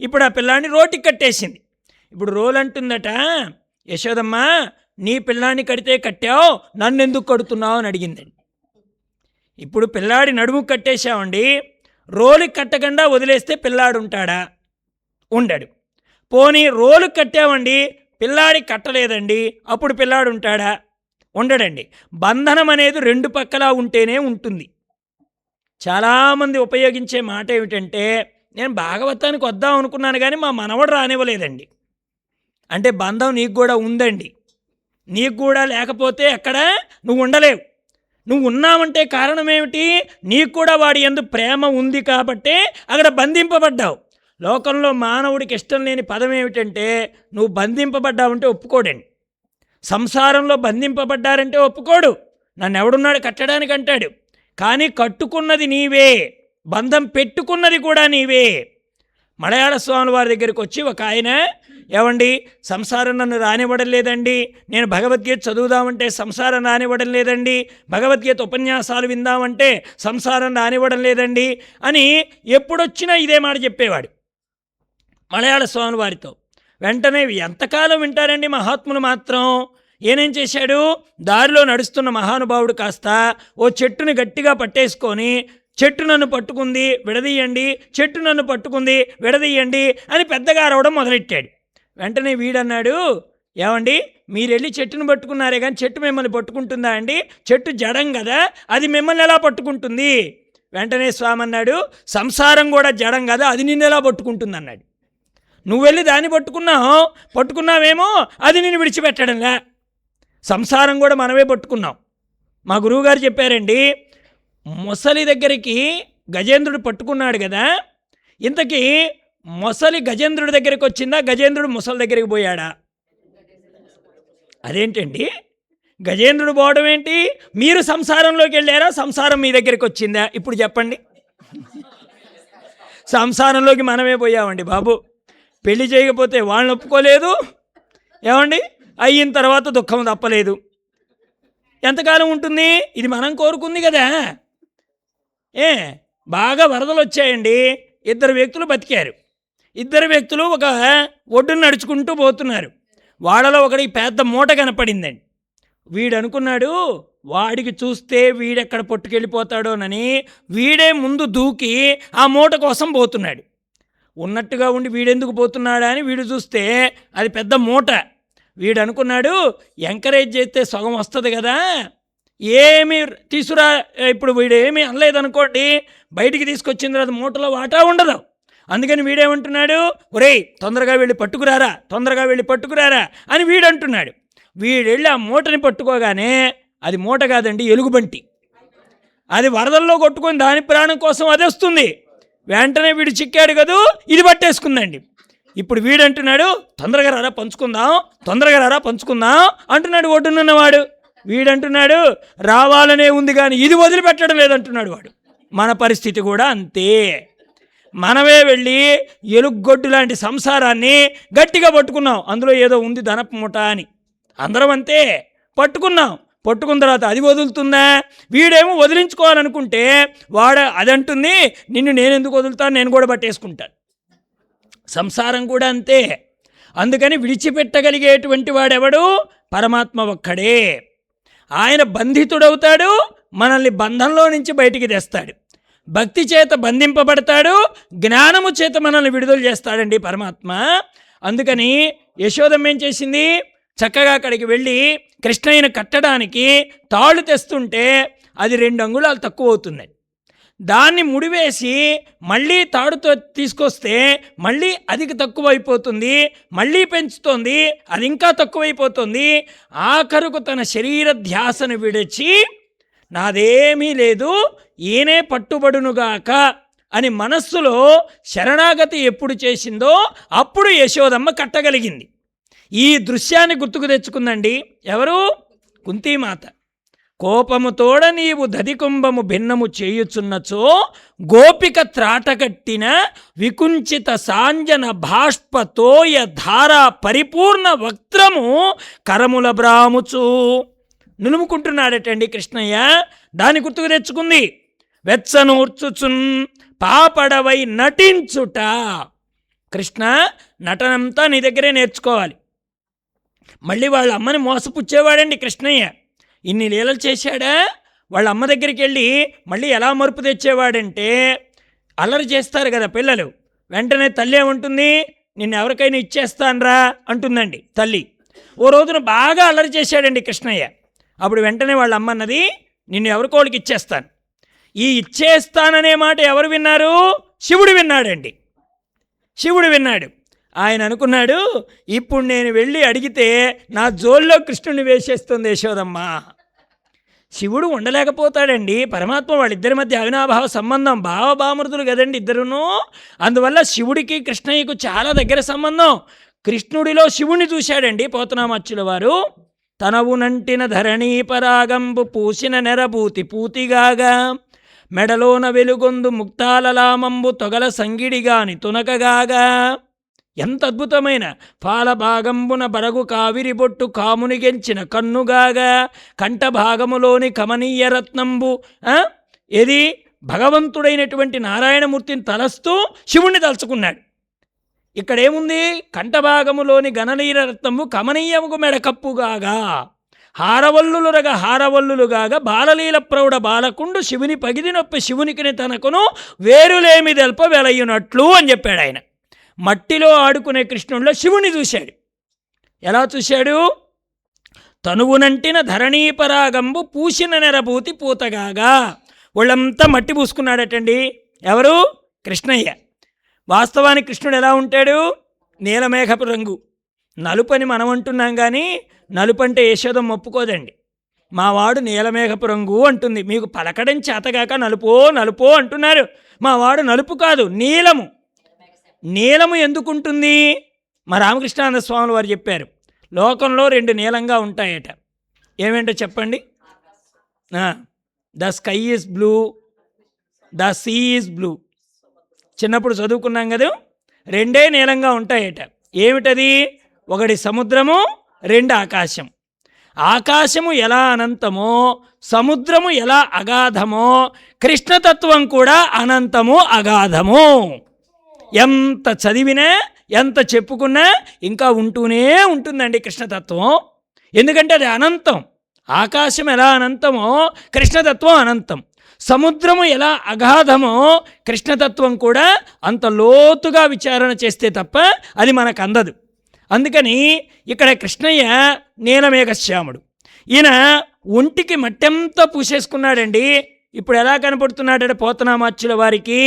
ఇప్పుడు ఆ పిల్లాన్ని రోటికి కట్టేసింది. ఇప్పుడు రోలు అంటుందట, యశోదమ్మ నీ పిల్లాన్ని కడితే కట్టావు, నన్ను ఎందుకు కడుతున్నావు అని అడిగిందండి. ఇప్పుడు పిల్లాడి నడుము కట్టేశామండి, రోలుకి కట్టకుండా వదిలేస్తే పిల్లాడు ఉంటాడా? ఉండడు. పోనీ రోలు కట్టామండి, పిల్లాడి కట్టలేదండి, అప్పుడు పిల్లాడు ఉంటాడా? ఉండడండి. బంధనం అనేది రెండు పక్కలా ఉంటేనే ఉంటుంది. చాలామంది ఉపయోగించే మాట ఏమిటంటే, నేను భాగవతానికి వద్దాం అనుకున్నాను కానీ మా మనవడు రానివ్వలేదండి. అంటే బంధం నీకు కూడా ఉందండి. నీకు కూడా లేకపోతే ఎక్కడ నువ్వు ఉండలేవు. నువ్వు ఉన్నావంటే కారణం ఏమిటి? నీకు కూడా వాడి యందు ప్రేమ ఉంది కాబట్టే అక్కడ బంధింపబడ్డావు. లోకంలో మానవుడికి ఇష్టం లేని పదం ఏమిటంటే, నువ్వు బంధింపబడ్డావంటే ఒప్పుకోడండి. సంసారంలో బంధింపబడ్డారంటే ఒప్పుకోడు. నన్ను ఎవడున్నాడు కట్టడానికి అంటాడు. కానీ కట్టుకున్నది నీవే, బంధం పెట్టుకున్నది కూడా నీవే. మలయాళ స్వామి వారి దగ్గరికి వచ్చి ఒక ఆయన, ఏమండి సంసారం నన్ను రానివ్వడం లేదండి, నేను భగవద్గీత చదువుదామంటే సంసారం రానివ్వడం లేదండి, భగవద్గీత ఉపన్యాసాలు విందామంటే సంసారం రానివ్వడం లేదండి అని ఎప్పుడొచ్చినా ఇదే మాట చెప్పేవాడు మలయాళ స్వామి వారితో. వెంటనే ఎంతకాలం వింటారండి మహాత్ములు మాత్రం. ఏనేం చేశాడు? దారిలో నడుస్తున్న మహానుభావుడు కాస్త ఓ చెట్టుని గట్టిగా పట్టేసుకొని, చెట్టు నన్ను పట్టుకుంది విడదీయండి, చెట్టు నన్ను పట్టుకుంది విడదీయండి అని పెద్దగా అరవడం మొదలెట్టాడు. వెంటనే వీడన్నాడు, ఏమండి మీరు వెళ్ళి చెట్టును పట్టుకున్నారే కానీ చెట్టు మిమ్మల్ని పట్టుకుంటుందా అండి? చెట్టు జడం కదా, అది మిమ్మల్ని ఎలా పట్టుకుంటుంది? వెంటనే స్వామి అన్నాడు, సంసారం కూడా జడం కదా, అది నిన్ను ఎలా పట్టుకుంటుంది అన్నాడు. నువ్వు వెళ్ళి దాన్ని పట్టుకున్నావేమో, అది నిన్ను విడిచిపెట్టడంలా. సంసారం కూడా మనమే పట్టుకున్నాం. మా గురువుగారు చెప్పారండి, మొసలి దగ్గరికి గజేంద్రుడు పట్టుకున్నాడు కదా, ఇంతకీ మొసలి గజేంద్రుడి దగ్గరికి వచ్చిందా, గజేంద్రుడు మొసలి దగ్గరికి పోయాడా? అదేంటండి గజేంద్రుడు పోవడం ఏంటి? మీరు సంసారంలోకి వెళ్ళారా, సంసారం మీ దగ్గరికి వచ్చిందా? ఇప్పుడు చెప్పండి. సంసారంలోకి మనమే పోయామండి బాబు. పెళ్లి చేయకపోతే వాళ్ళని ఒప్పుకోలేదు, ఏమండి అయిన తర్వాత దుఃఖం తప్పలేదు. ఎంతకాలం ఉంటుంది? ఇది మనం కోరుకుంది కదా. బాగా వరదలు వచ్చాయండి, ఇద్దరు వ్యక్తులు బతికారు. ఇద్దరు వ్యక్తులు ఒక ఒడ్డును నడుచుకుంటూ పోతున్నారు. వాళ్ళలో ఒకడికి పెద్ద మూట కనపడిందండి. వీడు అనుకున్నాడు, వాడికి చూస్తే వీడెక్కడ పట్టుకెళ్ళిపోతాడోనని వీడే ముందు దూకి ఆ మూట కోసం పోతున్నాడు. ఉన్నట్టుగా ఉండి వీడెందుకు పోతున్నాడా అని వీడు చూస్తే అది పెద్ద మూట. వీడు అనుకున్నాడు, ఎంకరేజ్ చేస్తే సగం వస్తుంది కదా, ఏమి తీసురా. ఇప్పుడు వీడు ఏమీ అనలేదనుకోండి, బయటికి తీసుకొచ్చిన తర్వాత మూటలో వాటా ఉండదు. అందుకని వీడేమంటున్నాడు, ఒరేయ్ తొందరగా వెళ్ళి పట్టుకురారా, తొందరగా వెళ్ళి పట్టుకురారా అని వీడు అంటున్నాడు. వీడెళ్ళి ఆ మూటని పట్టుకోగానే అది మూట కాదండి, ఎలుగుబంటి. అది వరదల్లో కొట్టుకొని దాని ప్రాణం కోసం అది వస్తుంది. వెంటనే వీడు చిక్కాడు కదూ, ఇది పట్టేసుకుందండి. ఇప్పుడు వీడంటున్నాడు, తొందరగా రారా పంచుకుందాం, తొందరగా రారా పంచుకుందాం అంటున్నాడు ఒడ్డునున్నవాడు. వీడంటున్నాడు, రావాలనే ఉంది కానీ ఇది వదిలిపెట్టడం లేదంటున్నాడు వాడు. మన పరిస్థితి కూడా అంతే. మనమే వెళ్ళి ఎలుగొడ్డు లాంటి సంసారాన్ని గట్టిగా పట్టుకున్నాం, అందులో ఏదో ఉంది ధనపు మూట అని. అందరం అంతే పట్టుకున్నాం. పట్టుకున్న తర్వాత అది వదులుతుందా? వీడేమో వదిలించుకోవాలనుకుంటే అదంటుంది, నిన్ను నేను ఎందుకు వదులుతాను, నేను కూడా పట్టేసుకుంటాను. సంసారం కూడా అంతే. అందుకని విడిచిపెట్టగలిగేటువంటి వాడెవడు? పరమాత్మ ఒక్కడే. ఆయన బంధితుడవుతాడు, మనల్ని బంధంలో నుంచి బయటికి తెస్తాడు. భక్తి చేత బంధింపబడతాడు, జ్ఞానము చేత మనల్ని విడుదల చేస్తాడండి పరమాత్మ. అందుకని యశోదమ్మ ఏం చేసింది? చక్కగా అక్కడికి వెళ్ళి కృష్ణయ్యను కట్టడానికి తాళ్ళు తెస్తుంటే అది 2 అంగుళాలు తక్కువ అవుతుంది. దాన్ని ముడివేసి మళ్ళీ తాడుతో తీసుకొస్తే మళ్ళీ అది తక్కువైపోతుంది, మళ్ళీ పెంచుతోంది, అది ఇంకా తక్కువైపోతుంది. ఆఖరుకు తన శరీర ధ్యాసను విడిచి నాదేమీ లేదు, ఈయనే పట్టుబడునుగాక అని మనస్సులో శరణాగతి ఎప్పుడు చేసిందో అప్పుడు యశోదమ్మ కట్టగలిగింది. ఈ దృశ్యాన్ని గుర్తుకు తెచ్చుకుందండి ఎవరు? కుంతీమాత. కోపముతోడ నీవు దధికుంభము భిన్నము చేయుచున్నచో గోపిక త్రాటకట్టిన వికుంచిత సాంజన బాష్పతోయ ధారా పరిపూర్ణ వక్త్రము కరముల బ్రాముచు నిలుముకుంటున్నాడటండి కృష్ణయ్య. దాన్ని గుర్తుకు తెచ్చుకుంది. వెచ్చనూర్చుచున్ పాపడవై నటించుట. కృష్ణ, నటనంతా నీ దగ్గరే నేర్చుకోవాలి. మళ్ళీ వాళ్ళ అమ్మని మోసపుచ్చేవాడండి కృష్ణయ్య. ఇన్ని లీలలు చేశాడా? వాళ్ళ అమ్మ దగ్గరికి వెళ్ళి మళ్ళీ ఎలా మరుపు తెచ్చేవాడంటే, అల్లరి చేస్తారు కదా పిల్లలు, వెంటనే తల్లి ఏముంటుంది? నిన్ను ఎవరికైనా ఇచ్చేస్తానరా అంటుందండి తల్లి. ఓ రోజున బాగా అల్లరి చేశాడండి కృష్ణయ్య. అప్పుడు వెంటనే వాళ్ళ అమ్మ అన్నది, నిన్ను ఎవరికోళ్ళకి ఇచ్చేస్తాను. ఈ ఇచ్చేస్తాననే మాట ఎవరు విన్నారు? శివుడు విన్నాడండి. శివుడు విన్నాడు. ఆయన అనుకున్నాడు, ఇప్పుడు నేను వెళ్ళి అడిగితే నా జోల్లో కృష్ణుని వేసేస్తుంది యశోదమ్మ. శివుడు ఉండలేకపోతాడండి. పరమాత్మ వాళ్ళిద్దరి మధ్య అవినాభావ సంబంధం, భావభామృతులు కదండి ఇద్దరును. అందువల్ల శివుడికి కృష్ణయ్యకు చాలా దగ్గర సంబంధం. కృష్ణుడిలో శివుణ్ణి చూశాడండి పోతనామాచ్యుల వారు. తనవునంటిన ధరణీ పరాగంబు పూసిన నెరబూతి పూతిగాగా మెడలోన వెలుగొందు ముక్తాలలామంబు తొగల సంగిడిగాని తునకగాగా. ఎంత అద్భుతమైన పాలభాగంబున బరగు కావిరి బొట్టు కాముని గెంచిన కన్నుగాగా కంఠభాగములోని కమనీయ రత్నంబు ఏది భగవంతుడైనటువంటి నారాయణమూర్తిని తలస్తూ శివుణ్ణి తలుచుకున్నాడు. ఇక్కడేముంది? కంఠభాగములోని గణనీయ రత్నము కమనీయముకు మెడకప్పుగాగా హారవల్లులురగ హారవల్లులుగాగా బాలలీల ప్రౌఢ బాలకుండు శివుని పగిది నొప్పి శివునికి తనకును వేరులేమి తెల్ప వెలయునట్లు అని చెప్పాడు ఆయన. మట్టిలో ఆడుకునే కృష్ణుడిలో శివుని చూశాడు. ఎలా చూశాడు? తనువునంటిన ధరణీపరాగంబు పూసిన నెరబూతి పూతగాగా. వాళ్ళంతా మట్టి పూసుకున్నాడటండి. ఎవరు? కృష్ణయ్య. వాస్తవానికి కృష్ణుడు ఎలా ఉంటాడు? నీలమేఘపు రంగు. నలుపని మనం అంటున్నాం కానీ నలుపంటే యశోదమ్మ ఒప్పుకోదండి. మావాడు నీలమేఘపు రంగు అంటుంది. మీకు పలకడం చేతగాక నలుపో నలుపో అంటున్నారు. మావాడు నలుపు కాదు, నీలము. నీలము ఎందుకుంటుంది? మా రామకృష్ణానంద స్వాములు వారు చెప్పారు, లోకంలో 2 నీలంగా ఉంటాయట. ఏమేంటో చెప్పండి. The sky is blue, the sea is blue. చిన్నప్పుడు చదువుకున్నాం కదా. 2 నీలంగా ఉంటాయట. ఏమిటది? 1 సముద్రము, 2 ఆకాశం. ఆకాశము ఎలా అనంతమో, సముద్రము ఎలా అగాధమో, కృష్ణతత్వం కూడా అనంతము అగాధము. ఎంత చదివినా ఎంత చెప్పుకున్నా ఇంకా ఉంటూనే ఉంటుందండి కృష్ణతత్వం. ఎందుకంటే అది అనంతం. ఆకాశం ఎలా అనంతమో కృష్ణతత్వం అనంతం. సముద్రము ఎలా అగాధమో కృష్ణతత్వం కూడా అంత లోతుగా విచారణ చేస్తే తప్ప అది మనకు అందదు. అందుకని ఇక్కడ కృష్ణయ్య నీలమేఘశ్యాముడు. ఈయన ఒంటికి మట్టెంతా పూసేసుకున్నాడండి. ఇప్పుడు ఎలా కనపడుతున్నాడంటే పోతనామాచ్యుల వారికి,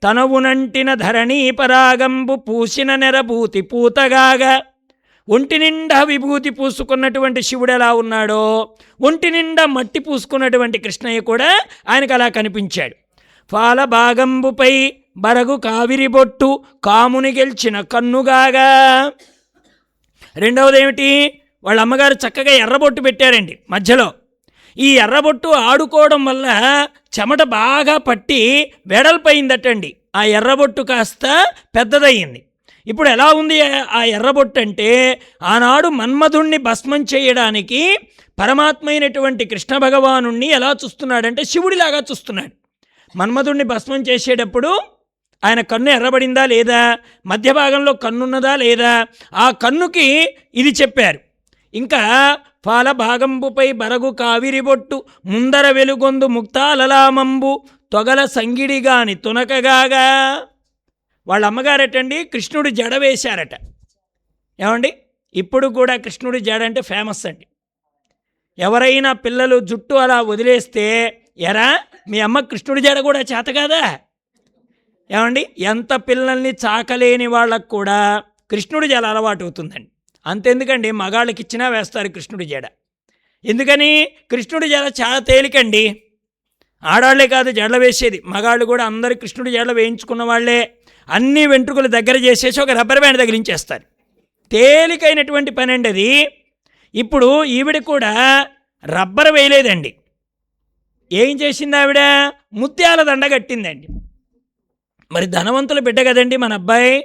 తనవునంటిన ధరణీ పరాగంబు పూసిన నెరబూతి పూతగాగా. ఒంటి నిండా విభూతి పూసుకున్నటువంటి శివుడు ఎలా ఉన్నాడో, ఒంటి నిండా మట్టి పూసుకున్నటువంటి కృష్ణయ్య కూడా ఆయనకు అలా కనిపించాడు. పాల భాగంబుపై బరగు కావిరి బొట్టు కాముని గెలిచిన కన్నుగాగా. రెండవది ఏమిటి? వాళ్ళ అమ్మగారు చక్కగా ఎర్రబొట్టు పెట్టారండి మధ్యలో. ఈ ఎర్రబొట్టు ఆడుకోవడం వల్ల చెమట బాగా పట్టి వెడల్పయిందటండి. ఆ ఎర్రబొట్టు కాస్త పెద్దదయ్యింది. ఇప్పుడు ఎలా ఉంది ఆ ఎర్రబొట్టు అంటే, ఆనాడు మన్మధుణ్ణి భస్మం చేయడానికి పరమాత్మ అయినటువంటి కృష్ణ భగవానుణ్ణి ఎలా చూస్తున్నాడంటే శివుడిలాగా చూస్తున్నాడు. మన్మధుణ్ణి భస్మం చేసేటప్పుడు ఆయన కన్ను ఎర్రబడిందా లేదా, మధ్య భాగంలో కన్నున్నదా లేదా, ఆ కన్నుకి ఇది చెప్పారు. ఇంకా పాల భాగంబుపై బరగు కావిరి బొట్టు ముందర వెలుగొందు ముక్తాలలామంబు తొగల సంగిడిగాని తునకగాగా. వాళ్ళ అమ్మగారటండి కృష్ణుడు జడ వేశారట. ఏమండి, ఇప్పుడు కూడా కృష్ణుడి జడ అంటే ఫేమస్ అండి. ఎవరైనా పిల్లలు జుట్టు అలా వదిలేస్తే, ఎరా మీ అమ్మ కృష్ణుడి జడ కూడా చేత కాదా? ఏమండి, ఎంత పిల్లల్ని చాకలేని వాళ్ళకు కూడా కృష్ణుడి జడ అలవాటు అవుతుందండి. అంతెందుకండి, మగాళ్ళకి ఇచ్చినా వేస్తారు కృష్ణుడి జడ. ఎందుకని? కృష్ణుడి జడ చాలా తేలికండి. ఆడాళ్లే కాదు జడలు వేసేది, మగాళ్ళు కూడా అందరూ కృష్ణుడి జడలు వేయించుకున్న వాళ్ళే. అన్ని వెంట్రుకలు దగ్గర చేసేసి ఒక రబ్బర్ బ్యాండ్ తగిలించేస్తారు. తేలికైనటువంటి పని అండి అది. ఇప్పుడు ఈవిడ కూడా రబ్బర్ వేయలేదండి. ఏం చేసింది ఆవిడ? ముత్యాల దండ కట్టిందండి. మరి ధనవంతుల బిడ్డ కదండి మన అబ్బాయి.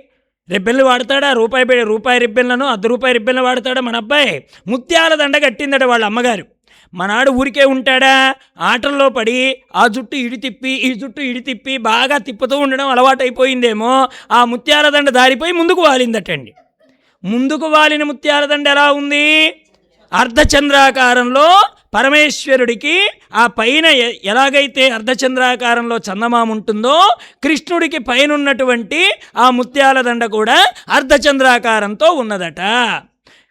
రిబ్బెన్లు వాడతాడా? రూపాయి రిబ్బెన్లను, ₹1 రిబ్బెన్లు వాడతాడా మన అబ్బాయి? ముత్యాల దండ కట్టిందట వాళ్ళ అమ్మగారు. మనాడు ఊరికే ఉంటాడా? ఆటల్లో పడి ఆ జుట్టు ఇడి తిప్పి ఈ జుట్టు ఇడి తిప్పి బాగా తిప్పుతూ ఉండడం అలవాటైపోయిందేమో. ఆ ముత్యాల దండ దారిపోయి ముందుకు వాలిందటండి. ముందుకు వాలిన ముత్యాల దండ ఎలా ఉంది? అర్ధచంద్రాకారంలో పరమేశ్వరుడికి ఆ పైన ఎలాగైతే అర్ధచంద్రాకారంలో చందమామ ఉంటుందో, కృష్ణుడికి పైన ఉన్నటువంటి ఆ ముత్యాల దండ కూడా అర్ధచంద్రాకారంతో ఉన్నదట.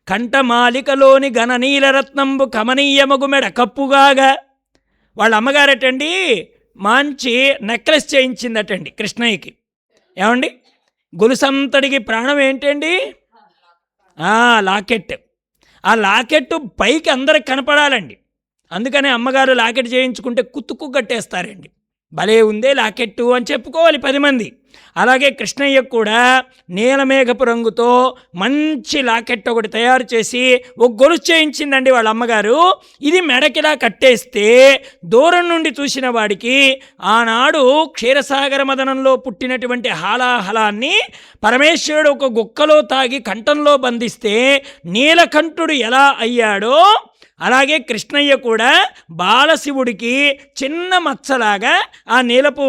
కంఠమాలికలోని ఘననీలరత్నంబు కమనీయమగు మెడ కప్పుగాగా. వాళ్ళ అమ్మగారటండి మంచి నెక్లెస్ చేయించిందటండి కృష్ణయ్యకి. ఏమండి, గొలుసంతడికి ప్రాణం ఏంటండి? లాకెట్. ఆ లాకెట్టు పైకి అందరికి కనపడాలండి. అందుకనే అమ్మగారు లాకెట్ చేయించుకుంటే కుతుక్కు కట్టేస్తారండి. భలే ఉందే లాకెట్టు అని చెప్పుకోవాలి 10 మంది. అలాగే కృష్ణయ్యకు కూడా నీలమేఘపు రంగుతో మంచి లాకెట్ ఒకటి తయారు చేసి ఒక గొలుసు చేయించిందండి వాళ్ళ అమ్మగారు. ఇది మెడకిలా కట్టేస్తే దూరం నుండి చూసిన వాడికి ఆనాడు క్షీరసాగర మదనంలో పుట్టినటువంటి హాలాహలాన్ని పరమేశ్వరుడు ఒక గుక్కలో తాగి కంఠంలో బంధిస్తే నీలకంఠుడు ఎలా అయ్యాడో, అలాగే కృష్ణయ్య కూడా బాలశివుడికి చిన్న మచ్చలాగా ఆ నీలపు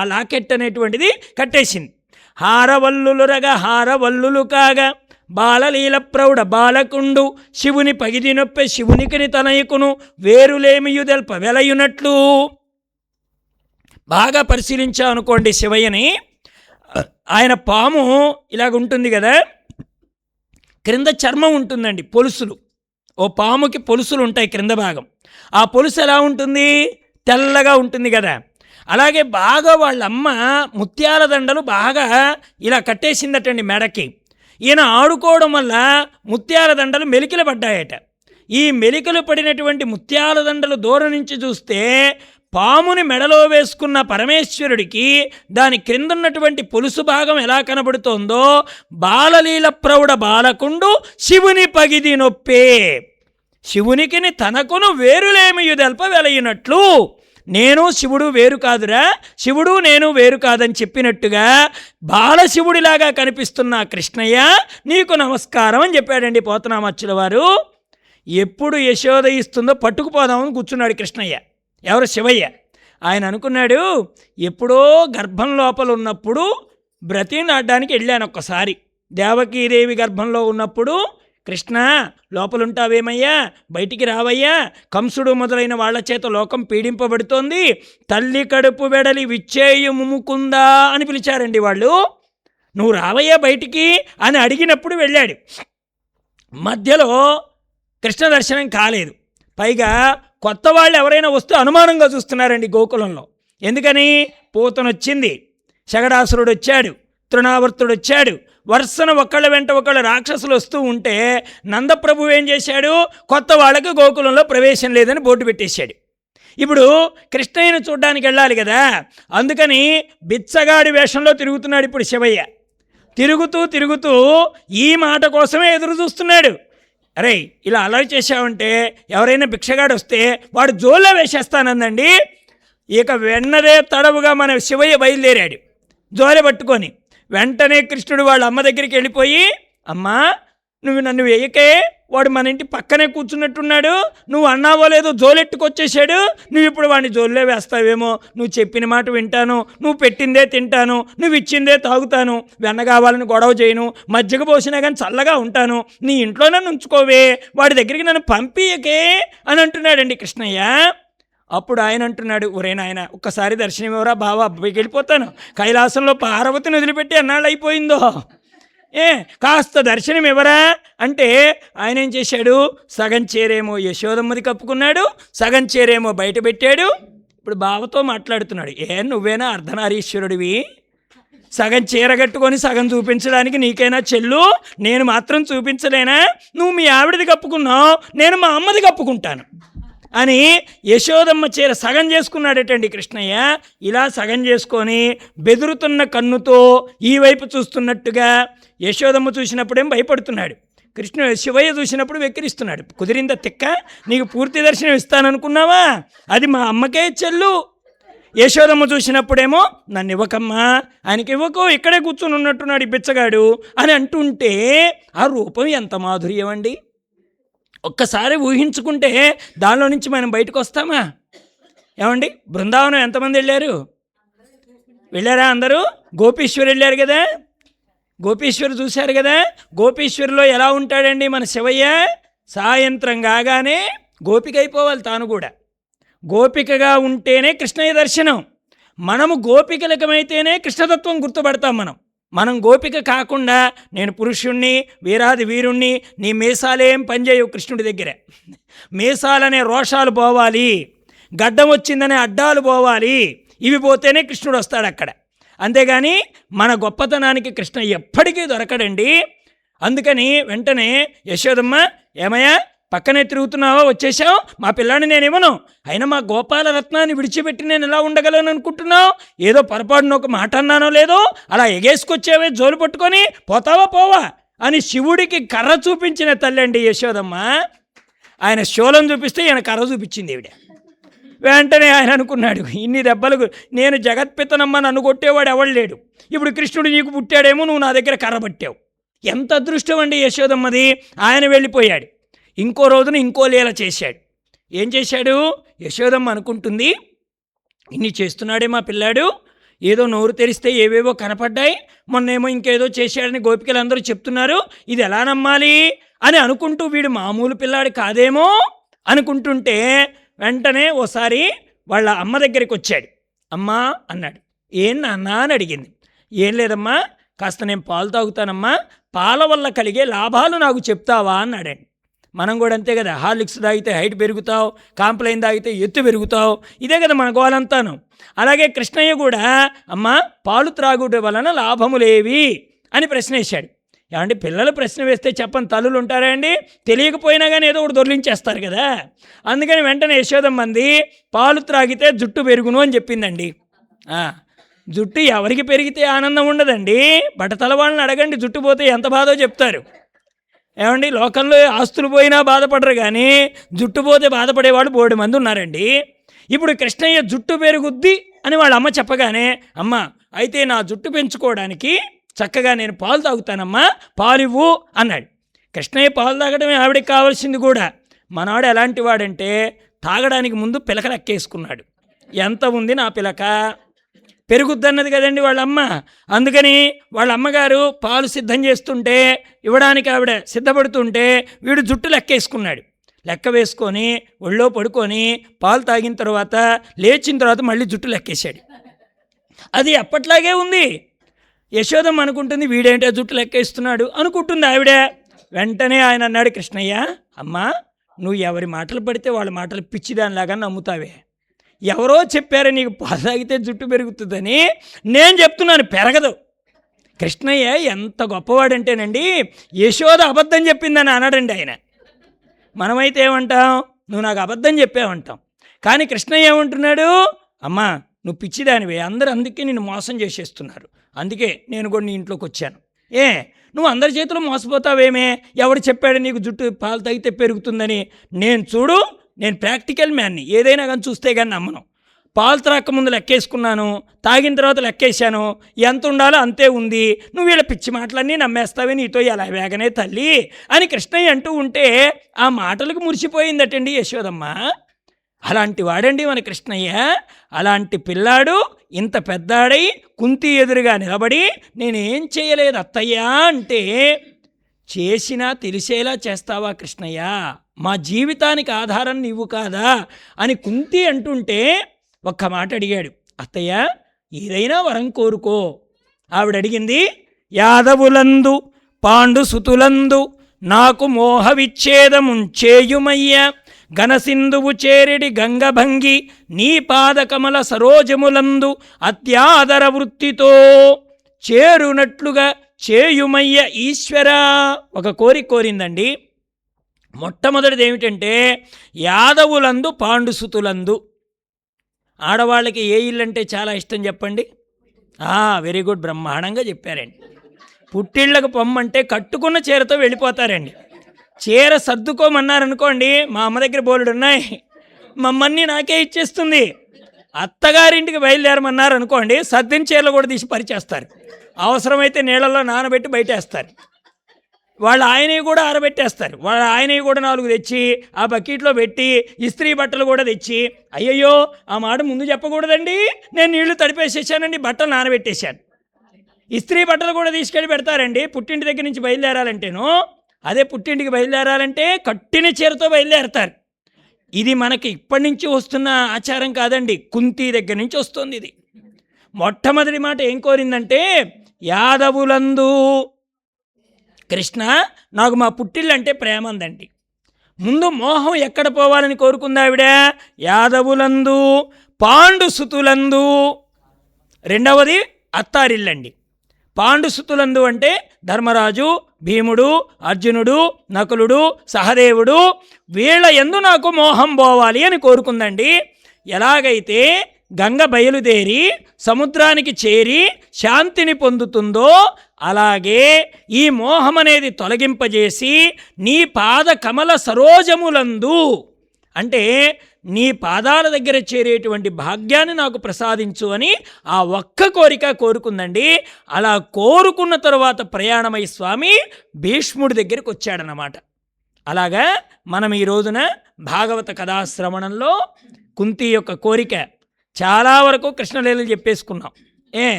ఆ లాకెట్ అనేటువంటిది కట్టేసింది. హారవల్లులురగా హారవల్లులు కాగా బాలలీల ప్రౌఢ బాలకుండు శివుని పగిది నొప్పే శివునికిని తనయుకును వేరులేమియుదెల్ప వెలయునట్లు. బాగా పరిశీలించామనుకోండి శివయ్యని, ఆయన పాము ఇలాగుంటుంది కదా, క్రింద చర్మం ఉంటుందండి, పొలుసులు. ఓ పాముకి పొలుసులు ఉంటాయి క్రింద భాగం. ఆ పొలుసు ఎలా ఉంటుంది? తెల్లగా ఉంటుంది కదా. అలాగే బాగా వాళ్ళమ్మ ముత్యాల దండలు బాగా ఇలా కట్టేసిందటండి మెడకి. ఈయన ఆడుకోవడం వల్ల ముత్యాల దండలు మెలికలు పడ్డాయట. ఈ మెలికలు పడినటువంటి ముత్యాల దండలు దూరం నుంచి చూస్తే పాముని మెడలో వేసుకున్న పరమేశ్వరుడికి దాని క్రిందన్నటువంటి పొలుసు భాగం ఎలా కనబడుతోందో, బాలలీల ప్రౌఢ బాలకుండు శివుని పగిది నొప్పే శివునికిని తనకును వేరులేమియుదెల్ప వెలయినట్లు. నేను శివుడు వేరు కాదురా, శివుడు నేను వేరు కాదని చెప్పినట్టుగా బాలశివుడిలాగా కనిపిస్తున్న కృష్ణయ్య నీకు నమస్కారం అని చెప్పాడండి పోతనామచ్చుల వారు. ఎప్పుడు యశోద ఇస్తుందో పట్టుకుపోదామని కూర్చున్నాడు కృష్ణయ్య. ఎవరు? శివయ్య. ఆయన అనుకున్నాడు, ఎప్పుడో గర్భం లోపల ఉన్నప్పుడు బ్రతినాడడానికి వెళ్ళాను ఒక్కసారి. దేవకీదేవి గర్భంలో ఉన్నప్పుడు, కృష్ణ లోపలుంటావేమయ్యా, బయటికి రావయ్యా, కంసుడు మొదలైన వాళ్ల చేత లోకం పీడింపబడుతోంది, తల్లి కడుపు వెడలి విచ్చేయు ముముకుందా అని పిలిచారండి వాళ్ళు. నువ్వు రావయ్యా బయటికి అని అడిగినప్పుడు వెళ్ళాడు. మధ్యలో కృష్ణ దర్శనం కాలేదు. పైగా కొత్త వాళ్ళు ఎవరైనా వస్తే అనుమానంగా చూస్తున్నారండి గోకులంలో. ఎందుకని? పూతనొచ్చింది, శగడాసురుడు వచ్చాడు, తృణావర్తుడు వచ్చాడు, వరుసన ఒకళ్ళ వెంట ఒకళ్ళు రాక్షసులు వస్తూ ఉంటే నందప్రభు ఏం చేశాడు? కొత్త వాళ్ళకి గోకులంలో ప్రవేశం లేదని బోర్డు పెట్టేశాడు. ఇప్పుడు కృష్ణయ్యను చూడ్డానికి వెళ్ళాలి కదా, అందుకని బిచ్చగాడి వేషంలో తిరుగుతున్నాడు ఇప్పుడు శివయ్య. తిరుగుతూ ఈ మాట కోసమే ఎదురు చూస్తున్నాడు. అరే ఇలా అలరి చేశావంటే ఎవరైనా భిక్షగాడు వస్తే వాడు జోల్లో వేసేస్తానందండి. ఇక వెన్నదే తడవుగా మన శివయ్య బయలుదేరాడు జోలె పట్టుకొని. వెంటనే కృష్ణుడు వాళ్ళ అమ్మ దగ్గరికి వెళ్ళిపోయి, అమ్మా నువ్వు నన్ను వేయకే, వాడు మన ఇంటి పక్కనే కూర్చున్నట్టున్నాడు, నువ్వు అన్నావో లేదో జోలెట్టుకొచ్చేసాడు, నువ్వు ఇప్పుడు వాడిని జోల్లో వేస్తావేమో, నువ్వు చెప్పిన మాట వింటాను, నువ్వు పెట్టిందే తింటాను, నువ్వు ఇచ్చిందే తాగుతాను, వెన్న కావాలని గొడవ చేయను, మజ్జిగ పోసినా కానీ చల్లగా ఉంటాను, నీ ఇంట్లో నన్ను ఉంచుకోవే, వాడి దగ్గరికి నన్ను పంపియకే అని అంటున్నాడండి కృష్ణయ్య. అప్పుడు ఆయన అంటున్నాడు, ఒరే నాయన ఒక్కసారి దర్శనం ఎవరా బావా, అబ్బాయికి వెళ్ళిపోతాను, కైలాసంలో పార్వతిని వదిలిపెట్టి ఎన్నాళ్ళు అయిపోయిందో, కాస్త దర్శనం ఎవరా అంటే ఆయన ఏం చేశాడు, సగం చీరేమో యశోదమ్మది కప్పుకున్నాడు, సగం చీరేమో బయట పెట్టాడు. ఇప్పుడు బావతో మాట్లాడుతున్నాడు, నువ్వేనా అర్ధనారీశ్వరుడివి, సగం చీర కట్టుకొని సగం చూపించడానికి నీకైనా చెల్లు, నేను మాత్రం చూపించలేనా, నువ్వు మీ ఆవిడది కప్పుకున్నావు, నేను మా అమ్మది కప్పుకుంటాను అని యశోదమ్మ చీర సగం చేసుకున్నాడటండి కృష్ణయ్య. ఇలా సగం చేసుకొని బెదురుతున్న కన్నుతో ఈ వైపు చూస్తున్నట్టుగా యశోదమ్మ చూసినప్పుడేం భయపడుతున్నాడు, శివయ్య చూసినప్పుడు వెక్కిరిస్తున్నాడు. కుదిరిందా తిక్క, నీకు పూర్తి దర్శనం ఇస్తాననుకున్నావా, అది మా అమ్మకే చెల్లు. యశోదమ్మ చూసినప్పుడేమో నన్ను ఇవ్వకమ్మా, ఆయనకి ఇవ్వకు, ఇక్కడే కూర్చొని ఉన్నట్టున్నాడు ఈ బిచ్చగాడు అని అంటుంటే ఆ రూపం ఎంత మాధుర్యం అండి. ఒక్కసారి ఊహించుకుంటే దానిలో నుంచి మనం బయటకు వస్తామా ఏమండి. బృందావనం ఎంతమంది వెళ్ళారా అందరూ, గోపీశ్వరు వెళ్ళారు కదా, గోపీశ్వరు చూశారు కదా, గోపీశ్వరులో ఎలా ఉంటాడండి మన శివయ్య, సాయంత్రం కాగానే గోపిక అయిపోవాలి తాను కూడా, గోపికగా ఉంటేనే కృష్ణయ్య దర్శనం, మనము గోపికలకమైతేనే కృష్ణతత్వం గుర్తుపడతాం. మనం గోపిక కాకుండా నేను పురుషుణ్ణి, వీరాది వీరుణ్ణి, నీ మీసాలేం పనిచేయవు కృష్ణుడి దగ్గర, మీసాలనే రోషాలు పోవాలి, గడ్డం వచ్చిందనే అడ్డాలు పోవాలి, ఇవి పోతేనే కృష్ణుడు వస్తాడు అక్కడ. అంతేగాని మన గొప్పతనానికి కృష్ణ ఎప్పటికీ దొరకడండి. అందుకని వెంటనే యశోదమ్మ, ఏమయ్యా పక్కనే తిరుగుతున్నావా, వచ్చేసావు, మా పిల్లాన్ని నేను ఇవ్వను, అయినా మా గోపాలరత్నాన్ని విడిచిపెట్టి నేను ఎలా ఉండగలను అనుకుంటున్నావు, ఏదో పొరపాటున ఒక మాట అన్నానో లేదో అలా ఎగేసుకొచ్చావే జోలు పట్టుకొని, పోతావా పోవా అని శివుడికి కర్ర చూపించిన తల్లి అండి యశోదమ్మ. ఆయన శూలం చూపిస్తే ఈయన కర్ర చూపించింది ఈవిడ. వెంటనే ఆయన అనుకున్నాడు, ఇన్ని దెబ్బలకు నేను జగత్పితనమ్మ, నన్ను కొట్టేవాడు ఎవడు లేడు, ఇప్పుడు కృష్ణుడు నీకు పుట్టాడేమో, నువ్వు నా దగ్గర కర్ర పట్టావు. ఎంత అదృష్టం అండి యశోదమ్మది. ఆయన వెళ్ళిపోయాడు. ఇంకో రోజున ఇంకో లీల చేశాడు. ఏం చేశాడు, యశోదమ్మ అనుకుంటుంది, ఇన్ని చేస్తున్నాడే మా పిల్లాడు, ఏదో నోరు తెరిస్తే ఏవేవో కనపడ్డాయి, మొన్నేమో ఇంకేదో చేశాడని గోపికలందరూ చెప్తున్నారు, ఇది ఎలా నమ్మాలి అని అనుకుంటూ వీడు మామూలు పిల్లాడు కాదేమో అనుకుంటుంటే వెంటనే ఓసారి వాళ్ళ అమ్మ దగ్గరికి వచ్చాడు. అమ్మా అన్నాడు. ఏం నాన్న అని అడిగింది. ఏం లేదమ్మా, కాస్త నేను పాలు తాగుతానమ్మా, పాల వల్ల కలిగే లాభాలు నాకు చెప్తావా అన్నాడండి. మనం కూడా అంతే కదా, హార్లిక్స్ తాగితే హైట్ పెరుగుతావు, కాంప్లైన్ తాగితే ఎత్తు పెరుగుతావు, ఇదే కదా మన గోలంతాను. అలాగే కృష్ణయ్య కూడా, అమ్మ పాలు త్రాగుట వలన లాభములేవి అని ప్రశ్న వేశాడు. ఏమంటే పిల్లలు ప్రశ్న వేస్తే చెప్పని తల్లులు ఉంటారా అండి, తెలియకపోయినా కానీ ఏదో ఒకటి దొర్లించేస్తారు కదా. అందుకని వెంటనే యశోదమ్మంది, పాలు త్రాగితే జుట్టు పెరుగును అని చెప్పిందండి. జుట్టు ఎవరికి పెరిగితే ఆనందం ఉండదండి, బట్టతల వాళ్ళని అడగండి, జుట్టు పోతే ఎంత బాధో చెప్తారు. ఏమండి లోకంలో ఆస్తులు పోయినా బాధపడరు, కానీ జుట్టు పోతే బాధపడేవాళ్ళు 3 మంది ఉన్నారండి. ఇప్పుడు కృష్ణయ్య జుట్టు పెరుగుద్ది అని వాళ్ళ అమ్మ చెప్పగానే, అమ్మ అయితే నా జుట్టు పెంచుకోవడానికి చక్కగా నేను పాలు తాగుతానమ్మా, పాలివ్వు అన్నాడు. కృష్ణయ్య పాలు తాగడమే ఆవిడకి కావాల్సింది కూడా. మనవాడు ఎలాంటి వాడంటే తాగడానికి ముందు పిలక లెక్కేసుకున్నాడు, ఎంత ఉంది నా పిలక, పెరుగుద్దన్నది కదండి వాళ్ళ అమ్మ. అందుకని వాళ్ళ అమ్మగారు పాలు సిద్ధం చేస్తుంటే, ఇవ్వడానికి ఆవిడ సిద్ధపడుతుంటే వీడు జుట్టు లెక్కేసుకున్నాడు. లెక్క వేసుకొని ఒళ్ళో పడుకొని పాలు తాగిన తర్వాత లేచిన తర్వాత మళ్ళీ జుట్టు లెక్కేశాడు. అది అప్పట్లాగే ఉంది. యశోదమ్మ అనుకుంటుంది, వీడేంటే జుట్టు లెక్కేస్తున్నాడు అనుకుంటుంది ఆవిడ. వెంటనే ఆయన అన్నాడు, కృష్ణయ్య అమ్మా, నువ్వు ఎవరి మాటలు పడితే వాళ్ళ మాటలు పిచ్చిదానిలాగా నమ్ముతావే, ఎవరో చెప్పారు నీకు పాలు తాగితే జుట్టు పెరుగుతుందని, నేను చెప్తున్నాను పెరగదు. కృష్ణయ్య ఎంత గొప్పవాడంటేనండి, యశోద అబద్ధం చెప్పిందని అనడండి ఆయన. మనమైతే ఏమంటాం, నువ్వు నాకు అబద్ధం చెప్పావంటాం. కానీ కృష్ణయ్య ఏమంటున్నాడు, అమ్మా నువ్వు పిచ్చిదానివే, అందరూ అందుకే నిన్ను మోసం చేసేస్తున్నారు, అందుకే నేను కూడా నీ ఇంట్లోకి వచ్చాను. నువ్వు అందరి చేతిలో మోసపోతావేమే, ఎవడు చెప్పాడు నీకు జుట్టు పాలు తాగితే పెరుగుతుందని, నేను చూడు, నేను ప్రాక్టికల్ మ్యాన్ని, ఏదైనా కానీ చూస్తే కానీ నమ్మను. పాలు త్రాక్క ముందు లెక్కేసుకున్నాను, తాగిన తర్వాత లెక్కేశాను, ఎంత ఉండాలో అంతే ఉంది, నువ్వు వీళ్ళ పిచ్చి మాటలన్నీ నమ్మేస్తావే, నీతో ఎలా వేగనే తల్లి అని కృష్ణయ్య అంటూ ఉంటే ఆ మాటలకు మురిసిపోయిందటండి యశోదమ్మ. అలాంటి వాడండి మన కృష్ణయ్య. అలాంటి పిల్లాడు ఇంత పెద్దాడై కుంతి ఎదురుగా నిలబడి నేనేం చేయలేదు అత్తయ్యా అంటే, చేసినా తెలిసేలా చేస్తావా కృష్ణయ్య, మా జీవితానికి ఆధారం నీవు కాదా అని కుంతి అంటుంటే ఒక్క మాట అడిగాడు, అత్తయ్య ఏదైనా వరం కోరుకో. ఆవిడ అడిగింది, యాదవులందు పాండు సుతులందు నాకు మోహ విచ్ఛేదముంచేయుమయ్య, ఘనసింధువు చేరిడి గంగభంగి నీ పాదకమల సరోజములందు అత్యాదర వృత్తితో చేరునట్లుగా చేయుమయ్య ఈశ్వరా. ఒక కోరిక కోరిందండి. మొట్టమొదటిది ఏమిటంటే యాదవులందు పాండుసుతులందు. ఆడవాళ్ళకి ఏ ఇల్లు అంటే చాలా ఇష్టం చెప్పండి? వెరీ గుడ్, బ్రహ్మాండంగా చెప్పారండి. పుట్టిళ్ళకు పొమ్మంటే కట్టుకున్న చీరతో వెళ్ళిపోతారండి. చీర సర్దుకోమన్నారనుకోండి, మా అమ్మ దగ్గర బోలెడు ఉన్నాయి, మమ్మల్ని నాకే ఇచ్చేస్తుంది. అత్తగారింటికి బయలుదేరమన్నారు అనుకోండి, సర్దిన చీరలు కూడా తీసి పరిచేస్తారు. అవసరమైతే నీళ్ళల్లో నానబెట్టి బయటేస్తారు. వాళ్ళ ఆయనవి కూడా ఆరబెట్టేస్తారు. వాళ్ళ ఆయనవి కూడా 4 తెచ్చి ఆ బకెట్లో పెట్టి ఇస్త్రీ బట్టలు కూడా తెచ్చి, అయ్యయ్యో ఆ మాట ముందు చెప్పకూడదండి, నేను నీళ్లు తడిపేసేసానండి, బట్టలు నానబెట్టేశాను. ఇస్త్రీ బట్టలు కూడా తీసుకెళ్ళి పెడతారండి పుట్టింటి దగ్గర నుంచి బయలుదేరాలంటేను. అదే పుట్టింటికి బయలుదేరాలంటే కట్టిన చీరతో బయలుదేరతారు. ఇది మనకి ఇప్పటి నుంచి వస్తున్న ఆచారం కాదండి, కుంతి దగ్గర నుంచి వస్తుంది ఇది. మొట్టమొదటి మాట ఏం కోరిందంటే, యాదవులందు, కృష్ణ నాకు మా పుట్టిళ్ళంటే ప్రేమ అందండి. ముందు మోహం ఎక్కడ పోవాలని కోరుకుంది ఆవిడ, యాదవులందు పాండుసుతులందు. రెండవది అత్తారిల్లండి. పాండుసుతులందు అంటే ధర్మరాజు, భీముడు, అర్జునుడు, నకులుడు, సహదేవుడు, వీళ్ళ యందు నాకు మోహం పోవాలి అని కోరుకుందండి. ఎలాగైతే గంగ బయలుదేరి సముద్రానికి చేరి శాంతిని పొందుతుందో అలాగే ఈ మోహం అనేది తొలగింపజేసి నీ పాద కమల సరోజములందు అంటే నీ పాదాల దగ్గర చేరేటువంటి భాగ్యాన్ని నాకు ప్రసాదించు అని ఆ ఒక్క కోరిక కోరుకుందండి. అలా కోరుకున్న తరువాత ప్రయాణమై స్వామి భీష్ముడి దగ్గరికి వచ్చాడనమాట. అలాగా మనం ఈ రోజున భాగవత కథాశ్రవణంలో కుంతి యొక్క కోరిక చాలా వరకు కృష్ణలీలలు చెప్పేసుకున్నాం.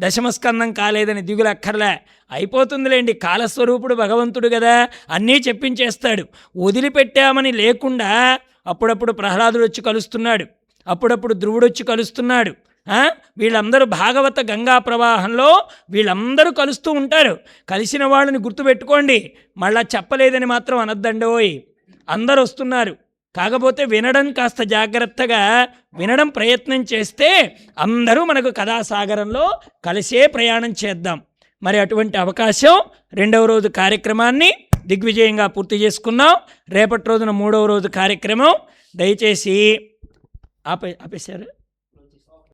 దశమస్కందం కాలేదని దిగులక్కర్లే, అయిపోతుందిలేండి. కాలస్వరూపుడు భగవంతుడు కదా, అన్నీ చెప్పించేస్తాడు. వదిలిపెట్టామని లేకుండా అప్పుడప్పుడు ప్రహ్లాదుడు వచ్చి కలుస్తున్నాడు, అప్పుడప్పుడు ధ్రువుడు వచ్చి కలుస్తున్నాడు. వీళ్ళందరూ భాగవత గంగా ప్రవాహంలో వీళ్ళందరూ కలుస్తూ ఉంటారు. కలిసిన వాళ్ళని గుర్తుపెట్టుకోండి, మళ్ళా చెప్పలేదని మాత్రం అనద్దండోయ్. అందరూ వస్తున్నారు, కాకపోతే వినడం కాస్త జాగ్రత్తగా వినడం ప్రయత్నం చేస్తే అందరూ మనకు కథాసాగరంలో కలిసే ప్రయాణం చేద్దాం. మరి అటువంటి అవకాశం 2వ రోజు కార్యక్రమాన్ని దిగ్విజయంగా పూర్తి చేసుకున్నాం. రేపటి రోజున 3వ రోజు కార్యక్రమం దయచేసి ఆపేశారు.